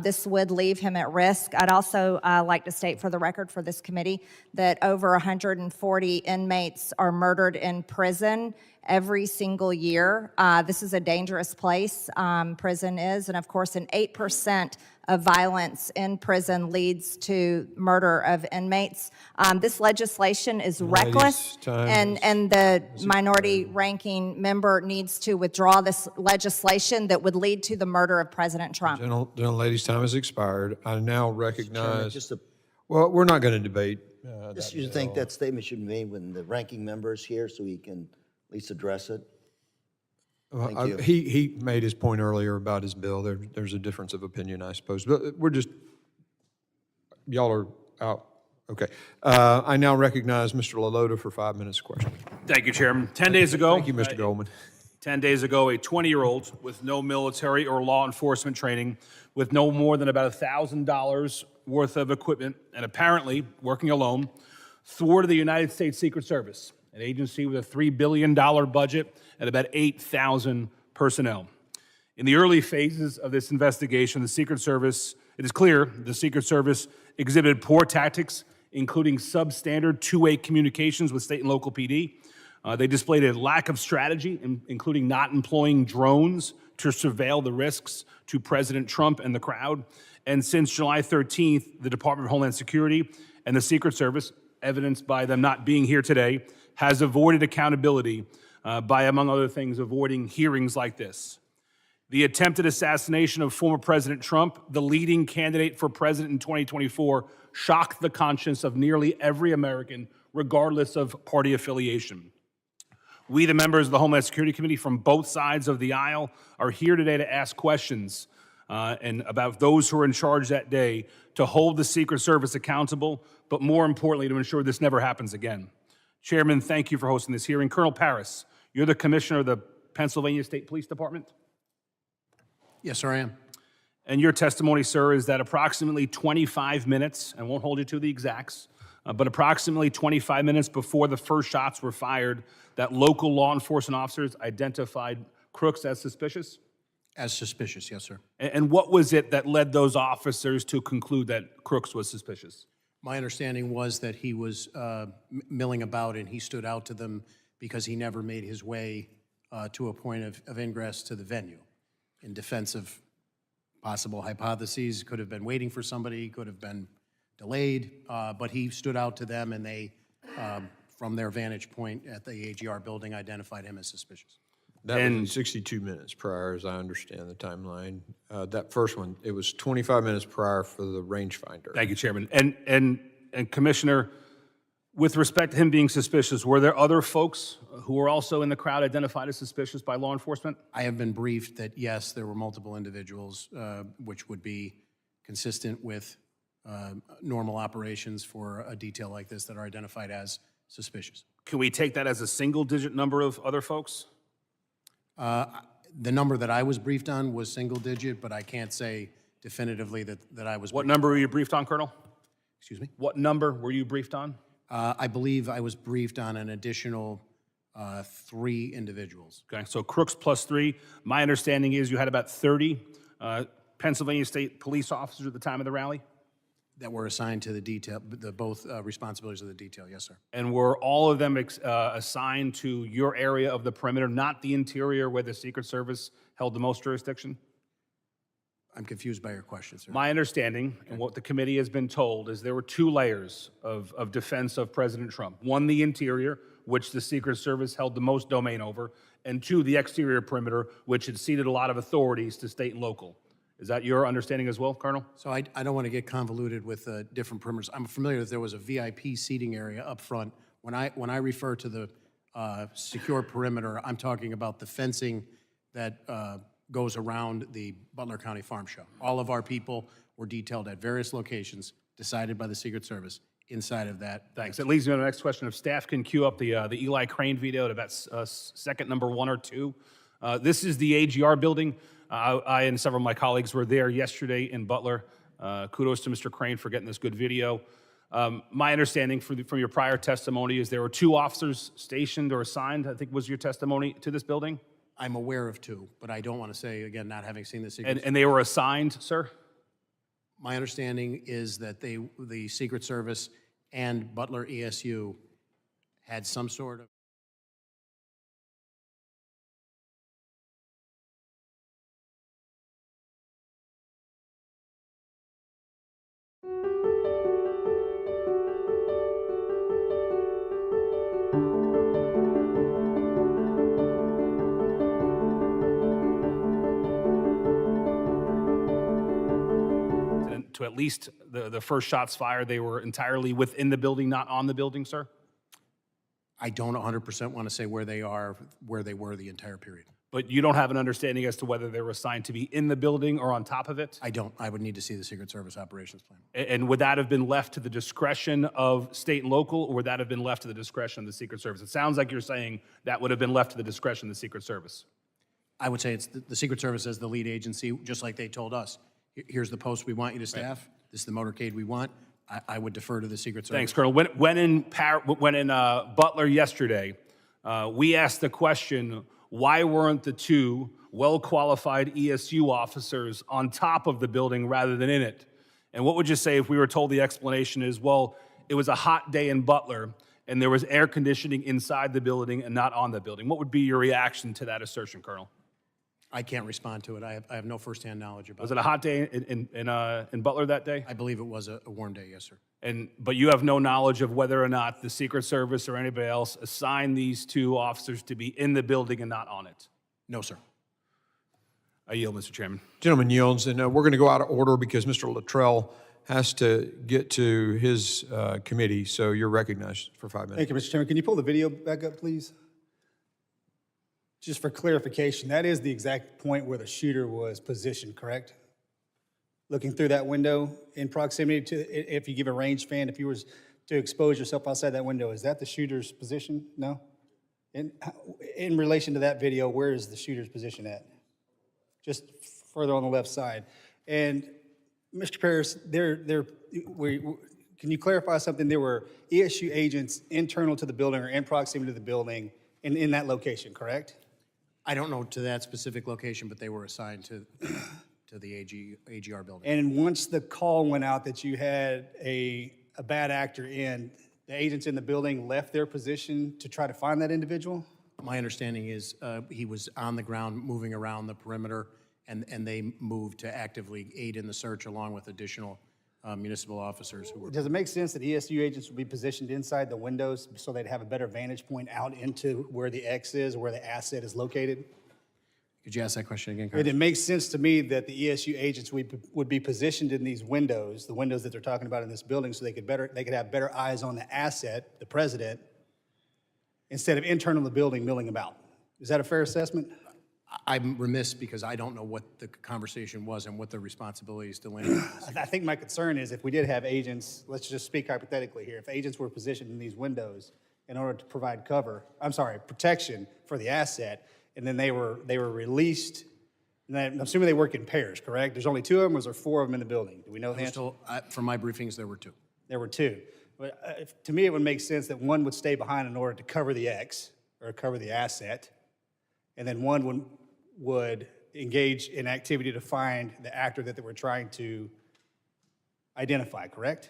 This would leave him at risk. I'd also like to state for the record for this committee that over 140 inmates are murdered in prison every single year. This is a dangerous place, prison is, and of course an 8% of violence in prison leads to murder of inmates. This legislation is reckless, and the minority ranking member needs to withdraw this legislation that would lead to the murder of President Trump. Gentlelady's time has expired. I now recognize, well, we're not going to debate. You think that statement should be made when the ranking member is here so he can at least address it? Thank you. He made his point earlier about his bill. There's a difference of opinion, I suppose. But we're just, y'all are out. Okay. I now recognize Mr. LaLota for 5 minutes question. Thank you, Chairman. 10 days ago. Thank you, Mr. Goldman. 10 days ago, a 20-year-old with no military or law enforcement training, with no more than about $1,000 worth of equipment, and apparently working alone, thwarted the United States Secret Service, an agency with a $3 billion budget and about 8,000 personnel. In the early phases of this investigation, the Secret Service, it is clear the Secret Service exhibited poor tactics, including substandard two-way communications with state and local PD. They displayed a lack of strategy, including not employing drones to surveil the risks to President Trump and the crowd. And since July 13th, the Department of Homeland Security and the Secret Service, evidenced by them not being here today, has avoided accountability by, among other things, avoiding hearings like this. The attempted assassination of former President Trump, the leading candidate for president in 2024, shocked the conscience of nearly every American, regardless of party affiliation. We, the members of the Homeland Security Committee from both sides of the aisle, are here today to ask questions and about those who are in charge that day, to hold the Secret Service accountable, but more importantly, to ensure this never happens again. Chairman, thank you for hosting this hearing. Colonel Paris, you're the Commissioner of the Pennsylvania State Police Department? Yes, sir, I am. And your testimony, sir, is that approximately 25 minutes, and won't hold you to the exacts, but approximately 25 minutes before the first shots were fired, that local law enforcement officers identified Crooks as suspicious? As suspicious, yes, sir. And what was it that led those officers to conclude that Crooks was suspicious? My understanding was that he was milling about and he stood out to them because he never made his way to a point of ingress to the venue. In defense of possible hypotheses, could have been waiting for somebody, could have been delayed, but he stood out to them and they, from their vantage point at the AGR building, identified him as suspicious. That was 62 minutes prior, as I understand the timeline. That first one, it was 25 minutes prior for the rangefinder. Thank you, Chairman. And Commissioner, with respect to him being suspicious, were there other folks who were also in the crowd identified as suspicious by law enforcement? I have been briefed that, yes, there were multiple individuals, which would be consistent with normal operations for a detail like this that are identified as suspicious. Can we take that as a single-digit number of other folks? The number that I was briefed on was single-digit, but I can't say definitively that I was. What number were you briefed on, Colonel? Excuse me? What number were you briefed on? I believe I was briefed on an additional 3 individuals. Okay, so Crooks plus 3. My understanding is you had about 30 Pennsylvania State police officers at the time of the rally? That were assigned to the detail, both responsibilities of the detail, yes, sir. And were all of them assigned to your area of the perimeter, not the interior where the Secret Service held the most jurisdiction? I'm confused by your question, sir. My understanding, and what the committee has been told, is there were 2 layers of defense of President Trump. 1, the interior, which the Secret Service held the most domain over, and 2, the exterior perimeter, which had ceded a lot of authorities to state and local. Is that your understanding as well, Colonel? So I don't want to get convoluted with different perimeters. I'm familiar that there was a VIP seating area up front. When I refer to the secure perimeter, I'm talking about the fencing that goes around the Butler County Farm Show. All of our people were detailed at various locations, decided by the Secret Service, inside of that. Thanks. That leads me to the next question. If staff can cue up the Eli Crane video at about second number 1 or 2. This is the AGR building. I and several of my colleagues were there yesterday in Butler. Kudos to Mr. Crane for getting this good video. My understanding from your prior testimony is there were 2 officers stationed or assigned, I think was your testimony, to this building? I'm aware of 2, but I don't want to say, again, not having seen the Secret Service. And they were assigned, sir? My understanding is that the Secret Service and Butler ESU had some sort of to at least the first shots fired, they were entirely within the building, not on the building, sir? I don't 100% want to say where they were the entire period. But you don't have an understanding as to whether they were assigned to be in the building or on top of it? I don't. I would need to see the Secret Service operations plan. And would that have been left to the discretion of state and local, or would that have been left to the discretion of the Secret Service? It sounds like you're saying that would have been left to the discretion of the Secret Service. I would say it's the Secret Service as the lead agency, just like they told us. Here's the post we want you to staff. Right. This is the motorcade we want. I would defer to the Secret Service. Thanks, Colonel. When in Butler yesterday, we asked the question, why weren't the 2 well-qualified ESU officers on top of the building rather than in it? And what would you say if we were told the explanation is, well, it was a hot day in Butler and there was air conditioning inside the building and not on the building? What would be your reaction to that assertion, Colonel? I can't respond to it. I have no firsthand knowledge about it. Was it a hot day in Butler that day? I believe it was a warm day, yes, sir. But you have no knowledge of whether or not the Secret Service or anybody else assigned these two officers to be in the building and not on it? No, sir. I yield, Mr. Chairman. Gentleman yields, and we're going to go out of order because Mr. Luttrell has to get to his committee, so you're recognized for 5 minutes. Thank you, Mr. Chairman. Can you pull the video back up, please? Just for clarification, that is the exact point where the shooter was positioned, correct? Looking through that window in proximity to, if you give a range fan, if you was to expose yourself outside that window, is that the shooter's position? No? In relation to that video, where is the shooter's position at? Just further on the left side. And Mr. Paris, can you clarify something? There were ESU agents internal to the building or in proximity to the building in that location, correct? I don't know to that specific location, but they were assigned to the AGR building. And once the call went out that you had a bad actor in, the agents in the building left their position to try to find that individual? My understanding is he was on the ground moving around the perimeter, and they moved to actively aid in the search along with additional municipal officers who were. Does it make sense that ESU agents would be positioned inside the windows so they'd have a better vantage point out into where the X is, where the asset is located? Could you ask that question again, It Congressman? makes sense to me that the ESU agents would be positioned in these windows, the windows that they're talking about in this building, so they could have better eyes on the asset, the president, instead of internal to the building milling about. Is that a fair assessment? I'm remiss because I don't know what the conversation was and what the responsibilities delineated. I think my concern is if we did have agents, let's just speak hypothetically here, if agents were positioned in these windows in order to provide protection for the asset, and then they were released, and I'm assuming they work in pairs, correct? There's only 2 of them, or is there 4 of them in the building? Do we know the answer? From my briefings, there were 2. There were 2. But to me, it would make sense that one would stay behind in order to cover the X, or cover the asset, and then one would engage in activity to find the actor that they were trying to identify, correct?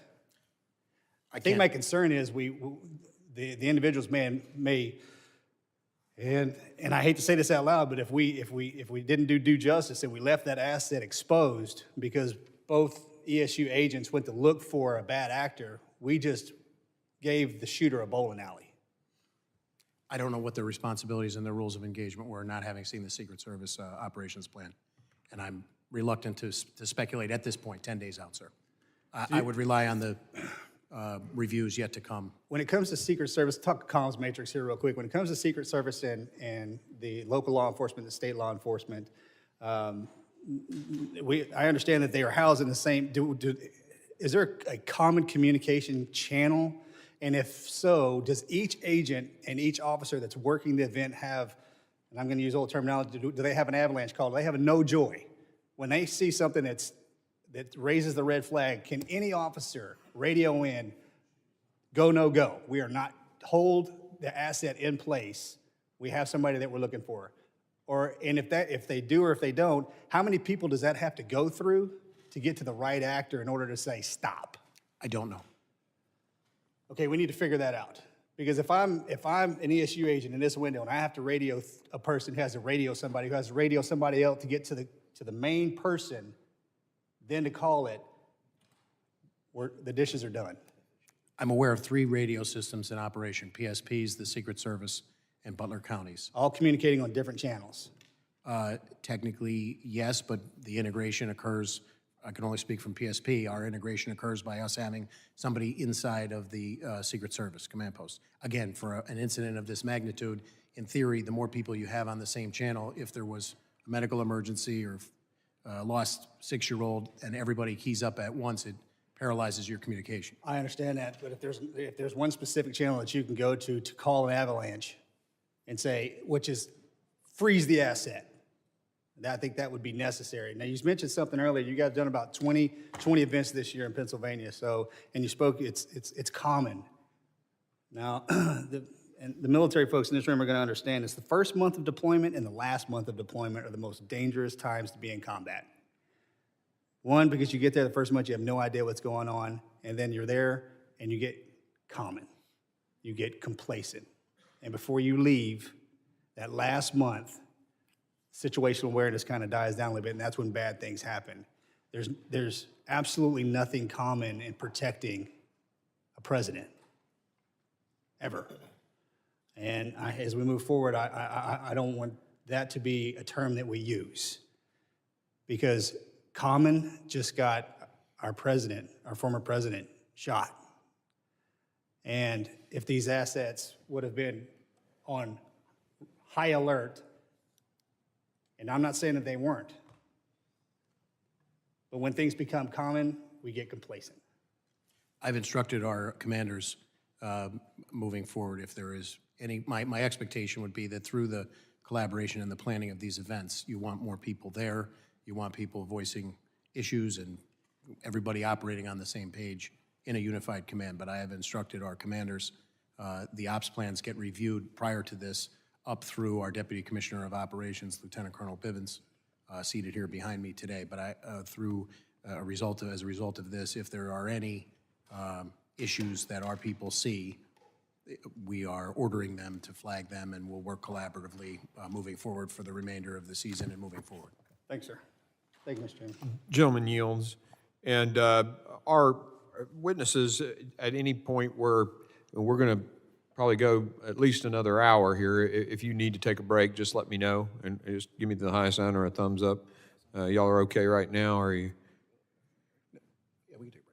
I think my concern is the individuals may, and I hate to say this out loud, but if we didn't do due justice and we left that asset exposed because both ESU agents went to look for a bad actor, we just gave the shooter a bowling alley. I don't know what their responsibilities and their rules of engagement were, not having seen the Secret Service operations plan. And I'm reluctant to speculate at this point, 10 days out, sir. I would rely on the reviews yet to come. When it comes to Secret Service, talk comms matrix here real quick. When it comes to Secret Service and the local law enforcement, the state law enforcement, I understand that they are housed in the same, is there a common communication channel? And if so, does each agent and each officer that's working the event have, and I'm going to use old terminology, do they have an avalanche call? Do they have a no joy? When they see something that raises the red flag, can any officer radio in, go, no, go? We are not, hold the asset in place. We have somebody that we're looking for. And if they do or if they don't, how many people does that have to go through to get to the right actor in order to say stop? I don't know. Okay, we need to figure that out. Because if I'm an ESU agent in this window and I have to radio a person who has to radio somebody, who has to radio somebody else to get to the main person, then to call it, the dishes are done. I'm aware of 3 radio systems in operation, PSPs, the Secret Service, and Butler counties. All communicating on different channels. Technically, yes, but the integration occurs, I can only speak from PSP, our integration occurs by us having somebody inside of the Secret Service command post. Again, for an incident of this magnitude, in theory, the more people you have on the same channel, if there was a medical emergency or lost 6-year-old and everybody keys up at once, it paralyzes your communication. I understand that, but if there's one specific channel that you can go to call an avalanche and say, which is freeze the asset, I think that would be necessary. Now, you mentioned something earlier. You guys have done about 20 events this year in Pennsylvania. So, and you spoke, it's common. Now, and the military folks in this room are going to understand this, the first month of deployment and the last month of deployment are the most dangerous times to be in combat. One, because you get there the first month, you have no idea what's going on, and then you're there and you get common. You get complacent. And before you leave, that last month, situational awareness kind of dies down a little bit, and that's when bad things happen. There's absolutely nothing common in protecting a president, ever. And as we move forward, I don't want that to be a term that we use, because common just got our president, our former president, shot. And if these assets would have been on high alert, and I'm not saying that they weren't, but when things become common, we get complacent. I've instructed our commanders moving forward, if there is any, my expectation would be that through the collaboration and the planning of these events, you want more people there, you want people voicing issues and everybody operating on the same page in a unified command. But I have instructed our commanders, the ops plans get reviewed prior to this up through our Deputy Commissioner of Operations, Lieutenant Colonel Bivens, seated here behind me today. But as a result of this, if there are any issues that our people see, we are ordering them to flag them, and we'll work collaboratively moving forward for the remainder of the season and moving forward. Thanks, sir. Thank you, Mr. Chairman. Gentleman yields. And our witnesses, at any point where we're going to probably go at least another hour here, if you need to take a break, just let me know and just give me the high sign or a thumbs up. Y'all are okay right now? Or are you? Yeah, we can take a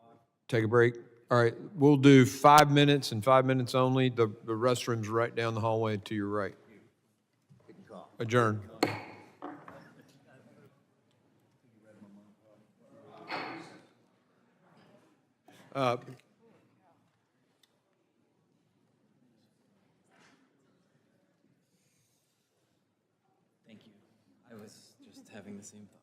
break. Take a break? All right, we'll do 5 minutes and 5 minutes only. The restroom's right down the hallway to your right. Adjourn. Thank you. I was just having the same thought.